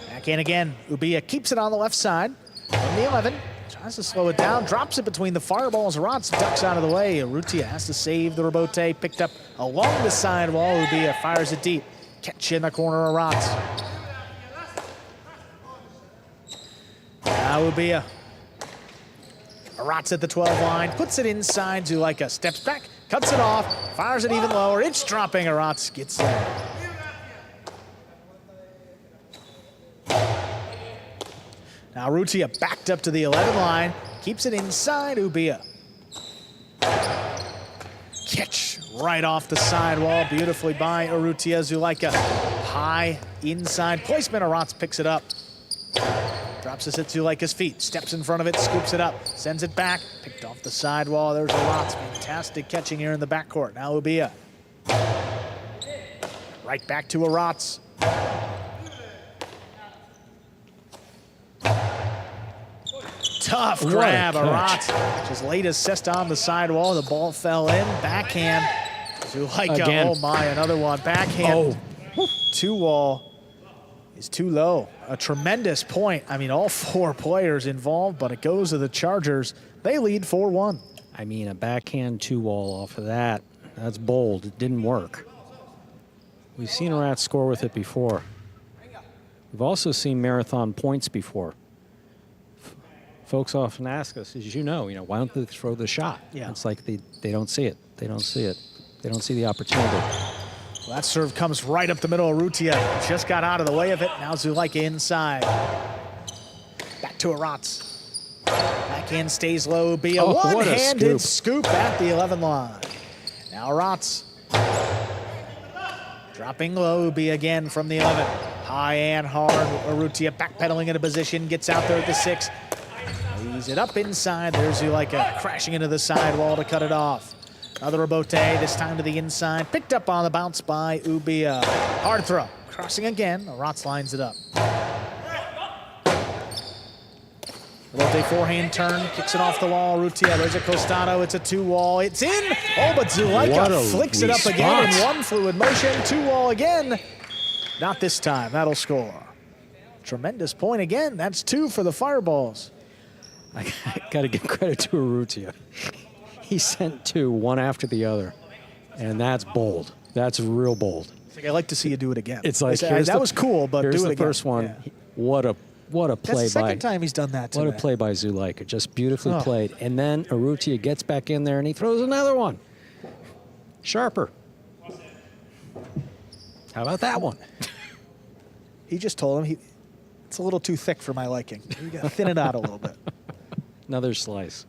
Speaker 2: Backhand again. Ubia keeps it on the left side. From the 11. Tries to slow it down. Drops it between the fireballs. Arats ducks out of the way. Arutia has to save the rebote. Picked up along the sidewall. Ubia fires it deep. Catch in the corner. Arats. Now Ubia. Arats at the 12 line. Puts it inside. Zulika steps back. Cuts it off. Fires it even lower. It's dropping. Arats gets there. Now Arutia backed up to the 11 line, keeps it inside Ubia. Catch right off the sidewall, beautifully by Arutia. Zulika, high inside placement. Arats picks it up. Drops this at Zulika's feet, steps in front of it, scoops it up, sends it back, picked off the sidewall. There's Arats, fantastic catching here in the backcourt. Now Ubia. Right back to Arats. Tough grab, Arats just laid his cesta on the sidewall. The ball fell in. Backhand. Zulika, oh my, another one. Backhand. Two wall is too low. A tremendous point. I mean, all four players involved, but it goes to the Chargers. They lead 4-1.
Speaker 3: I mean, a backhand 2-wall off of that. That's bold. It didn't work. We've seen Arats score with it before. We've also seen marathon points before. Folks often ask us, as you know, why don't they throw the shot?
Speaker 2: Yeah.
Speaker 3: It's like they don't see it. They don't see it. They don't see the opportunity.
Speaker 2: Well, that serve comes right up the middle. Arutia just got out of the way of it. Now Zulika inside. Back to Arats. Backhand stays low. Be a one-handed scoop at the 11 line. Now Arats. Dropping low. Be again from the 11. High and hard. Arutia backpedaling into position. Gets out there at the 6. Leaves it up inside. There's Zulika crashing into the sidewall to cut it off. Another rebote, this time to the inside. Picked up on the bounce by Ubia. Hard throw. Crossing again. Arats lines it up. Rebote forehand turn. Kicks it off the wall. Arutia. There's a Costado. It's a 2-wall. It's in. Oh, but Zulika flicks it up again in one fluid motion. 2-wall again. Not this time. That'll score. Tremendous point again. That's 2 for the Fireballs.
Speaker 3: I got to give credit to Arutia. He sent 2, one after the other, and that's bold. That's real bold.
Speaker 2: It's like, I'd like to see you do it again.
Speaker 3: It's like,
Speaker 2: that was cool, but do it again.
Speaker 3: Here's the first one. Yeah. What a play
Speaker 2: That's the second
Speaker 3: by.
Speaker 2: time he's done that today.
Speaker 3: What a play by Zulika. Just beautifully played. And then Arutia gets back in there and he throws another one. Sharper. How about that one?
Speaker 2: He just told him it's a little too thick for my liking. You got to thin it out a little bit.
Speaker 3: Another slice.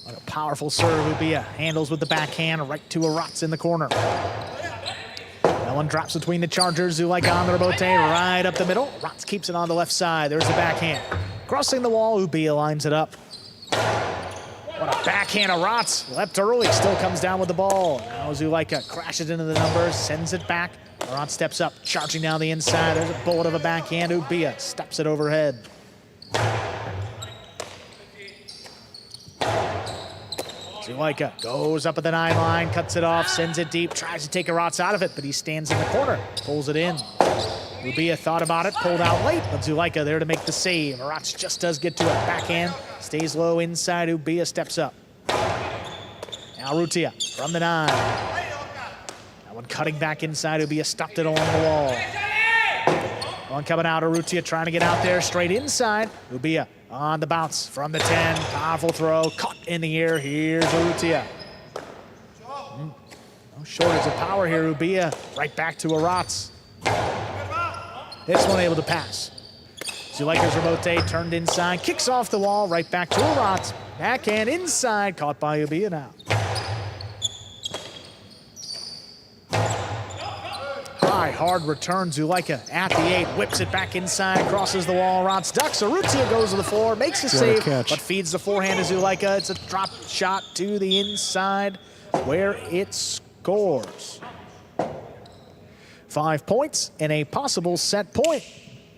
Speaker 2: What a powerful serve. Ubia handles with the backhand right to Arats in the corner. That one drops between the Chargers. Zulika on the rebote right up the middle. Arats keeps it on the left side. There's the backhand. Crossing the wall, Ubia lines it up. What a backhand. Arats leapt early, still comes down with the ball. Now Zulika crashes into the numbers, sends it back. Arats steps up, charging down the inside. There's a bullet of a backhand. Ubia steps it overhead. Zulika goes up at the 9 line, cuts it off, sends it deep, tries to take Arats out of it, but he stands in the corner, pulls it in. Ubia thought about it, pulled out late, but Zulika there to make the save. Arats just does get to it. Backhand, stays low inside. Ubia steps up. Now Arutia from the 9. That one cutting back inside. Ubia stopped it along the wall. One coming out. Arutia trying to get out there straight inside. Ubia on the bounce from the 10. Powerful throw, caught in the air. Here's Arutia. No shortage of power here. Ubia right back to Arats. This one able to pass. Zulika's Rebote turned inside, kicks off the wall, right back to Arats. Backhand inside, caught by Ubia now. High, hard return. Zulika at the 8, whips it back inside, crosses the wall. Arats ducks. Arutia goes to the floor, makes a save, but feeds the forehand to Zulika. It's a drop shot to the inside where it scores. 5 points and a possible set point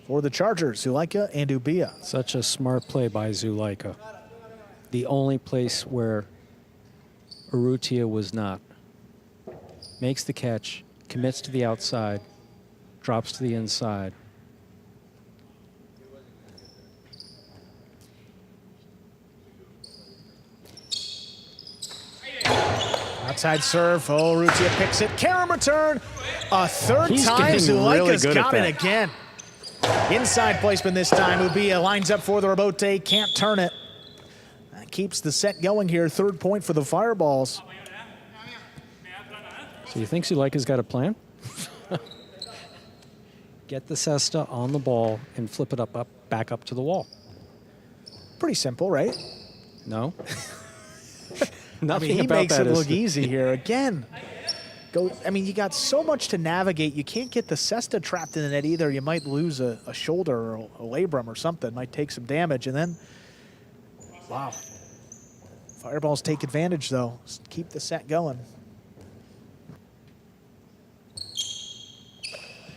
Speaker 2: for the Chargers, Zulika and Ubia.
Speaker 3: Such a smart play by Zulika. The only place where Arutia was not. Makes the catch, commits to the outside, drops to the inside.
Speaker 2: Outside serve. Oh, Arutia picks it. Carom return. A third
Speaker 3: He's
Speaker 2: time. Zulika's
Speaker 3: really
Speaker 2: got it again. Inside placement this time. Ubia lines up for the Rebote. Can't turn it. That keeps the set going here. 3rd point for the Fireballs.
Speaker 3: So you think Zulika's got a plan? Get the cesta on the ball and flip it back up to the wall.
Speaker 2: Pretty simple, right?
Speaker 3: No.
Speaker 2: Nothing he makes it look easy here. Again, you got so much to navigate. You can't get the cesta trapped in the net either. You might lose a shoulder or a labrum or something. Might take some damage. And then, wow. Fireballs take advantage, though. Just keep the set going.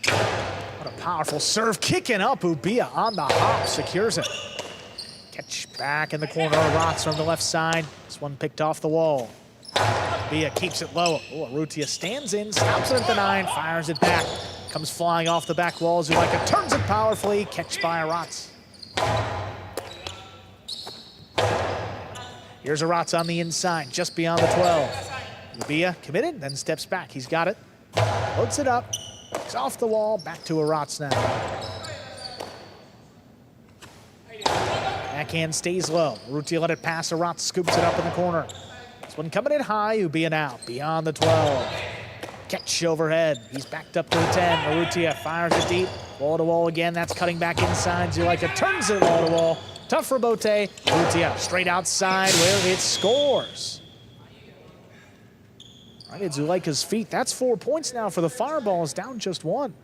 Speaker 2: What a powerful serve. Kicking up. Ubia on the hop. Secures it. Catch back in the corner. Arats from the left side. This one picked off the wall. Ubia keeps it low. Oh, Arutia stands in, stops it at the 9, fires it back. Comes flying off the back wall. Zulika turns it powerfully. Catch by Arats. Here's Arats on the inside, just beyond the 12. Ubia committed, then steps back. He's got it. Loads it up. It's off the wall. Back to Arats now. Backhand stays low. Arutia let it pass. Arats scoops it up in the corner. This one coming in high. Ubia now beyond the 12. Catch overhead. He's backed up to the 10. Arutia fires it deep. Wall to wall again. That's cutting back inside. Zulika turns it wall to wall. Tough Rebote. Arutia straight outside where it scores. Right at Zulika's feet. That's 4 points now for the Fireballs. Down just 1.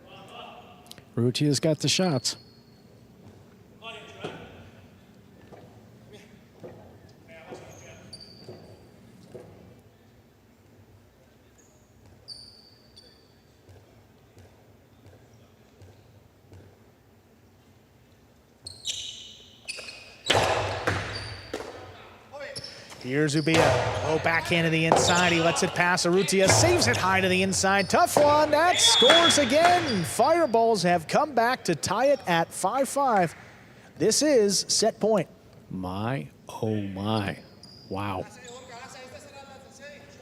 Speaker 3: Arutia's got the shots.
Speaker 2: Here's Ubia. Oh, backhand to the inside. He lets it pass. Arutia saves it high to the inside. Tough one. That scores again. Fireballs have come back to tie it at 5-5. This is set point.
Speaker 3: My, oh my. Wow.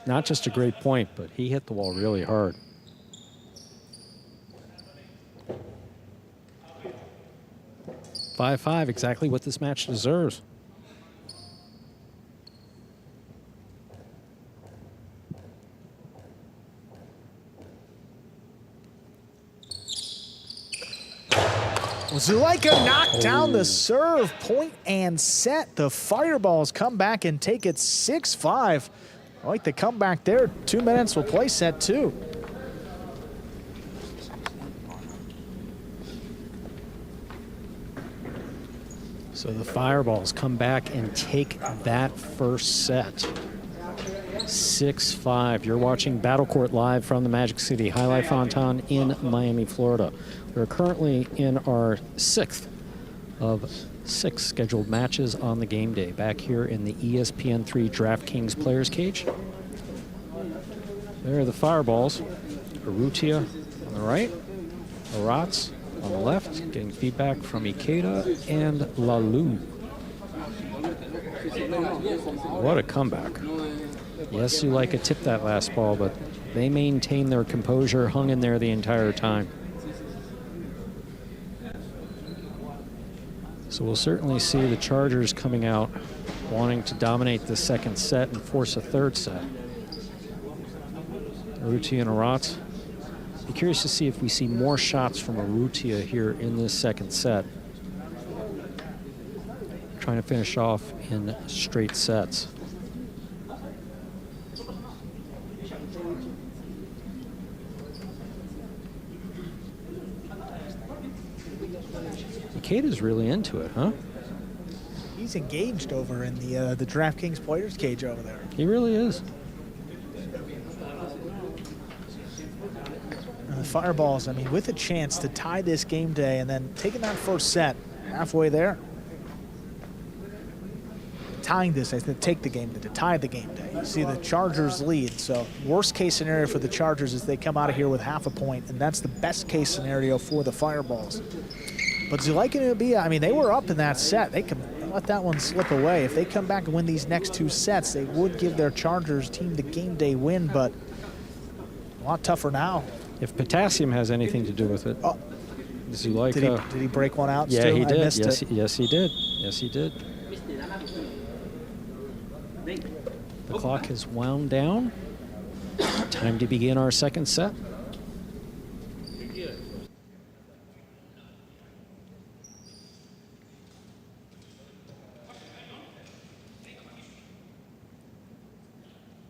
Speaker 3: Not just a great point, but he hit the wall really hard. (5-5), exactly what this match deserves.
Speaker 2: Zulika knocked down the serve, point and set. The Fireballs come back and take it 6-5. I like the comeback there. 2 minutes, we'll play set 2.
Speaker 3: So the Fireballs come back and take that first set. 6-5. You're watching Battlecourt live from the Magic City Jai-Alai Fronton in Miami, Florida. We're currently in our 6th of 6 scheduled matches on the game day back here in the ESPN3 DraftKings Players Cage. There are the Fireballs. Arutia on the right, Arats on the left, getting feedback from Ikeda and Lalu. What a comeback. Yes, Zulika tipped that last ball, but they maintained their composure, hung in there the entire time. So we'll certainly see the Chargers coming out wanting to dominate the second set and force a third set. Arutia and Arats. Be curious to see if we see more shots from Arutia here in this second set. Trying to finish off in straight sets. Ikeda's really into it, huh?
Speaker 2: He's engaged over in the DraftKings players cage over there.
Speaker 3: He really is.
Speaker 2: The Fireballs, I mean, with a chance to tie this game day and then taking that first set halfway there. Tying this, I think, take the game to tie the game day. You see the Chargers lead, so worst case scenario for the Chargers is they come out of here with half a point, and that's the best case scenario for the Fireballs. But Zulika and Ubia, I mean, they were up in that set. They can let that one slip away. If they come back and win these next two sets, they would give their Chargers team the game day win, but a lot tougher now.
Speaker 3: If potassium has anything to do with it, Zulika.
Speaker 2: Did he break one out?
Speaker 3: Yeah,
Speaker 2: still?
Speaker 3: he did.
Speaker 2: I missed it.
Speaker 3: Yes, he did. Yes, he did. The clock has wound down. Time to begin our second set.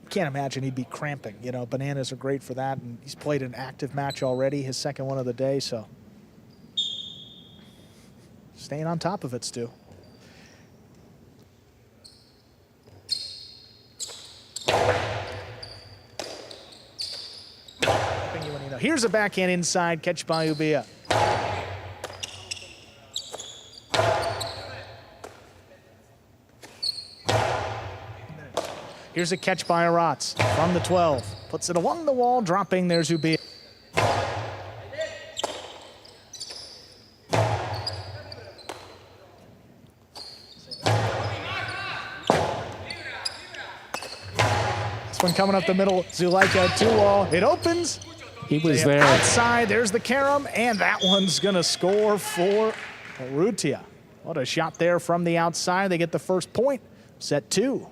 Speaker 2: Can't imagine he'd be cramping. You know, bananas are great for that, and he's played an active match already, his second one of the day, so staying on top of it, Stu. Here's a backhand inside, catch by Ubia. Here's a catch by Arats from the 12. Puts it along the wall, dropping. There's Ubia. This one coming up the middle. Zulika 2-wall. It opens.
Speaker 3: He was there.
Speaker 2: Outside, there's the carom, and that one's going to score for Arutia. What a shot there from the outside. They get the first point. Set 2.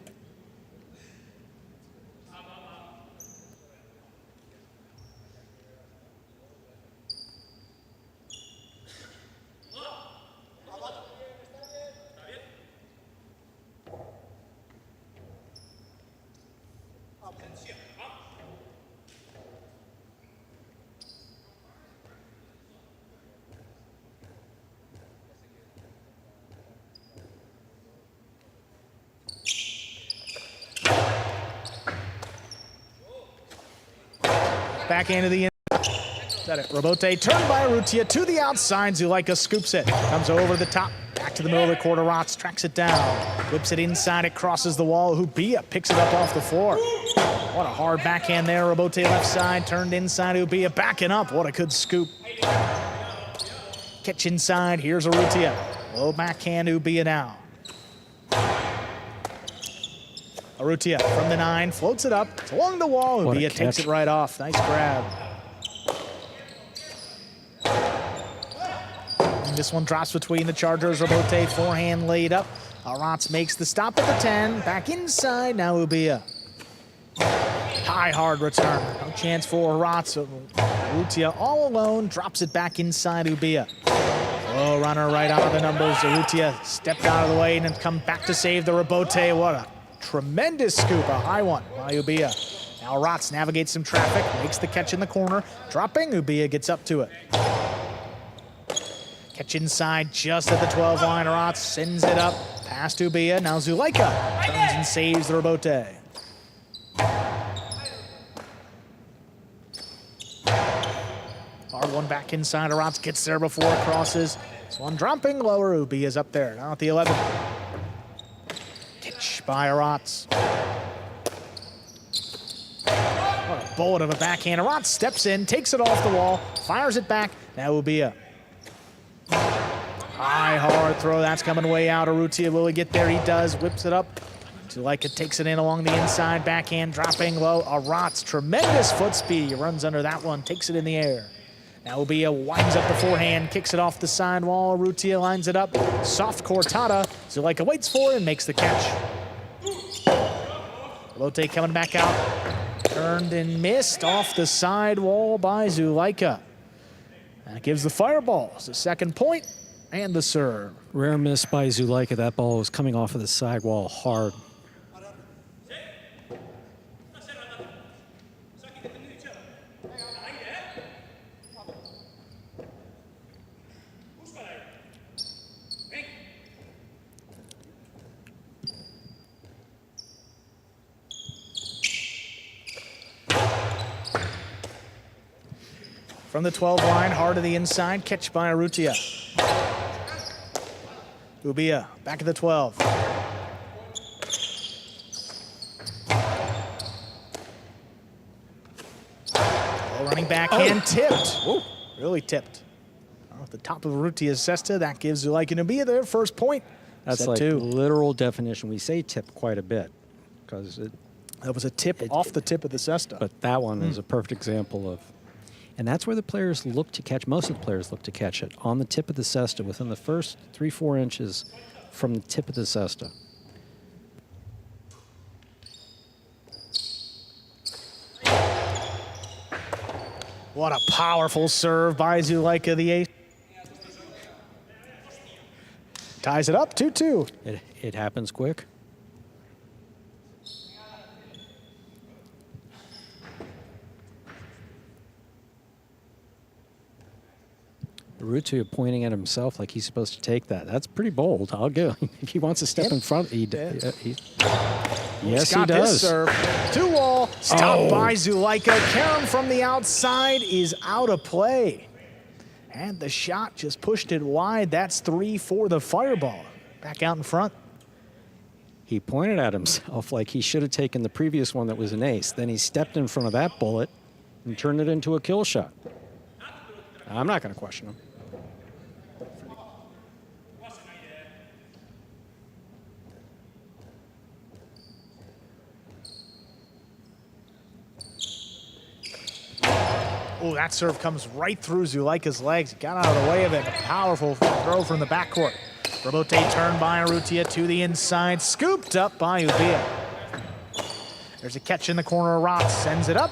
Speaker 2: Backhand to the in. Is that it? Robote turned by Arutia to the outside. Zulika scoops it. Comes over the top. Back to the middle of the court. Arats tracks it down. Whips it inside. It crosses the wall. Ubia picks it up off the floor. What a hard backhand there. Robote left side. Turned inside. Ubia backing up. What a good scoop. Catch inside. Here's Arutia. Low backhand. Ubia now. Arutia from the 9, floats it up. It's along the wall. Ubia takes it right off. Nice grab. And this one drops between the Chargers. Robote forehand laid up. Arats makes the stop at the 10. Back inside. Now Ubia. High, hard return. No chance for Arats. Arutia all alone. Drops it back inside Ubia. Oh, runner right out of the numbers. Arutia stepped out of the way and then come back to save the Robote. What a tremendous scoop, a high one by Ubia. Now Arats navigates some traffic, makes the catch in the corner. Dropping, Ubia gets up to it. Catch inside just at the 12 line. Arats sends it up past Ubia. Now Zulika turns and saves the Robote. Hard one back inside. Arats gets there before it crosses. This one dropping lower. Ubia's up there. Now at the 11. By Arats. What a bullet of a backhand. Arats steps in, takes it off the wall, fires it back. Now Ubia. high, hard throw. That's coming way out. Arutia, will he get there? He does. Whips it up. Zulika takes it in along the inside. Backhand dropping low. Arats, tremendous foot speed. He runs under that one, takes it in the air. Now Ubia winds up the forehand, kicks it off the sidewall. Arutia lines it up. Soft cortada. Zulika waits for it and makes the catch. Lotte coming back out. Turned and missed off the sidewall by Zulika. That gives the Fireballs the second point and the serve.
Speaker 3: Rare miss by Zulika. That ball was coming off of the sidewall hard.
Speaker 2: From the 12 line, hard to the inside, catch by Arutia. Ubia, back at the 12. Running backhand, tipped. Ooh, really tipped. Off the top of Arutia's cesta, that gives Zulika and Ubia their first point.
Speaker 3: That's
Speaker 2: Set
Speaker 3: like
Speaker 2: two.
Speaker 3: literal definition. We say tip quite a bit because
Speaker 2: that was a tip off the tip of the cesta.
Speaker 3: But that one is a perfect example of, and that's where the players look to catch. Most of the players look to catch it on the tip of the cesta, within the first 3-4 inches from the tip of the cesta.
Speaker 2: What a powerful serve by Zulika, the eighth. Ties it up, 2-2.
Speaker 3: It happens quick. Arutia pointing at himself like he's supposed to take that. That's pretty bold. I'll go. If he wants to step in front, yes, he does.
Speaker 2: This serve. 2-all. Stopped by Zulika. Karam from the outside is out of play. And the shot just pushed it wide. That's 3 for the Fireball. Back out in front.
Speaker 3: He pointed at himself like he should have taken the previous one that was an ace. Then he stepped in front of that bullet and turned it into a kill shot. I'm not going to question him.
Speaker 2: Oh, that serve comes right through Zulika's legs. Got out of the way of it. A powerful throw from the backcourt. Robote turned by Arutia to the inside. Scooped up by Ubia. There's a catch in the corner. Arats sends it up.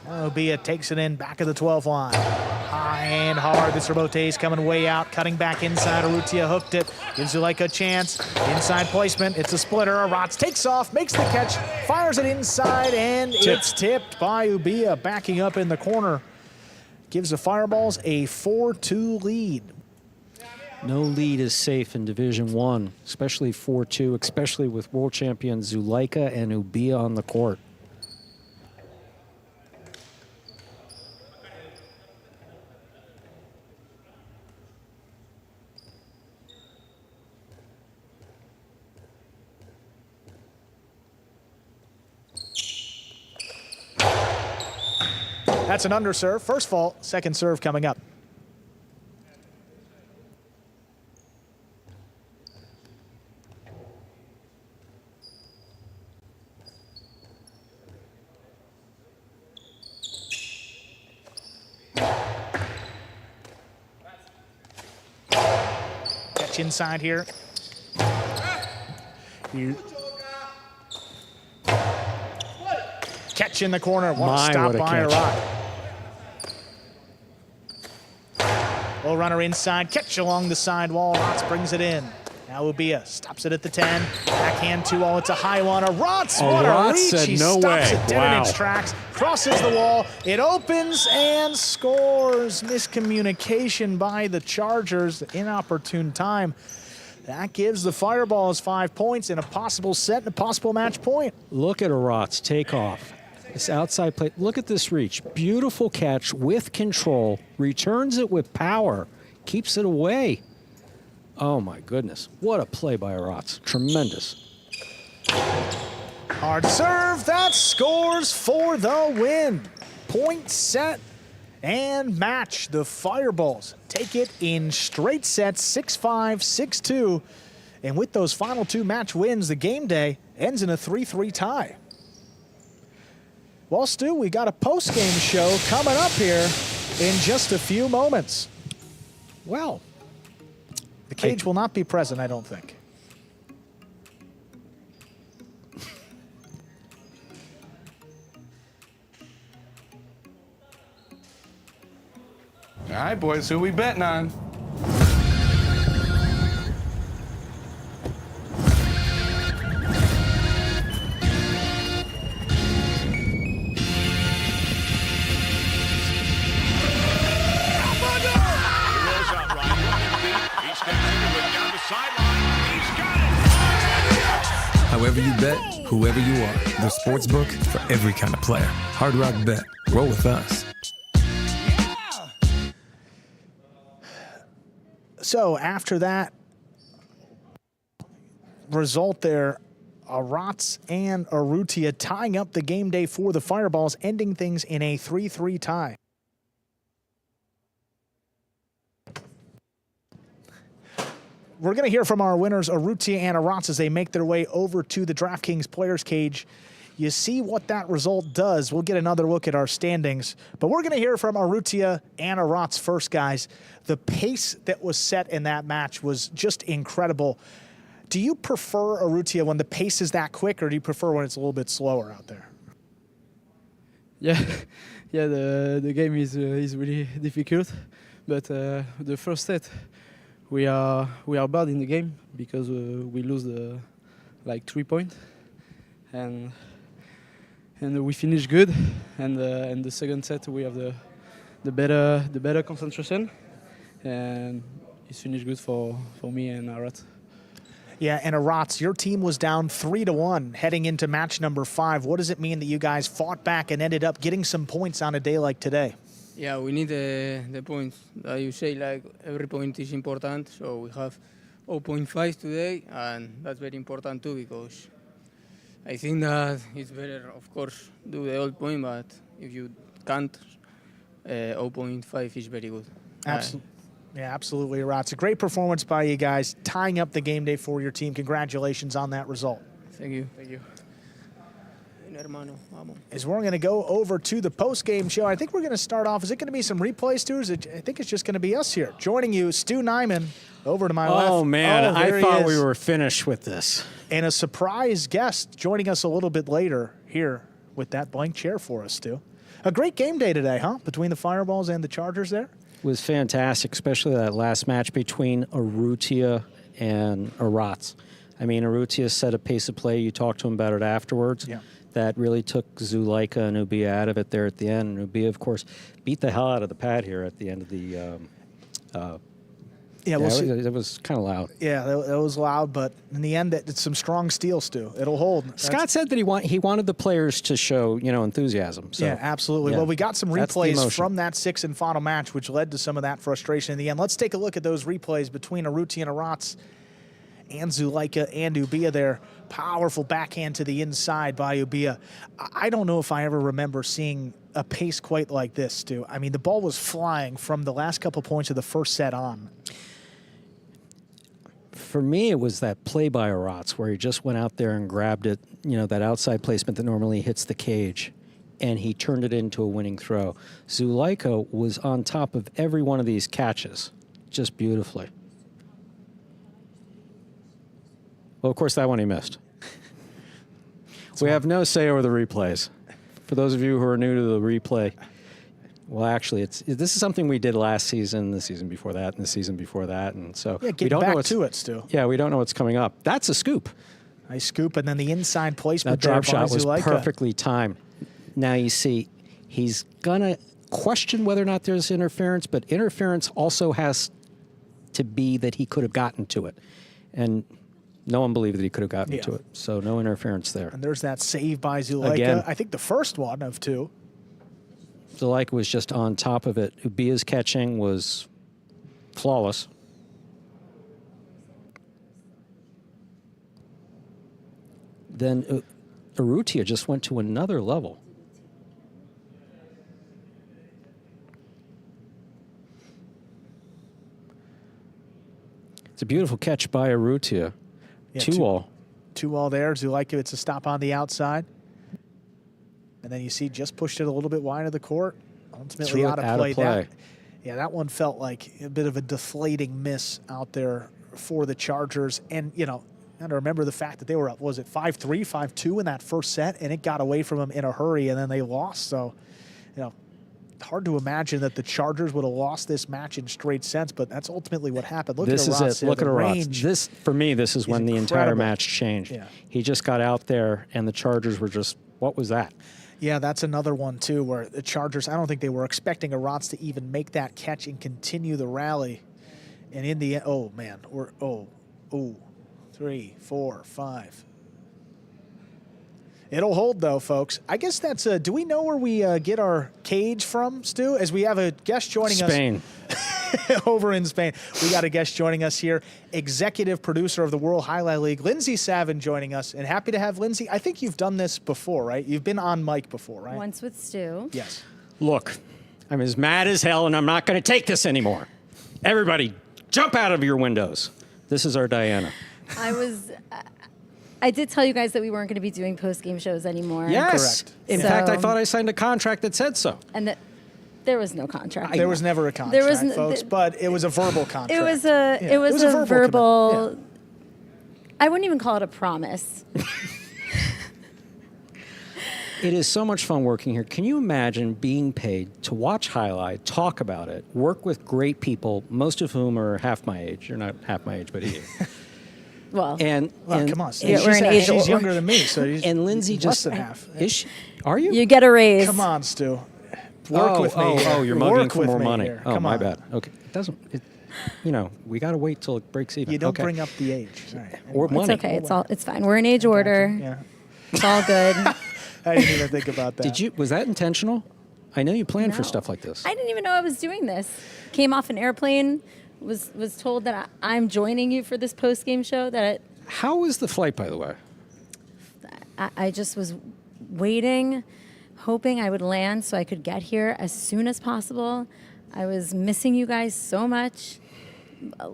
Speaker 2: Ubia takes it in back of the 12 line. High and hard. This Robote is coming way out. Cutting back inside. Arutia hooked it. Gives Zulika a chance. Inside placement. It's a splitter. Arats takes off. Makes the catch. Fires it inside. And it's tipped by Ubia. Backing up in the corner. Gives the Fireballs a 4-2 lead.
Speaker 3: No lead is safe in Division I, especially 4-2, especially with world champion Zulika and Ubia on the court.
Speaker 2: That's an underserve. First fault, second serve coming up. Catch inside here. Catch in the corner. Stop by Arat. Low runner inside, catch along the sidewall. Arats brings it in. Now Ubia stops it at the 10. Backhand 2-0. It's a high one. Arats, what a reach. He stops it dead in its tracks, crosses the wall. It opens and scores. Miscommunication by the Chargers. Inopportune time. That gives the Fireballs 5 points in a possible set and a possible match point.
Speaker 3: Look at Arats take off. This outside play, look at this reach. Beautiful catch with control, returns it with power, keeps it away. Oh my goodness, what a play by Arats, tremendous.
Speaker 2: Hard serve, that scores for the win. Point set And match. The Fireballs take it in straight sets, 6-5, 6-2. And with those final 2 match wins, the game day ends in a 3-3 tie. Well, Stu, we got a post-game show coming up here in just a few moments.
Speaker 3: Well,
Speaker 2: the cage will not be present, I don't think.
Speaker 6: All right, boys, who we betting on?
Speaker 7: However you bet, whoever you are, the sportsbook for every kind of player. Hard Rock Bet. Roll with us.
Speaker 2: So after that result there, Arats and Arutia tying up the game day for the Fireballs, ending things in a 3-3 tie. We're going to hear from our winners, Arutia and Arats, as they make their way over to the DraftKings Players Cage. You see what that result does. We'll get another look at our standings. But we're going to hear from Arutia and Arats first, guys. The pace that was set in that match was just incredible. Do you prefer, Arutia, when the pace is that quick, or do you prefer when it's a little bit slower out there?
Speaker 5: Yeah, yeah. The game is really difficult, but the first set we are bad in the game because we lose like 3 points, and we finish good, and the second set we have the better concentration, and it's finished good for me and Arats.
Speaker 2: Yeah, and Arats, your team was down 3-1 heading into match number 5. What does it mean that you guys fought back and ended up getting some points on a day like today?
Speaker 11: Yeah, we need the points. You say, like, every point is important, so we have 0.5 today, and that's very important too, because I think that it's better, of course, do the whole point, but if you can't, 0.5 is very good.
Speaker 2: Absolutely. Yeah, absolutely, Arats. A great performance by you guys, tying up the game day for your team. Congratulations on that result.
Speaker 11: Thank you. Thank you.
Speaker 2: As we're going to go over to the post-game show, I think we're going to start off. Is it going to be some replays, Stu? I think it's just going to be us here. Joining you, Stu Nyman, over to my left.
Speaker 3: Oh, man, I thought we were finished with this.
Speaker 2: And a surprise guest joining us a little bit later here with that blank chair for us, Stu. A great game day today, huh? Between the Fireballs and the Chargers there?
Speaker 3: It was fantastic, especially that last match between Arutia and Arats. I mean, Arutia set a pace of play. You talked to him about it afterwards.
Speaker 2: Yeah.
Speaker 3: That really took Zulika and Ubia out of it there at the end. And Ubia, of course, beat the hell out of the pad here at the end of the it was kind of loud.
Speaker 2: Yeah, that was loud, but in the end, it's some strong steel, Stu. It'll hold.
Speaker 3: Scott said that he wanted the players to show, enthusiasm. So,
Speaker 2: yeah, absolutely.
Speaker 3: Yeah.
Speaker 2: Well, we got some replays from that 6th and final match, which led to some of that frustration in the end. Let's take a look at those replays between Arutia and Arats and Zulika and Ubia there. Powerful backhand to the inside by Ubia. I don't know if I ever remember seeing a pace quite like this, Stu. I mean, the ball was flying from the last couple points of the first set on.
Speaker 3: For me, it was that play by Arats where he just went out there and grabbed it, that outside placement that normally hits the cage, and he turned it into a winning throw. Zulika was on top of every one of these catches, just beautifully. Well, of course, that one he missed. We have no say over the replays. For those of you who are new to the replay, well, actually, this is something we did last season, the season before that, and the season before that, and so
Speaker 2: yeah,
Speaker 3: we don't
Speaker 2: back
Speaker 3: know what's
Speaker 2: to it, Stu.
Speaker 3: Yeah, we don't know what's coming up. That's a scoop.
Speaker 2: Nice scoop, and then the inside placement.
Speaker 3: That drop shot was perfectly timed. Now you see, he's gonna question whether or not there's interference, but interference also has to be that he could have gotten to it, and no one believed that he could have gotten to it, so no interference there.
Speaker 2: And there's that save by Zulika.
Speaker 3: Again.
Speaker 2: I think the first one of 2.
Speaker 3: Zulika was just on top of it. Ubia's catching was flawless. Then Arutia just went to another level. It's a beautiful catch by Arutia.
Speaker 2: Yeah,
Speaker 3: 2-all.
Speaker 2: 2-all there. Zulika, it's a stop on the outside. And then you see just pushed it a little bit wide of the court. Ultimately out of play. That one felt like a bit of a deflating miss out there for the Chargers. And, you know, got to remember the fact that they were up, was it 5-3, 5-2 in that first set, and it got away from them in a hurry, and then they lost. So, you know, hard to imagine that the Chargers would have lost this match in straight sets, but that's ultimately what happened. Look at Arats.
Speaker 3: Look at Arats. This, for me, this is when the entire match changed.
Speaker 2: Yeah.
Speaker 3: He just got out there, and the Chargers were just, what was that?
Speaker 2: Yeah, that's another one, too, where the Chargers, I don't think they were expecting Arats to even make that catch and continue the rally. And in the end, oh, man, 3, 4, 5. It'll hold, though, folks. I guess that's do we know where we get our cage from, Stu? As we have a guest joining us.
Speaker 3: Spain.
Speaker 2: Over in Spain. We got a guest joining us here, executive producer of the World Jai-Alai League, Lindsay Savin, joining us. And happy to have Lindsay. I think you've done this before, right? You've been on mic before, right?
Speaker 1: Once with Stu.
Speaker 2: Yes.
Speaker 3: Look, I'm as mad as hell, and I'm not going to take this anymore. Everybody, jump out of your windows. This is our Diana.
Speaker 1: I did tell you guys that we weren't going to be doing post-game shows anymore.
Speaker 3: Yes.
Speaker 2: Correct.
Speaker 3: In fact, I thought I signed a contract that said so.
Speaker 1: And that there was no contract.
Speaker 2: There was never a contract, folks, but it was a verbal contract.
Speaker 1: It was a verbal. I wouldn't even call it a promise.
Speaker 3: It is so much fun working here. Can you imagine being paid to watch Jai-Alai, talk about it, work with great people, most of whom are half my age. You're not half my age, but he is.
Speaker 1: Well,
Speaker 3: and
Speaker 2: come on,
Speaker 1: we're an age.
Speaker 2: She's younger than me, so
Speaker 3: and Lindsay
Speaker 2: less
Speaker 3: just
Speaker 2: than half.
Speaker 3: Is she? Are you?
Speaker 1: You get a raise.
Speaker 2: Come on, Stu. Work with me.
Speaker 3: Oh, you're mugging for more money.
Speaker 2: Here.
Speaker 3: Oh,
Speaker 2: Come
Speaker 3: my
Speaker 2: on.
Speaker 3: bad. Okay, it doesn't. You know, we got to wait till it breaks even.
Speaker 2: You don't
Speaker 3: okay.
Speaker 2: bring up the age. Right.
Speaker 3: Or money.
Speaker 1: It's okay. It's fine. We're in age order.
Speaker 2: Yeah.
Speaker 1: It's all good.
Speaker 2: I didn't even think about that.
Speaker 3: Was that intentional? I know you planned for stuff like this.
Speaker 1: I didn't even know I was doing this. Came off an airplane, was told that I'm joining you for this post-game show.
Speaker 3: How was the flight, by the way?
Speaker 1: I just was waiting, hoping I would land so I could get here as soon as possible. I was missing you guys so much.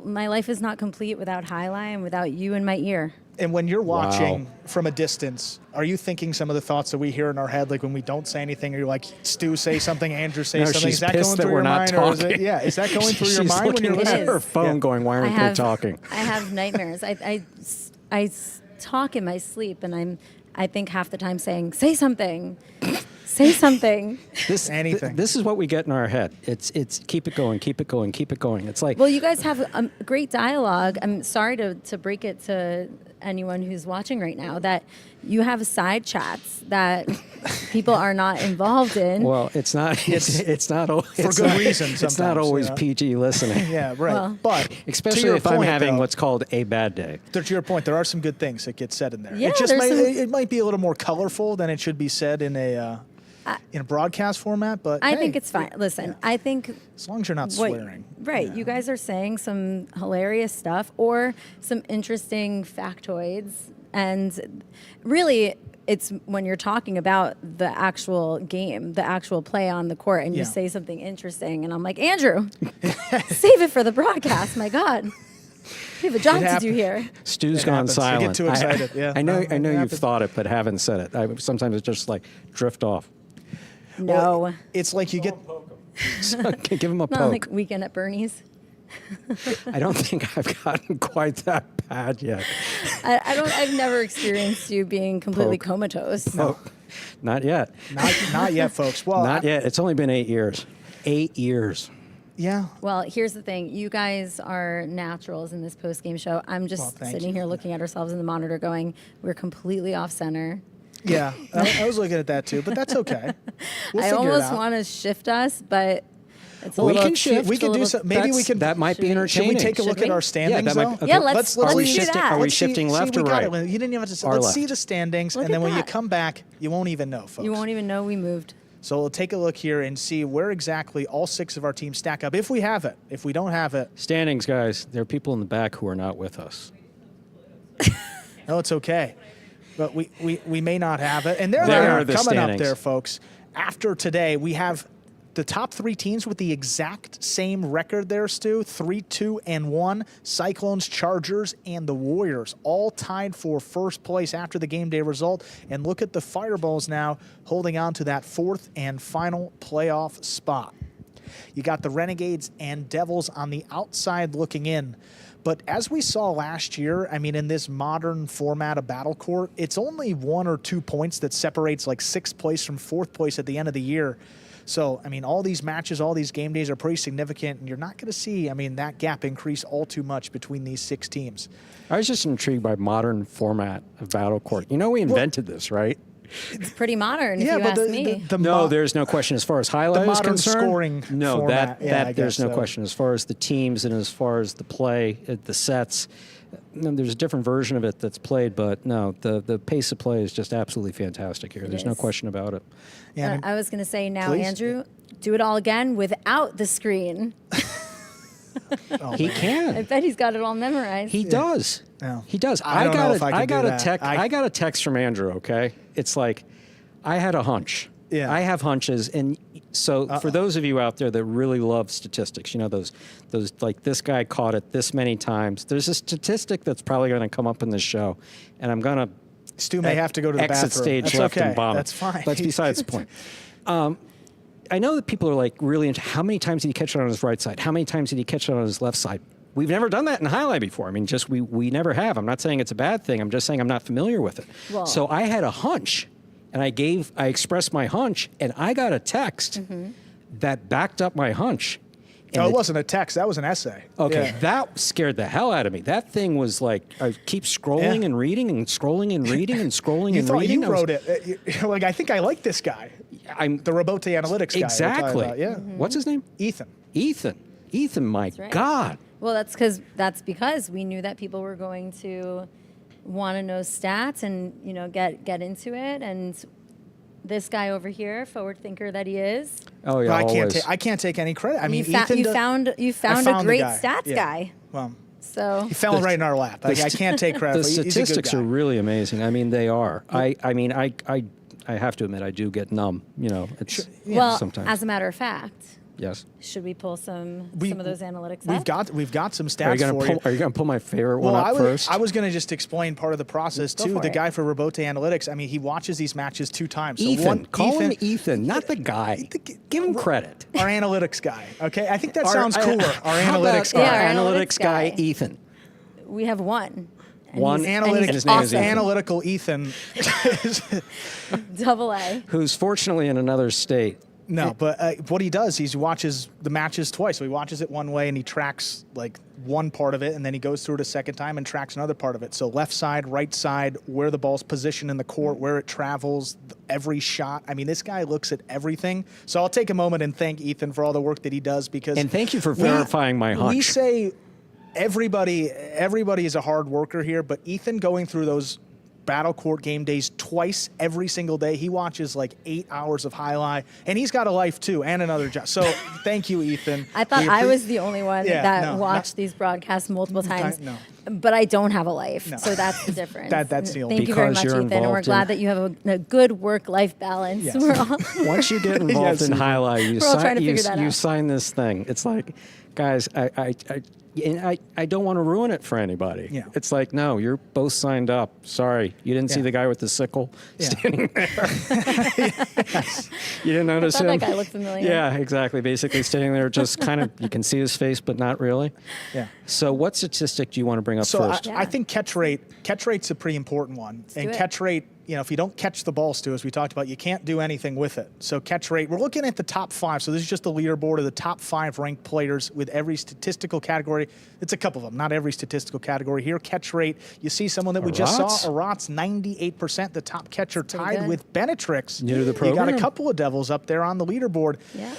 Speaker 1: My life is not complete without Jai-Alai and without you in my ear.
Speaker 2: And when you're watching from a distance, are you thinking some of the thoughts that we hear in our head, like when we don't say anything, or you're like, Stu, say something, Andrew, say something?
Speaker 3: She's
Speaker 2: is that
Speaker 3: pissed
Speaker 2: going
Speaker 3: that
Speaker 2: through
Speaker 3: we're
Speaker 2: your
Speaker 3: not
Speaker 2: mind?
Speaker 3: talking.
Speaker 2: Or is is that going through your mind when you're
Speaker 3: listening
Speaker 2: listening?
Speaker 3: at her phone going, why aren't they talking?
Speaker 1: I have nightmares. I talk in my sleep, and I think half the time saying, say something. Say something.
Speaker 2: Anything.
Speaker 3: This is what we get in our head. It's keep it going, keep it going, keep it going. It's like,
Speaker 1: well, you guys have a great dialogue. I'm sorry to break it to anyone who's watching right now that you have side chats that people are not involved in.
Speaker 3: Well, it's not. It's not always
Speaker 2: for good reason.
Speaker 3: It's not always PG listening.
Speaker 2: Yeah, right.
Speaker 1: Well,
Speaker 2: but
Speaker 3: especially if I'm having what's called a bad day.
Speaker 2: To your point, there are some good things that get said in there.
Speaker 1: Yeah,
Speaker 2: it might be a little more colorful than it should be said in a broadcast format, but
Speaker 1: I think it's fine. Listen, I think
Speaker 2: as long as you're not swearing.
Speaker 1: Right. Yeah. You guys are saying some hilarious stuff or some interesting factoids. And really, it's when you're talking about the actual game, the actual play on the court, and you say something interesting. And I'm like, Andrew, save it for the broadcast. My God. We have a job to do here.
Speaker 3: Stu's gone silent.
Speaker 2: You get too excited.
Speaker 3: I know you've thought it, but haven't said it. Sometimes it's just like drift off.
Speaker 1: No.
Speaker 2: Well, it's like you get...
Speaker 3: Give him a
Speaker 1: Not
Speaker 3: poke.
Speaker 1: like Weekend at Bernie's.
Speaker 3: I don't think I've gotten quite that bad yet.
Speaker 1: I've never experienced you being completely comatose.
Speaker 3: No. Not yet.
Speaker 2: Not yet, folks. Well,
Speaker 3: not yet. It's only been 8 years. 8 years.
Speaker 2: Yeah.
Speaker 1: Well, here's the thing. You guys are naturals in this post-game show. I'm just sitting here looking at ourselves in the monitor going, we're completely off-center.
Speaker 2: Yeah, I was looking at that too, but that's okay.
Speaker 1: I almost want to shift us, but it's a
Speaker 3: we
Speaker 1: little...
Speaker 3: can shift.
Speaker 2: We can do something. Maybe we can...
Speaker 3: That might be entertaining.
Speaker 2: Should we take a look at our standings, though?
Speaker 1: Yeah, let's do that.
Speaker 3: Are we shifting left or right?
Speaker 2: You didn't even have to...
Speaker 3: Let's
Speaker 2: see the standings, and then when you come back, you won't even know, folks.
Speaker 1: You won't even know we moved.
Speaker 2: So we'll take a look here and see where exactly all 6 of our teams stack up, if we have it. If we don't have it...
Speaker 3: Standings, guys. There are people in the back who are not with us.
Speaker 2: No, it's okay. But we may not have it. And there
Speaker 3: are the
Speaker 2: coming
Speaker 3: standings.
Speaker 2: Up there, folks. After today, we have the top 3 teams with the exact same record there, Stu, 3-2-1, Cyclones, Chargers, and the Warriors, all tied for first place after the game day result. And look at the Fireballs now holding on to that 4th and final playoff spot. You got the Renegades and Devils on the outside looking in. But as we saw last year, I mean, in this modern format of Battle Court, it's only 1 or 2 points that separates like 6th place from 4th place at the end of the year. So, I mean, all these matches, all these game days are pretty significant, and you're not going to see, I mean, that gap increase all too much between these 6 teams.
Speaker 3: I was just intrigued by modern format of Battle Court. You know, we invented this, right?
Speaker 1: It's pretty modern, if you ask me.
Speaker 3: No, there's no question as far as highlight is concerned.
Speaker 2: Scoring
Speaker 3: no,
Speaker 2: format.
Speaker 3: that there's no question as far as the teams and as far as the play, the sets. There's a different version of it that's played, but no, the pace of play is just absolutely fantastic here. There's no question about it.
Speaker 1: Yeah, I was going to say now,
Speaker 2: please.
Speaker 1: Andrew, do it all again without the screen.
Speaker 3: He can.
Speaker 1: I bet he's got it all memorized.
Speaker 3: He does.
Speaker 2: No.
Speaker 3: He does.
Speaker 2: I don't know if I can do that.
Speaker 3: I got a text from Andrew, okay? It's like, I had a hunch.
Speaker 2: Yeah.
Speaker 3: I have hunches. And so for those of you out there that really love statistics, you know, those like this guy caught it this many times. There's a statistic that's probably going to come up in this show. And I'm going to
Speaker 2: Stu may have to go to the
Speaker 3: exit
Speaker 2: bathroom.
Speaker 3: stage
Speaker 2: That's
Speaker 3: left
Speaker 2: okay.
Speaker 3: and bottom.
Speaker 2: That's fine.
Speaker 3: That's besides the point. I know that people are like really into how many times did he catch it on his right side? How many times did he catch it on his left side? We've never done that in highlight before. I mean, just we never have. I'm not saying it's a bad thing. I'm just saying I'm not familiar with it.
Speaker 1: Well,
Speaker 3: so I had a hunch, and I expressed my hunch, and I got a text that backed up my hunch.
Speaker 2: No, it wasn't a text. That was an essay.
Speaker 3: Okay,
Speaker 2: Yeah.
Speaker 3: that scared the hell out of me. That thing was like, I keep scrolling and reading and scrolling and reading and scrolling
Speaker 2: You
Speaker 3: and
Speaker 2: thought
Speaker 3: reading.
Speaker 2: you wrote it. You're like, I think I like this guy.
Speaker 3: I'm
Speaker 2: the Robote Analytics guy.
Speaker 3: Exactly.
Speaker 2: Yeah.
Speaker 3: What's his name?
Speaker 2: Ethan.
Speaker 3: Ethan, my
Speaker 1: right.
Speaker 3: God.
Speaker 1: Well, that's because we knew that people were going to want to know stats and, you know, get into it. And this guy over here, forward thinker that he is.
Speaker 3: Oh yeah,
Speaker 2: But I can't take any credit. I mean, Ethan
Speaker 1: you found a great stats guy.
Speaker 2: Well,
Speaker 1: so
Speaker 2: he fell right in our lap. I can't take credit.
Speaker 3: The
Speaker 2: He's a good
Speaker 3: statistics
Speaker 2: guy.
Speaker 3: are really amazing. I mean, they are. I mean, I have to admit, I do get numb. You know, it's
Speaker 1: well,
Speaker 3: sometimes.
Speaker 1: as a matter of fact.
Speaker 3: Yes.
Speaker 1: Should we pull some of those analytics up?
Speaker 2: We've got some stats for you.
Speaker 3: Are you going to pull my favorite one up first?
Speaker 2: I was going to just explain part of the process too. The guy for Robote Analytics, I mean, he watches these matches 2 times. So
Speaker 3: Ethan, call him Ethan, not the guy. Give him credit.
Speaker 2: Our analytics guy. Okay, I think that sounds cooler. Our analytics guy.
Speaker 3: Our analytics guy, Ethan.
Speaker 1: We have one.
Speaker 3: One
Speaker 2: analytics,
Speaker 3: awesome.
Speaker 2: analytical Ethan.
Speaker 1: AA.
Speaker 3: Who's fortunately in another state.
Speaker 2: No, but what he does, he watches the matches twice. So he watches it one way and he tracks like one part of it, and then he goes through it a second time and tracks another part of it. So left side, right side, where the ball's positioned in the court, where it travels, every shot. I mean, this guy looks at everything. So I'll take a moment and thank Ethan for all the work that he does because.
Speaker 3: And thank you for verifying my hunch.
Speaker 2: We say everybody is a hard worker here, but Ethan going through those Battle Court game days twice every single day. He watches like 8 hours of highlight, and he's got a life too and another job. So thank you, Ethan.
Speaker 1: I thought I was the only one that watched these broadcasts multiple times.
Speaker 2: No.
Speaker 1: But I don't have a life,
Speaker 2: No.
Speaker 1: so that's the difference.
Speaker 2: That's the only.
Speaker 1: Thank you very much, Ethan, and we're glad that you have a good work-life balance.
Speaker 2: Yes.
Speaker 1: We're all
Speaker 3: Once you get involved in highlight, you sign this thing. It's like, guys, I don't want to ruin it for anybody.
Speaker 2: Yeah.
Speaker 3: It's like, no, you're both signed up. Sorry, you didn't see the guy with the sickle standing there. You didn't notice him.
Speaker 1: That guy looked familiar.
Speaker 3: Yeah, exactly. Basically standing there, just kind of, you can see his face, but not really.
Speaker 2: Yeah.
Speaker 3: So what statistic do you want to bring up first?
Speaker 2: I think catch rate's a pretty important one. And catch rate, you know, if you don't catch the ball, Stu, as we talked about, you can't do anything with it. So catch rate, we're looking at the top 5. So this is just the leaderboard of the top 5 ranked players with every statistical category. It's a couple of them, not every statistical category. Here, catch rate, you see someone that we just saw, Arats, 98%, the top catcher, tied with Benetrix.
Speaker 3: New to the program.
Speaker 2: You got a couple of Devils up there on the leaderboard.
Speaker 1: Yeah.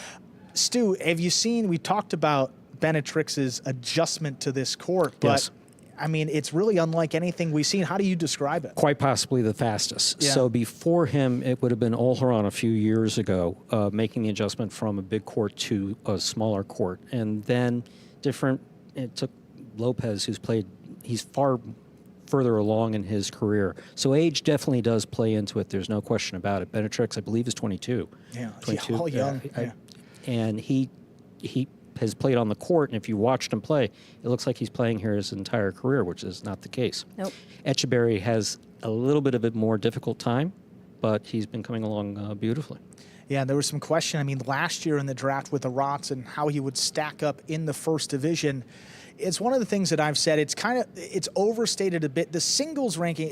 Speaker 2: Stu, have you seen, we talked about Benetrix's adjustment to this court, but
Speaker 3: Yes.
Speaker 2: I mean, it's really unlike anything we've seen. How do you describe it?
Speaker 3: Quite possibly the fastest.
Speaker 2: Yeah.
Speaker 3: So before him, it would have been Olheron a few years ago, making the adjustment from a big court to a smaller court. And then it took Lopez, he's far further along in his career. So age definitely does play into it. There's no question about it. Benetrix, I believe, is 22.
Speaker 2: Yeah,
Speaker 3: 22.
Speaker 2: all young.
Speaker 3: and he has played on the court, and if you watched him play, it looks like he's playing here his entire career, which is not the case.
Speaker 1: Nope.
Speaker 3: Eterbid has a little bit of a more difficult time, but he's been coming along beautifully.
Speaker 2: Yeah, and there was some question, I mean, last year in the draft with Arats and how he would stack up in the first division. It's one of the things that I've said, it's overstated a bit. The singles ranking,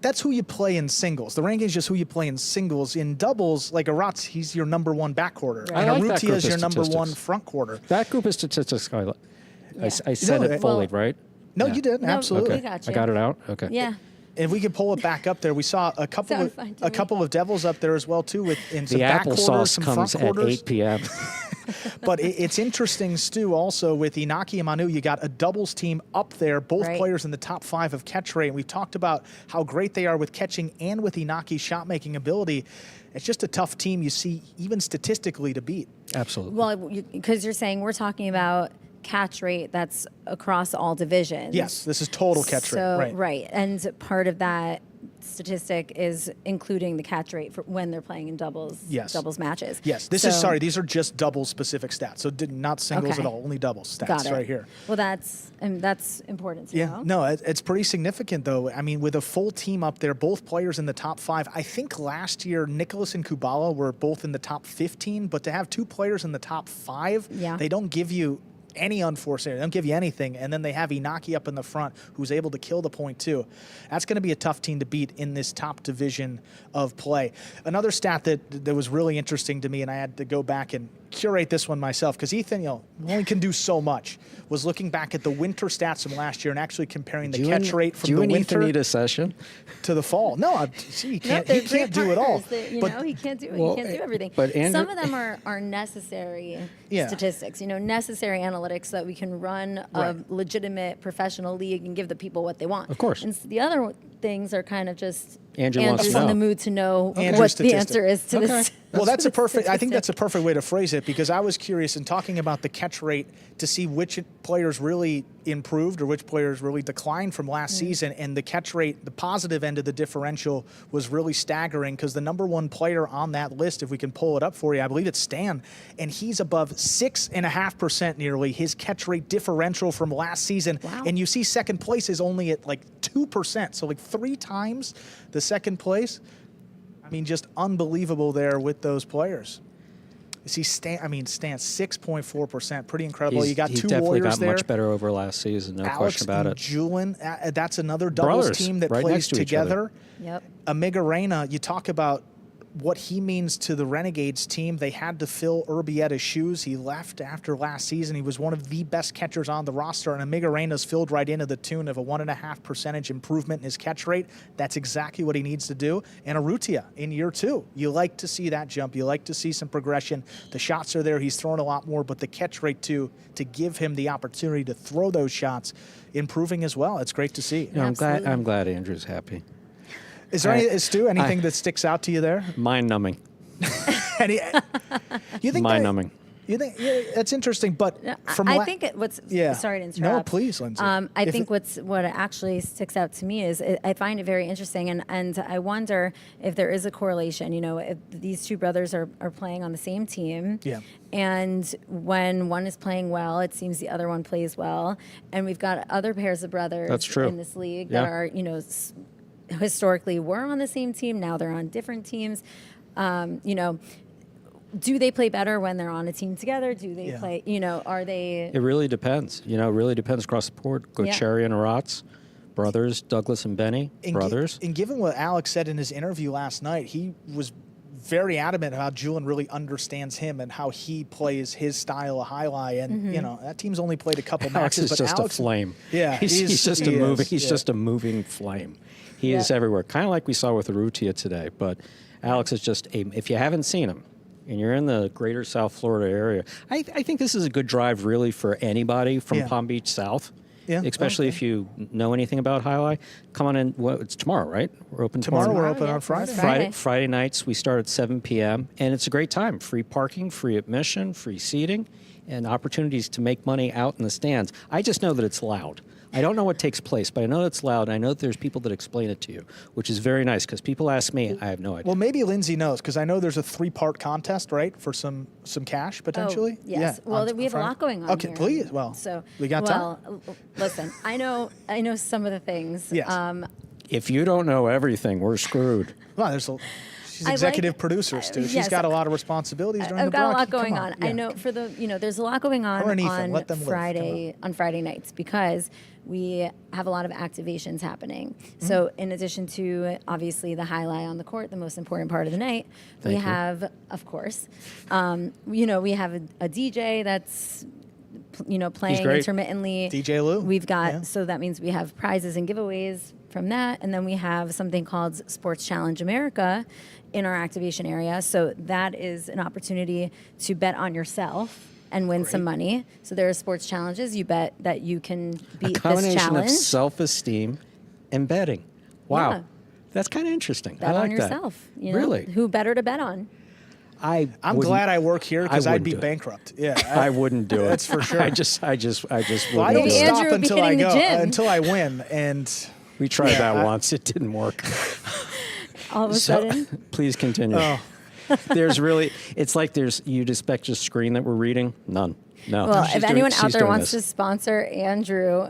Speaker 2: that's who you play in singles. The ranking is just who you play in singles. In doubles, like Arats, he's your number one backcourter.
Speaker 3: Right.
Speaker 2: And Arutia is your number one front quarter.
Speaker 3: That group of statistics, I said it fully, right?
Speaker 2: No, you did. Absolutely.
Speaker 1: We got you.
Speaker 3: I got it out? Okay.
Speaker 1: Yeah.
Speaker 2: If we could pull it back up there, we saw a couple of devils up there as well too. In some
Speaker 3: the
Speaker 2: back quarters,
Speaker 3: applesauce
Speaker 2: some
Speaker 3: comes
Speaker 2: front
Speaker 3: at
Speaker 2: quarters.
Speaker 3: 8 p.m.
Speaker 2: But it's interesting, Stu, also with Inaki and Manu, you got a doubles team up there, both players in the top 5 of catch rate. And we've talked about how great they are with catching and with Inaki's shot-making ability. It's just a tough team you see, even statistically, to beat.
Speaker 3: Absolutely.
Speaker 1: Well, because you're saying we're talking about catch rate that's across all divisions.
Speaker 2: Yes, this is total catch rate.
Speaker 1: Right. And part of that statistic is including the catch rate for when they're playing in doubles matches.
Speaker 2: Yes, these are just doubles specific stats. So not singles at all, only doubles stats right here.
Speaker 1: Well, that's important to know.
Speaker 2: No, it's pretty significant though. I mean, with a full team up there, both players in the top 5. I think last year Nicholas and Kubala were both in the top 15, but to have 2 players in the top 5, they don't give you any unforced error. They don't give you anything. And then they have Inaki up in the front who's able to kill the point too. That's going to be a tough team to beat in this top division of play. Another stat that was really interesting to me, and I had to go back and curate this one myself because Ethan only can do so much, was looking back at the winter stats from last year and actually comparing the catch rate from the winter
Speaker 3: need a session
Speaker 2: to the fall. No, he can't do it all.
Speaker 1: He can't do everything.
Speaker 3: But
Speaker 1: some of them are necessary statistics, necessary analytics so that we can run a legitimate professional league and give the people what they want.
Speaker 3: Of course.
Speaker 1: And the other things are kind of just
Speaker 3: Andrew's
Speaker 1: in the mood to know what the answer is to this.
Speaker 2: Well, that's a perfect. I think that's a perfect way to phrase it because I was curious in talking about the catch rate to see which players really improved or which players really declined from last season, and the catch rate, the positive end of the differential, was really staggering because the number 1 player on that list, if we can pull it up for you, I believe it's Stan, and he's above 6.5% nearly his catch rate differential from last season, and you see second place is only at like 2%, so like 3 times the second place. I mean, just unbelievable there with those players. You see, Stan 6.4%, pretty incredible. You got 2
Speaker 3: definitely
Speaker 2: Warriors
Speaker 3: got much better over last season, no question about it.
Speaker 2: Julian, that's another doubles team that plays together.
Speaker 1: Yep.
Speaker 2: Amiga Reina, you talk about what he means to the Renegades team. They had to fill Urbietta's shoes. He left after last season. He was one of the best catchers on the roster, and Amiga Reina's filled right into the tune of a 1.5% improvement in his catch rate. That's exactly what he needs to do. And Arutia in year 2. You like to see that jump. You like to see some progression. The shots are there. He's throwing a lot more, but the catch rate too, to give him the opportunity to throw those shots, improving as well. It's great to see.
Speaker 3: I'm glad Andrew's happy.
Speaker 2: Is there Stu, anything that sticks out to you there?
Speaker 3: Mind-numbing.
Speaker 2: You think
Speaker 3: mind-numbing.
Speaker 2: You think that's interesting, but
Speaker 1: I think sorry to interrupt.
Speaker 2: No, please, Lindsay.
Speaker 1: I think what actually sticks out to me is I find it very interesting, and I wonder if there is a correlation. If these 2 brothers are playing on the same team, and when one is playing well, it seems the other one plays well, and we've got other pairs of brothers in this league that are historically were on the same team. Now they're on different teams. Do they play better when they're on a team together? Do they play, are they?
Speaker 3: It really depends. It really depends across the board. Cherry and Arats, brothers, Douglas and Benny, brothers.
Speaker 2: And given what Alex said in his interview last night, he was very adamant about Julian really understands him and how he plays his style of highlight. And, that team's only played a couple
Speaker 3: Alex
Speaker 2: matches.
Speaker 3: Is just a flame.
Speaker 2: Yeah.
Speaker 3: He's just a moving flame. He is everywhere, kind of like we saw with Arutia today. But Alex is just if you haven't seen him, and you're in the greater South Florida area, I think this is a good drive really for anybody from Palm Beach South. Yeah, especially if you know anything about Jai-Alai. Come on in. It's tomorrow, right? We're open tomorrow.
Speaker 2: We're open on Friday.
Speaker 3: Friday nights, we start at 7 p.m., and it's a great time. Free parking, free admission, free seating, and opportunities to make money out in the stands. I just know that it's loud. I don't know what takes place, but I know it's loud. And I know that there's people that explain it to you, which is very nice because people ask me, I have no idea.
Speaker 2: Well, maybe Lindsay knows because I know there's a 3-part contest, right, for some cash potentially.
Speaker 1: Oh, yes.
Speaker 2: Yeah,
Speaker 1: well, we have a lot going on.
Speaker 2: Okay,
Speaker 1: here.
Speaker 2: please. Well,
Speaker 1: so
Speaker 2: we got time.
Speaker 1: Listen, I know some of the things.
Speaker 2: Yes.
Speaker 3: If you don't know everything, we're screwed.
Speaker 2: Well, she's executive producer, Stu. She's
Speaker 1: yes,
Speaker 2: got a lot of responsibilities during
Speaker 1: I've
Speaker 2: the
Speaker 1: got a lot
Speaker 2: broadcast.
Speaker 1: going on.
Speaker 2: Yeah.
Speaker 1: I know there's a lot going on
Speaker 2: Or an Ethan, let them live.
Speaker 1: on Friday nights because we have a lot of activations happening.
Speaker 2: Mm-hmm.
Speaker 1: So in addition to obviously the highlight on the court, the most important part of the night, we have, of course, we have a DJ that's playing intermittently.
Speaker 2: DJ Lou.
Speaker 1: We've got so that means we have prizes and giveaways from that, and then we have something called Sports Challenge America in our activation area. So that is an opportunity to bet on yourself and win some money. So there are sports challenges. You bet that you can beat this
Speaker 3: combination
Speaker 1: challenge.
Speaker 3: of self-esteem and betting. Wow.
Speaker 1: Yeah.
Speaker 3: That's kind of interesting.
Speaker 1: Bet
Speaker 3: I like
Speaker 1: on yourself.
Speaker 3: that.
Speaker 1: You know?
Speaker 3: Really?
Speaker 1: Who better to bet on?
Speaker 2: I'm glad I work here because I'd be
Speaker 3: wouldn't do it.
Speaker 2: bankrupt. Yeah,
Speaker 3: I wouldn't do it.
Speaker 2: That's for sure.
Speaker 3: I just
Speaker 2: Well, I
Speaker 3: wouldn't
Speaker 2: don't
Speaker 3: do it.
Speaker 2: stop
Speaker 1: Andrew would be
Speaker 2: until I
Speaker 1: hitting the
Speaker 2: go
Speaker 1: gym.
Speaker 2: until I win, and
Speaker 3: We tried that once. It didn't work.
Speaker 1: All of a sudden.
Speaker 3: Please continue.
Speaker 2: Oh.
Speaker 3: It's like you'd expect a screen that we're reading. None. No.
Speaker 1: Well, if anyone out there wants
Speaker 3: this.
Speaker 1: to sponsor Andrew,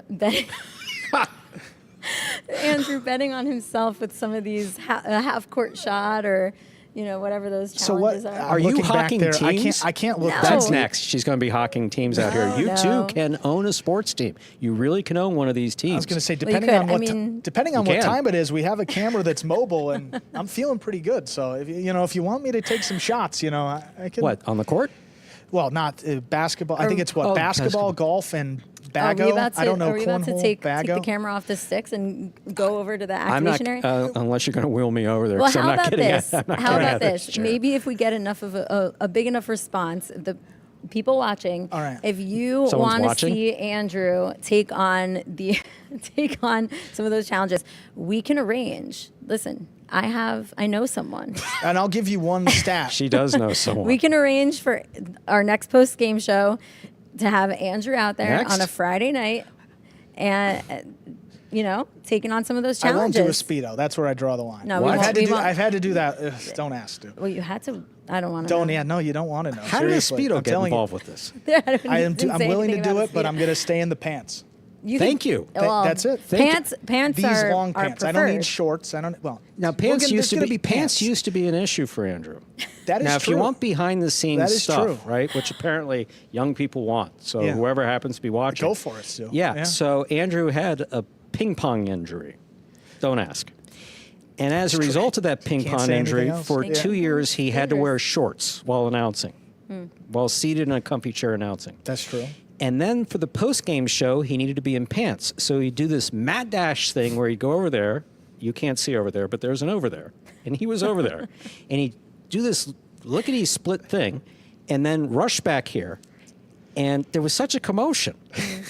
Speaker 1: Andrew betting on himself with some of these half-court shot or whatever those challenges are.
Speaker 3: Are you hawking teams?
Speaker 2: I can't look.
Speaker 1: No.
Speaker 3: That's next. She's going to be hawking teams out here. You
Speaker 1: No.
Speaker 3: too can own a sports team. You really can own one of these teams.
Speaker 2: I was going to say,
Speaker 1: Well, you
Speaker 2: depending on
Speaker 1: could.
Speaker 2: depending on
Speaker 3: You
Speaker 2: what
Speaker 3: can.
Speaker 2: time it is, we have a camera that's mobile, and I'm feeling pretty good. So if you want me to take some shots, I can.
Speaker 3: What, on the court?
Speaker 2: Well, not basketball. I think it's basketball,
Speaker 3: basketball.
Speaker 2: golf, and
Speaker 1: Are we
Speaker 2: bago.
Speaker 1: about to,
Speaker 2: I don't know.
Speaker 1: Are we about to
Speaker 2: cornhole,
Speaker 1: take
Speaker 2: bago.
Speaker 1: the camera off the sticks and go over to the
Speaker 3: I'm not,
Speaker 1: activation area?
Speaker 3: unless you're going to wheel me over there.
Speaker 1: Well,
Speaker 3: 'cause I'm
Speaker 1: how
Speaker 3: not
Speaker 1: about
Speaker 3: getting
Speaker 1: this?
Speaker 3: I'm not
Speaker 1: How
Speaker 3: getting
Speaker 1: about
Speaker 3: out of
Speaker 1: this?
Speaker 3: chair.
Speaker 1: Maybe if we get enough of a big enough response, the people watching.
Speaker 2: All right.
Speaker 1: If you
Speaker 3: Someone's
Speaker 1: want to
Speaker 3: watching?
Speaker 1: see Andrew take on some of those challenges, we can arrange. Listen, I know someone.
Speaker 2: And I'll give you one stat.
Speaker 3: She does know someone.
Speaker 1: We can arrange for our next post-game show to have Andrew out there
Speaker 3: Next?
Speaker 1: on a Friday night and, taking on some of those
Speaker 2: I won't
Speaker 1: challenges.
Speaker 2: do a Speedo. That's where I draw the line.
Speaker 1: No, we won't.
Speaker 2: I've had to do that. Ugh, don't ask, dude.
Speaker 1: Well, you had to. I don't want to.
Speaker 2: Don't. Yeah, no, you don't want to know.
Speaker 3: How did a
Speaker 2: Seriously,
Speaker 3: Speedo
Speaker 2: I'm
Speaker 3: get
Speaker 2: telling you.
Speaker 3: involved with this?
Speaker 2: I'm willing to do it, but I'm going to stay in the pants.
Speaker 3: Thank you.
Speaker 2: That's it.
Speaker 1: Pants
Speaker 2: These
Speaker 1: are
Speaker 2: long
Speaker 1: are
Speaker 2: pants. I don't need
Speaker 1: preferred.
Speaker 2: shorts. I don't. Well,
Speaker 3: Now, pants used to be an issue for Andrew.
Speaker 2: That is
Speaker 3: now,
Speaker 2: true.
Speaker 3: if you want behind the scenes
Speaker 2: That is
Speaker 3: stuff,
Speaker 2: true.
Speaker 3: right, which apparently young people want, so
Speaker 2: Yeah.
Speaker 3: whoever happens to be watching,
Speaker 2: Go for it, Stu.
Speaker 3: Yeah. So Andrew had a ping pong injury. Don't ask. And as a result of that ping
Speaker 2: Can't
Speaker 3: pong
Speaker 2: say
Speaker 3: injury,
Speaker 2: anything else.
Speaker 3: for
Speaker 2: Yeah.
Speaker 3: 2 years he had to wear shorts while announcing, while seated in a comfy chair announcing.
Speaker 2: That's true.
Speaker 3: And then for the post-game show, he needed to be in pants. So he'd do this mad dash thing where he'd go over there. You can't see over there, but there's an over there. And he was over there. And he'd do this lickety split thing and then rush back here. And there was such a commotion.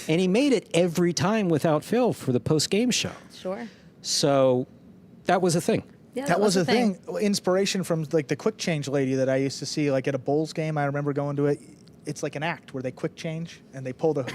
Speaker 3: And he made it every time without fail for the post-game show.
Speaker 1: Sure.
Speaker 3: So that was a thing.
Speaker 1: Yeah,
Speaker 2: That was a thing. Inspiration from like the quick change lady that I used to see like at a Bulls game. I remember going to it. It's like an act where they quick change and they pull the.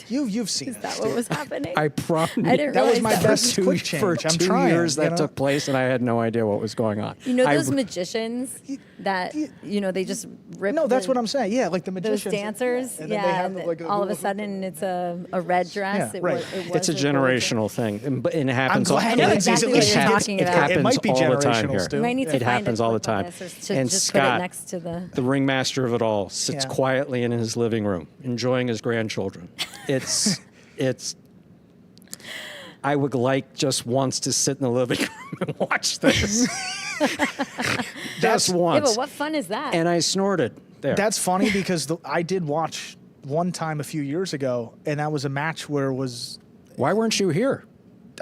Speaker 2: You've seen
Speaker 1: Is
Speaker 2: it.
Speaker 1: that
Speaker 2: Stu.
Speaker 1: what was happening?
Speaker 3: I promise.
Speaker 1: I didn't
Speaker 2: That was
Speaker 1: realize
Speaker 2: my
Speaker 1: that.
Speaker 2: best
Speaker 3: For
Speaker 2: quick change.
Speaker 3: For
Speaker 2: I'm
Speaker 3: 2
Speaker 2: trying,
Speaker 3: years that
Speaker 2: you know?
Speaker 3: took place, and I had no idea what was going on.
Speaker 1: You know
Speaker 3: I-
Speaker 1: those magicians that they just rip.
Speaker 2: No, that's what I'm saying. Yeah, like the
Speaker 1: Those
Speaker 2: magicians.
Speaker 1: dancers,
Speaker 2: And then they have
Speaker 1: and
Speaker 2: like
Speaker 1: all of a
Speaker 2: hula hoop
Speaker 1: sudden it's a red dress.
Speaker 2: Yeah, right.
Speaker 3: It's a generational thing, and it happens.
Speaker 2: I'm
Speaker 3: all,
Speaker 2: glad
Speaker 1: I know
Speaker 2: Lindsay's
Speaker 1: exactly
Speaker 2: at
Speaker 1: what
Speaker 2: least
Speaker 1: you're
Speaker 2: gets-
Speaker 1: talking
Speaker 3: It
Speaker 1: about.
Speaker 3: happens
Speaker 2: It might be
Speaker 3: all the time
Speaker 2: generational,
Speaker 3: here.
Speaker 2: Stu.
Speaker 1: You might need to
Speaker 3: It
Speaker 1: find
Speaker 3: happens
Speaker 1: a
Speaker 3: all the
Speaker 1: clip on
Speaker 3: time.
Speaker 1: this or
Speaker 3: And
Speaker 1: just put it
Speaker 3: Scott,
Speaker 1: next to the.
Speaker 3: the ringmaster of it all, sits
Speaker 2: Yeah.
Speaker 3: quietly in his living room, enjoying his grandchildren. It's. I would like just once to sit in the living room and watch this. Just
Speaker 1: Yeah,
Speaker 3: once.
Speaker 1: but what fun is that?
Speaker 3: And I snorted there.
Speaker 2: That's funny because I did watch one time a few years ago, and that was a match where it was.
Speaker 3: Why weren't you here?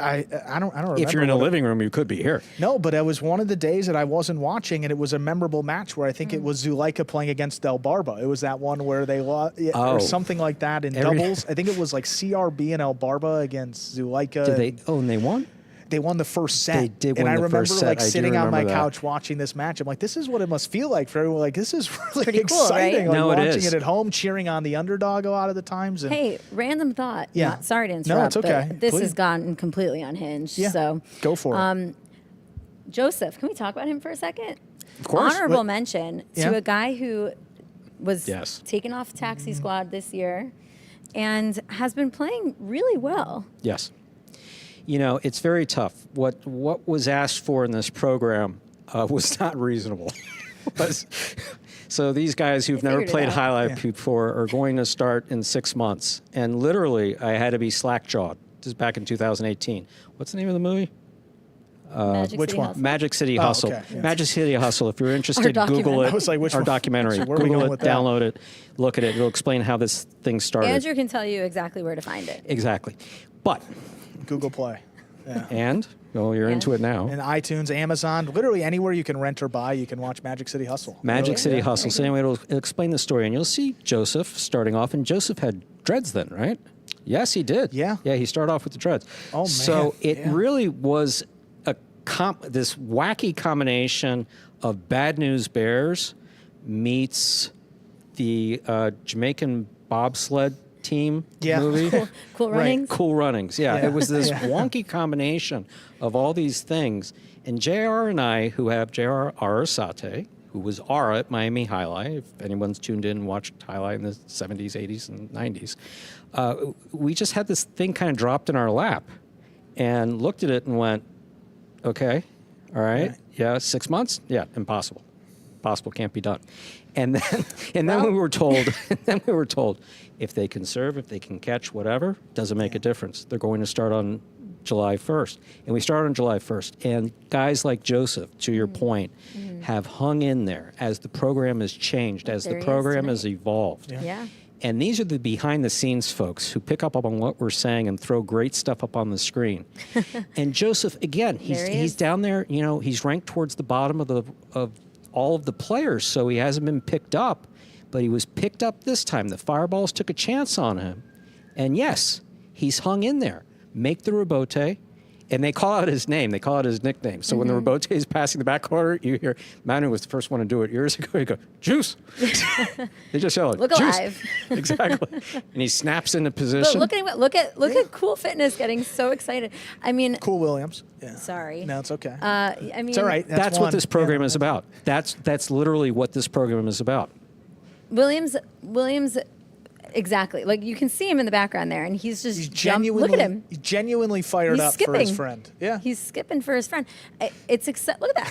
Speaker 2: I don't remember.
Speaker 3: If you're in a
Speaker 2: what it-
Speaker 3: living room, you could be here.
Speaker 2: No, but it was one of the days that I wasn't watching, and it was a memorable match where I think it was Zulika playing against Del Barba. It was that one where they lost,
Speaker 3: Oh.
Speaker 2: or something like that in doubles. I think it was like CRB and El Barba against Zulika.
Speaker 3: Did they? Oh, and they won.
Speaker 2: They won the first set.
Speaker 3: They did win
Speaker 2: and I
Speaker 3: the
Speaker 2: remember
Speaker 3: first set.
Speaker 2: like
Speaker 3: I do
Speaker 2: sitting on my
Speaker 3: remember that.
Speaker 2: couch watching this match. I'm like, this is what it must feel like for everyone. Like, this is really
Speaker 1: pretty cool,
Speaker 2: exciting.
Speaker 1: right?
Speaker 2: Like,
Speaker 3: No, it
Speaker 2: watching
Speaker 3: is.
Speaker 2: it at home, cheering on the underdog a lot of the times. And
Speaker 1: Hey, random thought.
Speaker 2: Yeah.
Speaker 1: Sorry to interrupt.
Speaker 2: No, it's okay.
Speaker 1: But this
Speaker 2: Please.
Speaker 1: has gotten completely unhinged.
Speaker 2: Yeah.
Speaker 1: So
Speaker 2: Go for it.
Speaker 1: Joseph, can we talk about him for a second?
Speaker 2: Of course.
Speaker 1: Honorable
Speaker 2: What-
Speaker 1: mention
Speaker 2: Yeah.
Speaker 1: to a guy who was
Speaker 3: Yes.
Speaker 1: taken off taxi squad this year and has been playing really well.
Speaker 3: Yes. You know, it's very tough. What was asked for in this program was not reasonable. So these guys who've never
Speaker 1: figured it
Speaker 3: played
Speaker 1: out.
Speaker 3: highlight before are going to start in 6 months. And literally, I had to be slack-jawed. This is back in 2018. What's the name of the movie?
Speaker 1: Magic
Speaker 2: which
Speaker 1: City
Speaker 2: one?
Speaker 1: Hustle.
Speaker 3: Magic City
Speaker 2: Oh,
Speaker 3: Hustle.
Speaker 2: okay. Yeah.
Speaker 3: Magic City Hustle. If you're interested,
Speaker 1: documentary.
Speaker 3: Google it.
Speaker 2: I was like, which
Speaker 3: our
Speaker 2: one?
Speaker 3: documentary.
Speaker 2: So where are we
Speaker 3: Google
Speaker 2: going
Speaker 3: it,
Speaker 2: with that?
Speaker 3: download it, look at it. It'll explain how this thing started.
Speaker 1: Andrew can tell you exactly where to find it.
Speaker 3: Exactly. But,
Speaker 2: Google Play. Yeah.
Speaker 3: and, well, you're into it now.
Speaker 2: And iTunes, Amazon, literally anywhere you can rent or buy, you can watch Magic City Hustle.
Speaker 3: Magic
Speaker 2: Really?
Speaker 3: City
Speaker 2: Yeah.
Speaker 3: Hustle. So anyway, it'll explain the story, and you'll see Joseph starting off, and Joseph had dreads then, right? Yes, he did.
Speaker 2: Yeah.
Speaker 3: Yeah, he started off with the dreads.
Speaker 2: Oh, man.
Speaker 3: So it
Speaker 2: Yeah.
Speaker 3: really was this wacky combination of Bad News Bears meets the Jamaican bobsled team
Speaker 2: Yeah.
Speaker 3: movie.
Speaker 1: Cool
Speaker 2: Right.
Speaker 1: Runnings.
Speaker 3: Cool Runnings. Yeah,
Speaker 2: Yeah.
Speaker 3: it was this
Speaker 2: Yeah.
Speaker 3: wonky combination of all these things. And JR and I, who have JR Arasate, who was Ara at Miami Jai-Alai, if anyone's tuned in and watched Jai-Alai in the 70s, 80s, and 90s, we just had this thing kind of dropped in our lap and looked at it and went, okay, all right, yeah, 6 months? Yeah, impossible. Possible, can't be done. And then we were told, if they can serve, if they can catch, whatever, doesn't make a difference. They're going to start on July 1st. And we started on July 1st. And guys like Joseph, to your point, have hung in there as the program has changed, as
Speaker 1: There
Speaker 3: the
Speaker 1: he is
Speaker 3: program
Speaker 1: tonight.
Speaker 3: has evolved.
Speaker 1: Yeah.
Speaker 3: And these are the behind-the-scenes folks who pick up on what we're saying and throw great stuff up on the screen. And Joseph, again,
Speaker 1: There he
Speaker 3: he's
Speaker 1: is.
Speaker 3: down there. You know, he's ranked towards the bottom of all of the players, so he hasn't been picked up. But he was picked up this time. The Fireballs took a chance on him, and yes, he's hung in there. Make the rebote. And they call out his name. They call out his nickname. So when the rebote is passing the backcourt, you hear Manu was the first one to do it years ago. You go, Juice. They just yell,
Speaker 1: Look
Speaker 3: Juice.
Speaker 1: alive.
Speaker 3: Exactly. And he snaps into
Speaker 1: But
Speaker 3: position.
Speaker 1: look at Cool Fitness getting so excited. I mean,
Speaker 2: Cool Williams. Yeah.
Speaker 1: sorry.
Speaker 2: No, it's okay.
Speaker 1: I mean,
Speaker 2: It's all right.
Speaker 3: That's
Speaker 2: one.
Speaker 3: what this program
Speaker 2: Yeah.
Speaker 3: is about. That's literally what this program is about.
Speaker 1: Williams, exactly. Like you can see him in the background there, and he's just
Speaker 2: He's
Speaker 1: look at him.
Speaker 2: He's genuinely fired
Speaker 1: He's
Speaker 2: up
Speaker 1: skipping
Speaker 2: for his friend. Yeah.
Speaker 1: He's skipping for his friend. It's look at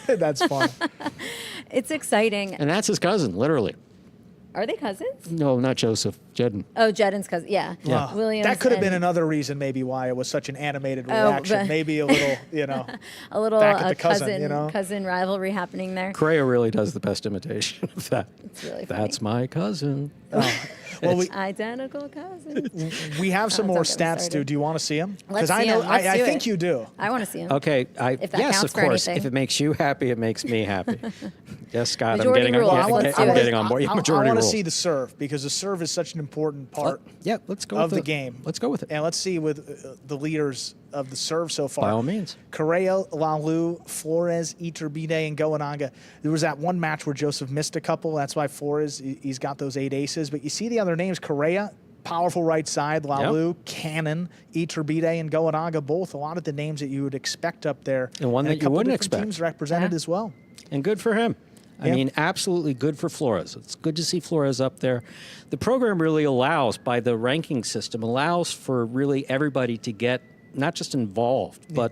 Speaker 1: that.
Speaker 2: That's fun.
Speaker 1: It's exciting.
Speaker 3: And that's his cousin, literally.
Speaker 1: Are they cousins?
Speaker 3: No, not Joseph. Jeden.
Speaker 1: Oh, Jedden's cousin. Yeah.
Speaker 3: Yeah.
Speaker 1: Williams.
Speaker 2: That could have been
Speaker 1: and
Speaker 2: another reason maybe why it was such an animated
Speaker 1: Oh,
Speaker 2: reaction.
Speaker 1: but-
Speaker 2: Maybe a little,
Speaker 1: a little
Speaker 2: back at the
Speaker 1: cousin
Speaker 2: cousin,
Speaker 1: rivalry happening there.
Speaker 3: Correa really does the best imitation of that.
Speaker 1: It's really funny.
Speaker 3: That's my cousin.
Speaker 2: Well,
Speaker 1: Identical cousins.
Speaker 2: we have some
Speaker 1: Oh,
Speaker 2: more
Speaker 1: don't get me
Speaker 2: stats,
Speaker 1: started.
Speaker 2: dude. Do you want to see them?
Speaker 1: Let's
Speaker 2: I
Speaker 1: see
Speaker 2: know,
Speaker 1: 'em. Let's
Speaker 2: I
Speaker 1: do
Speaker 2: think
Speaker 1: it.
Speaker 2: you do.
Speaker 1: I want to see him.
Speaker 3: Okay,
Speaker 1: If that
Speaker 3: yes,
Speaker 1: counts
Speaker 3: of
Speaker 1: for
Speaker 3: course.
Speaker 1: anything.
Speaker 3: If it makes you happy, it makes me happy. Yes, Scott,
Speaker 1: Majority
Speaker 3: I'm
Speaker 1: rules.
Speaker 3: getting,
Speaker 1: Let's do
Speaker 3: I'm
Speaker 1: it.
Speaker 3: getting on board. Yeah, majority
Speaker 2: I want to
Speaker 3: rules.
Speaker 2: see the serve because the serve is such an important part
Speaker 3: Yeah, let's go
Speaker 2: of
Speaker 3: with
Speaker 2: the game.
Speaker 3: Let's go with it.
Speaker 2: And let's see with the leaders of the serve so far.
Speaker 3: By all means.
Speaker 2: Correa, Lalu, Flores, Eterbid, and Goananga. There was that one match where Joseph missed a couple. That's why Flores, he's got those 8 aces. But you see the other names, Correa, powerful right side, Lalu, Cannon, Eterbid, and Goananga, both a lot of the names that you would expect up there.
Speaker 3: And one
Speaker 2: a
Speaker 3: that you
Speaker 2: couple
Speaker 3: wouldn't
Speaker 2: different
Speaker 3: expect.
Speaker 2: teams represented as well.
Speaker 3: And good for him. I
Speaker 2: Yeah.
Speaker 3: mean, absolutely good for Flores. It's good to see Flores up there. The program really allows, by the ranking system, allows for really everybody to get not just involved, but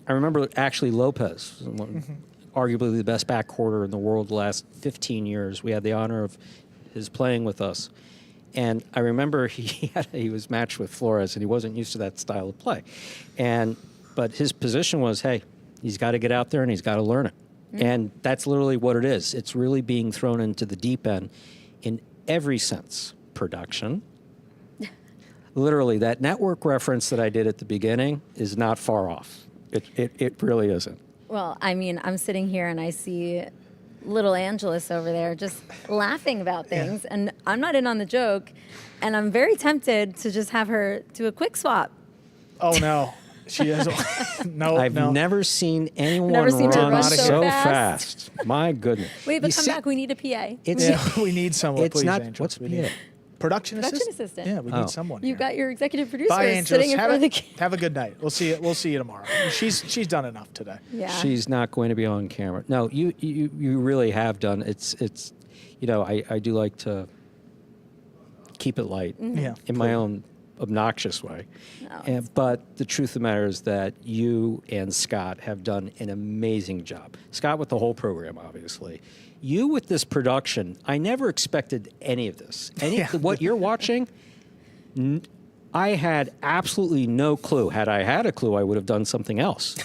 Speaker 3: I remember actually Lopez, arguably the best backcourter in the world the last 15 years. We had the honor of his playing with us. And I remember he was matched with Flores, and he wasn't used to that style of play. But his position was, hey, he's got to get out there and he's got to learn it. And that's literally what it is. It's really being thrown into the deep end in every sense. Production. Literally, that network reference that I did at the beginning is not far off. It really isn't.
Speaker 1: Well, I mean, I'm sitting here and I see little Angelus over there just laughing about things, and I'm not in on the joke, and I'm very tempted to just have her do a quick swap.
Speaker 2: Oh, no. She is. No,
Speaker 3: I've
Speaker 2: no.
Speaker 3: never seen anyone
Speaker 1: Never seen her
Speaker 3: run
Speaker 1: run
Speaker 3: so
Speaker 1: so
Speaker 3: fast. My goodness.
Speaker 1: Wait, but
Speaker 3: You
Speaker 1: come
Speaker 3: see,
Speaker 1: back. We need a PA.
Speaker 3: It's
Speaker 2: We need someone,
Speaker 3: It's
Speaker 2: please,
Speaker 3: not.
Speaker 2: Angel.
Speaker 3: What's
Speaker 2: We need
Speaker 3: PA?
Speaker 2: production
Speaker 1: Production
Speaker 2: assistant?
Speaker 1: assistant.
Speaker 2: Yeah, we
Speaker 3: Oh.
Speaker 2: need someone.
Speaker 1: You've
Speaker 2: here.
Speaker 1: got your executive producer
Speaker 2: Bye, Angels.
Speaker 1: sitting in front of the
Speaker 2: Have a good night. We'll see you tomorrow. She's done enough today.
Speaker 1: Yeah.
Speaker 3: She's not going to be on camera. No, you really have done. It's I do like to keep it light
Speaker 2: Yeah.
Speaker 3: in my own obnoxious way.
Speaker 1: No,
Speaker 3: But the truth of the matter is that you and Scott have done an amazing job. Scott with the whole program, obviously. You with this production, I never expected any of this. What you're watching, I had absolutely no clue. Had I had a clue, I would have done something else.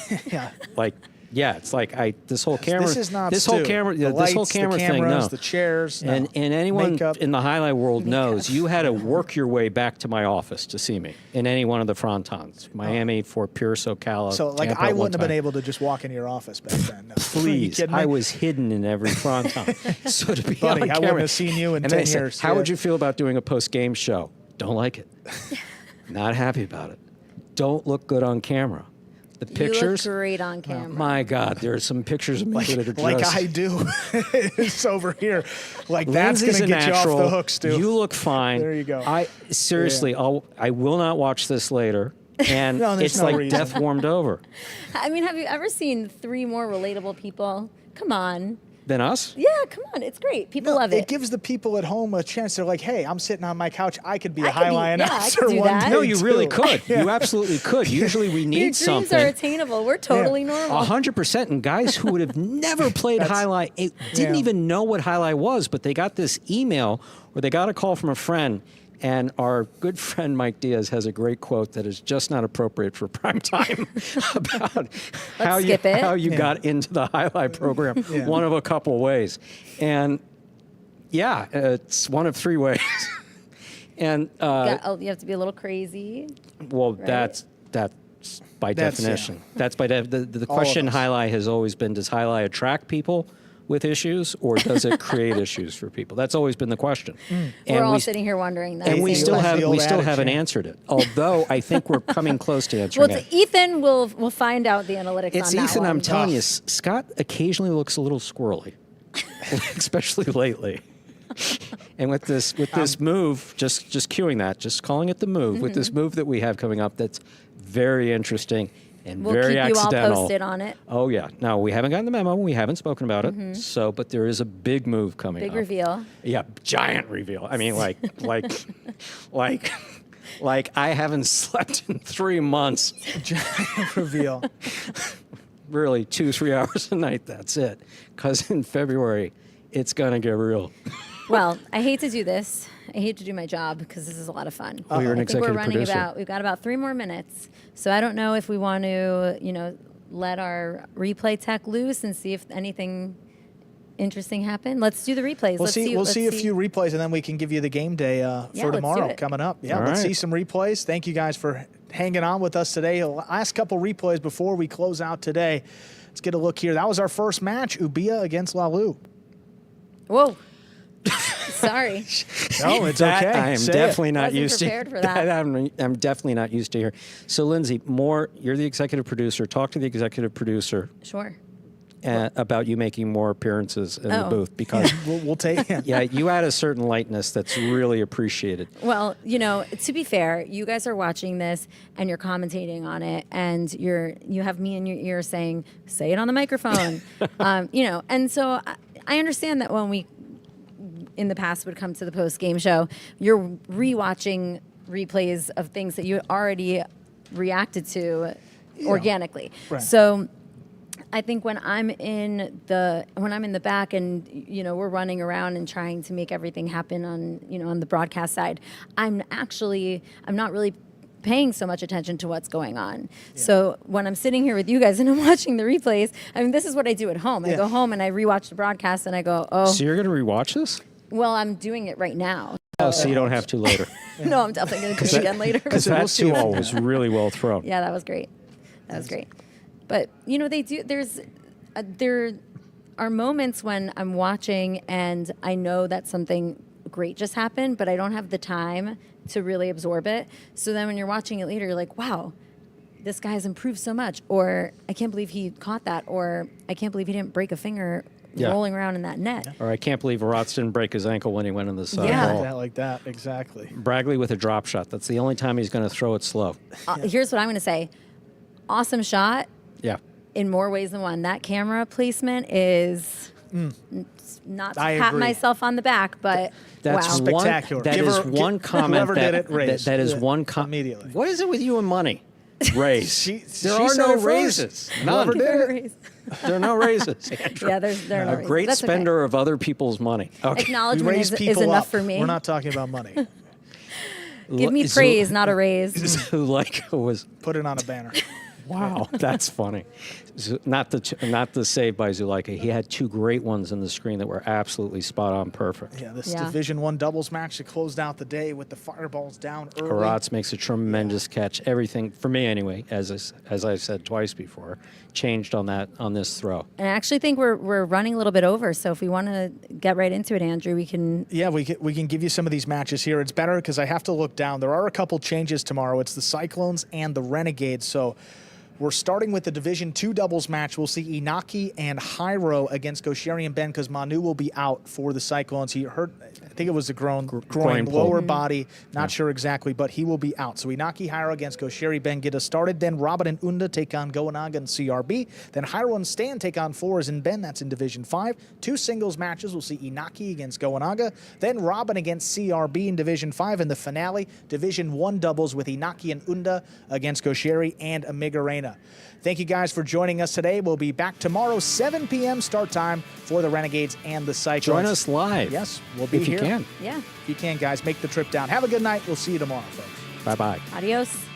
Speaker 2: Yeah.
Speaker 3: It's like this whole camera.
Speaker 2: This is not
Speaker 3: this whole
Speaker 2: Stu.
Speaker 3: camera.
Speaker 2: The
Speaker 3: This whole
Speaker 2: lights, the
Speaker 3: camera thing.
Speaker 2: cameras,
Speaker 3: No,
Speaker 2: the chairs. No.
Speaker 3: and anyone
Speaker 2: Makeup.
Speaker 3: in the highlight world knows you had to work your way back to my office to see me in any one of the frontons. Miami, Fort Pierce, Ocala.
Speaker 2: So, like,
Speaker 3: Tampa
Speaker 2: I
Speaker 3: at one
Speaker 2: wouldn't have been
Speaker 3: time.
Speaker 2: able to just walk into your office back then. No. Are you
Speaker 3: Please,
Speaker 2: kidding me?
Speaker 3: I was hidden in every fronton. So to be
Speaker 2: Buddy,
Speaker 3: on
Speaker 2: I
Speaker 3: camera,
Speaker 2: wouldn't have seen you in
Speaker 3: and
Speaker 2: 10
Speaker 3: they said,
Speaker 2: years.
Speaker 3: How
Speaker 2: Yeah.
Speaker 3: would you feel about doing a post-game show? Don't like it. Not happy about it. Don't look good on camera. The pictures.
Speaker 1: You look great on camera.
Speaker 3: My God, there are some pictures of me that are just
Speaker 2: like I do. It's over here. Like, that's
Speaker 3: Lindsay's
Speaker 2: going to
Speaker 3: a
Speaker 2: get you
Speaker 3: natural.
Speaker 2: off the hook, Stu.
Speaker 3: You look fine.
Speaker 2: There you go.
Speaker 3: I seriously, I will not watch this later. And
Speaker 2: No, there's
Speaker 3: it's
Speaker 2: no
Speaker 3: like
Speaker 2: reason.
Speaker 3: death warmed over.
Speaker 1: I mean, have you ever seen 3 more relatable people? Come on.
Speaker 3: Than us?
Speaker 1: Yeah, come on. It's great. People love
Speaker 2: It
Speaker 1: it.
Speaker 2: gives the people at home a chance. They're like, hey, I'm sitting on my couch. I could be a
Speaker 1: I could be-
Speaker 2: highlight
Speaker 1: yeah, I
Speaker 2: announcer
Speaker 1: could do
Speaker 2: one
Speaker 1: that.
Speaker 2: day,
Speaker 3: No, you really
Speaker 2: too.
Speaker 3: could. You absolutely could. Usually we
Speaker 1: Your
Speaker 3: need
Speaker 1: dreams
Speaker 3: something.
Speaker 1: are attainable. We're totally normal.
Speaker 3: 100%. And guys who would have never played highlight, didn't
Speaker 2: Yeah.
Speaker 3: even know what highlight was, but they got this email or they got a call from a friend. And our good friend Mike Diaz has a great quote that is just not appropriate for prime time about how you got into the highlight program one of a couple ways. And yeah, it's one of 3 ways. And
Speaker 1: you have to be a little crazy.
Speaker 3: well,
Speaker 1: right?
Speaker 3: that's by definition. That's by the question.
Speaker 2: us.
Speaker 3: Highlight has always been: does highlight attract people with issues, or does it create issues for people? That's always been the question. And
Speaker 1: We're all sitting here wondering that.
Speaker 3: and we
Speaker 2: That's
Speaker 3: still
Speaker 2: the old
Speaker 3: haven't
Speaker 2: adage, yeah.
Speaker 3: answered it. Although I think we're coming close to answering
Speaker 1: Well,
Speaker 3: it.
Speaker 1: Ethan will find out the analytics
Speaker 3: It's
Speaker 1: on that
Speaker 3: Ethan.
Speaker 1: one.
Speaker 3: I'm telling you, Scott occasionally looks a little squirrely, especially lately. And with this move, just cueing that, just calling it the move, with this move that we have coming up, that's very interesting and
Speaker 1: We'll
Speaker 3: very
Speaker 1: keep
Speaker 3: accidental.
Speaker 1: you all posted on it.
Speaker 3: Oh yeah. No, we haven't gotten the memo. We haven't spoken about it. So, but there is a big move coming
Speaker 1: Big
Speaker 3: up.
Speaker 1: reveal.
Speaker 3: Yeah, giant reveal. I mean, like I haven't slept in 3 months.
Speaker 2: Giant reveal.
Speaker 3: Really, 2-3 hours a night. That's it. Because in February, it's gonna get real.
Speaker 1: Well, I hate to do this. I hate to do my job because this is a lot of fun.
Speaker 3: Oh, you're an
Speaker 1: I think we're
Speaker 3: executive
Speaker 1: running
Speaker 3: producer.
Speaker 1: we've got about 3 more minutes. So I don't know if we want to, let our replay tech loose and see if anything interesting happened. Let's do the replays.
Speaker 2: We'll see a few replays, and then we can give you the game day
Speaker 1: Yeah,
Speaker 2: for
Speaker 1: let's do
Speaker 2: tomorrow
Speaker 1: it.
Speaker 2: coming up. Yeah,
Speaker 3: All
Speaker 2: let's
Speaker 3: right.
Speaker 2: see some replays. Thank you guys for hanging on with us today. Last couple replays before we close out today. Let's get a look here. That was our first match, Ubia against Lalu.
Speaker 1: Whoa. Sorry.
Speaker 2: No, it's
Speaker 3: That
Speaker 2: okay.
Speaker 3: I am
Speaker 2: Say
Speaker 3: definitely
Speaker 2: it.
Speaker 3: not
Speaker 1: Wasn't
Speaker 3: used to.
Speaker 1: prepared for that.
Speaker 3: I'm definitely not used to here. So, Lindsay, you're the executive producer. Talk to the executive producer
Speaker 1: Sure.
Speaker 3: about you making more appearances in the
Speaker 1: Oh.
Speaker 3: booth because,
Speaker 2: We'll take it.
Speaker 3: yeah, you add a certain lightness that's really appreciated.
Speaker 1: Well, to be fair, you guys are watching this and you're commentating on it, and you have me in your ear saying, "Say it on the microphone," And so I understand that when we, in the past, would come to the post game show, you're rewatching replays of things that you already reacted to organically.
Speaker 2: Right.
Speaker 1: So I think when I'm in the back and we're running around and trying to make everything happen on the broadcast side, I'm not really paying so much attention to what's going on. Yeah. So when I'm sitting here with you guys and I'm watching the replays, I mean, this is what I do at home. I go home and I rewatch the broadcast and I go, oh.
Speaker 3: So you're going to rewatch this?
Speaker 1: Well, I'm doing it right now.
Speaker 3: Oh, so you don't have to later.
Speaker 1: No, I'm definitely going to do it again later.
Speaker 3: Because that 2-0 was really well thrown.
Speaker 1: Yeah, that was great. That was great. But they do. There are moments when I'm watching and I know that something great just happened, but I don't have the time to really absorb it. So then when you're watching it later, you're like, wow,
Speaker 12: this guy has improved so much, or I can't believe he caught that, or I can't believe he didn't break a finger rolling around in that net.
Speaker 3: Or I can't believe Arats didn't break his ankle when he went in the side ball.
Speaker 2: Like that, exactly.
Speaker 3: Bragley with a drop shot. That's the only time he's going to throw it slow.
Speaker 12: Here's what I'm going to say. Awesome shot.
Speaker 3: Yeah.
Speaker 12: In more ways than one. That camera placement is not to pat myself on the back, but
Speaker 3: that's
Speaker 12: wow.
Speaker 2: Spectacular.
Speaker 3: That is one comment that is one comment.
Speaker 2: Immediately.
Speaker 3: What is it with you and money? Raise. There are
Speaker 2: said
Speaker 3: no
Speaker 2: it
Speaker 3: raises.
Speaker 2: first.
Speaker 3: None.
Speaker 2: Whoever did it.
Speaker 3: There are no raises. Andrew.
Speaker 12: Yeah, there are no
Speaker 3: a
Speaker 12: raises.
Speaker 3: great
Speaker 12: That's
Speaker 3: spender of other people's money. Okay.
Speaker 12: Acknowledgement
Speaker 2: raise
Speaker 12: is
Speaker 2: people
Speaker 12: enough
Speaker 2: up.
Speaker 12: for me.
Speaker 2: We're not talking about money.
Speaker 12: Give me praise, not a raise.
Speaker 3: Zulika was
Speaker 2: Put it on a banner.
Speaker 3: wow, that's funny. Not the save by Zulika. He had two great ones in the screen that were absolutely spot on, perfect.
Speaker 2: Yeah, this Division I doubles match that closed out the day with the fireballs down early.
Speaker 3: Arats makes a tremendous catch. Everything, for me anyway, as I've said twice before, changed on this throw.
Speaker 12: And I actually think we're running a little bit over, so if we want to get right into it, Andrew, we can...
Speaker 2: Yeah, we can give you some of these matches here. It's better because I have to look down. There are a couple changes tomorrow. It's the Cyclones and the Renegades, so... We're starting with the Division II doubles match. We'll see Inaki and Jairo against Gosheri and Ben because Manu will be out for the Cyclones. He hurt, I think it was a groin lower body. Not sure exactly, but he will be out. So Inaki, Jairo against Gosheri, Ben get us started. Then Robin and Unda take on Goanaga and CRB. Then Jairo and Stan take on Flores and Ben. That's in Division 5. 2 singles matches. We'll see Inaki against Goanaga. Then Robin against CRB in Division 5. And the finale, Division 1 doubles with Inaki and Unda against Gosheri and Amigarena. Thank you guys for joining us today. We'll be back tomorrow, 7 p.m. start time for the Renegades and the Cyclones.
Speaker 3: Join us live.
Speaker 2: Yes, we'll be here.
Speaker 3: If you can.
Speaker 12: Yeah.
Speaker 2: If you can, guys, make the trip down. Have a good night. We'll see you tomorrow, folks.
Speaker 3: Bye-bye.
Speaker 12: Adios.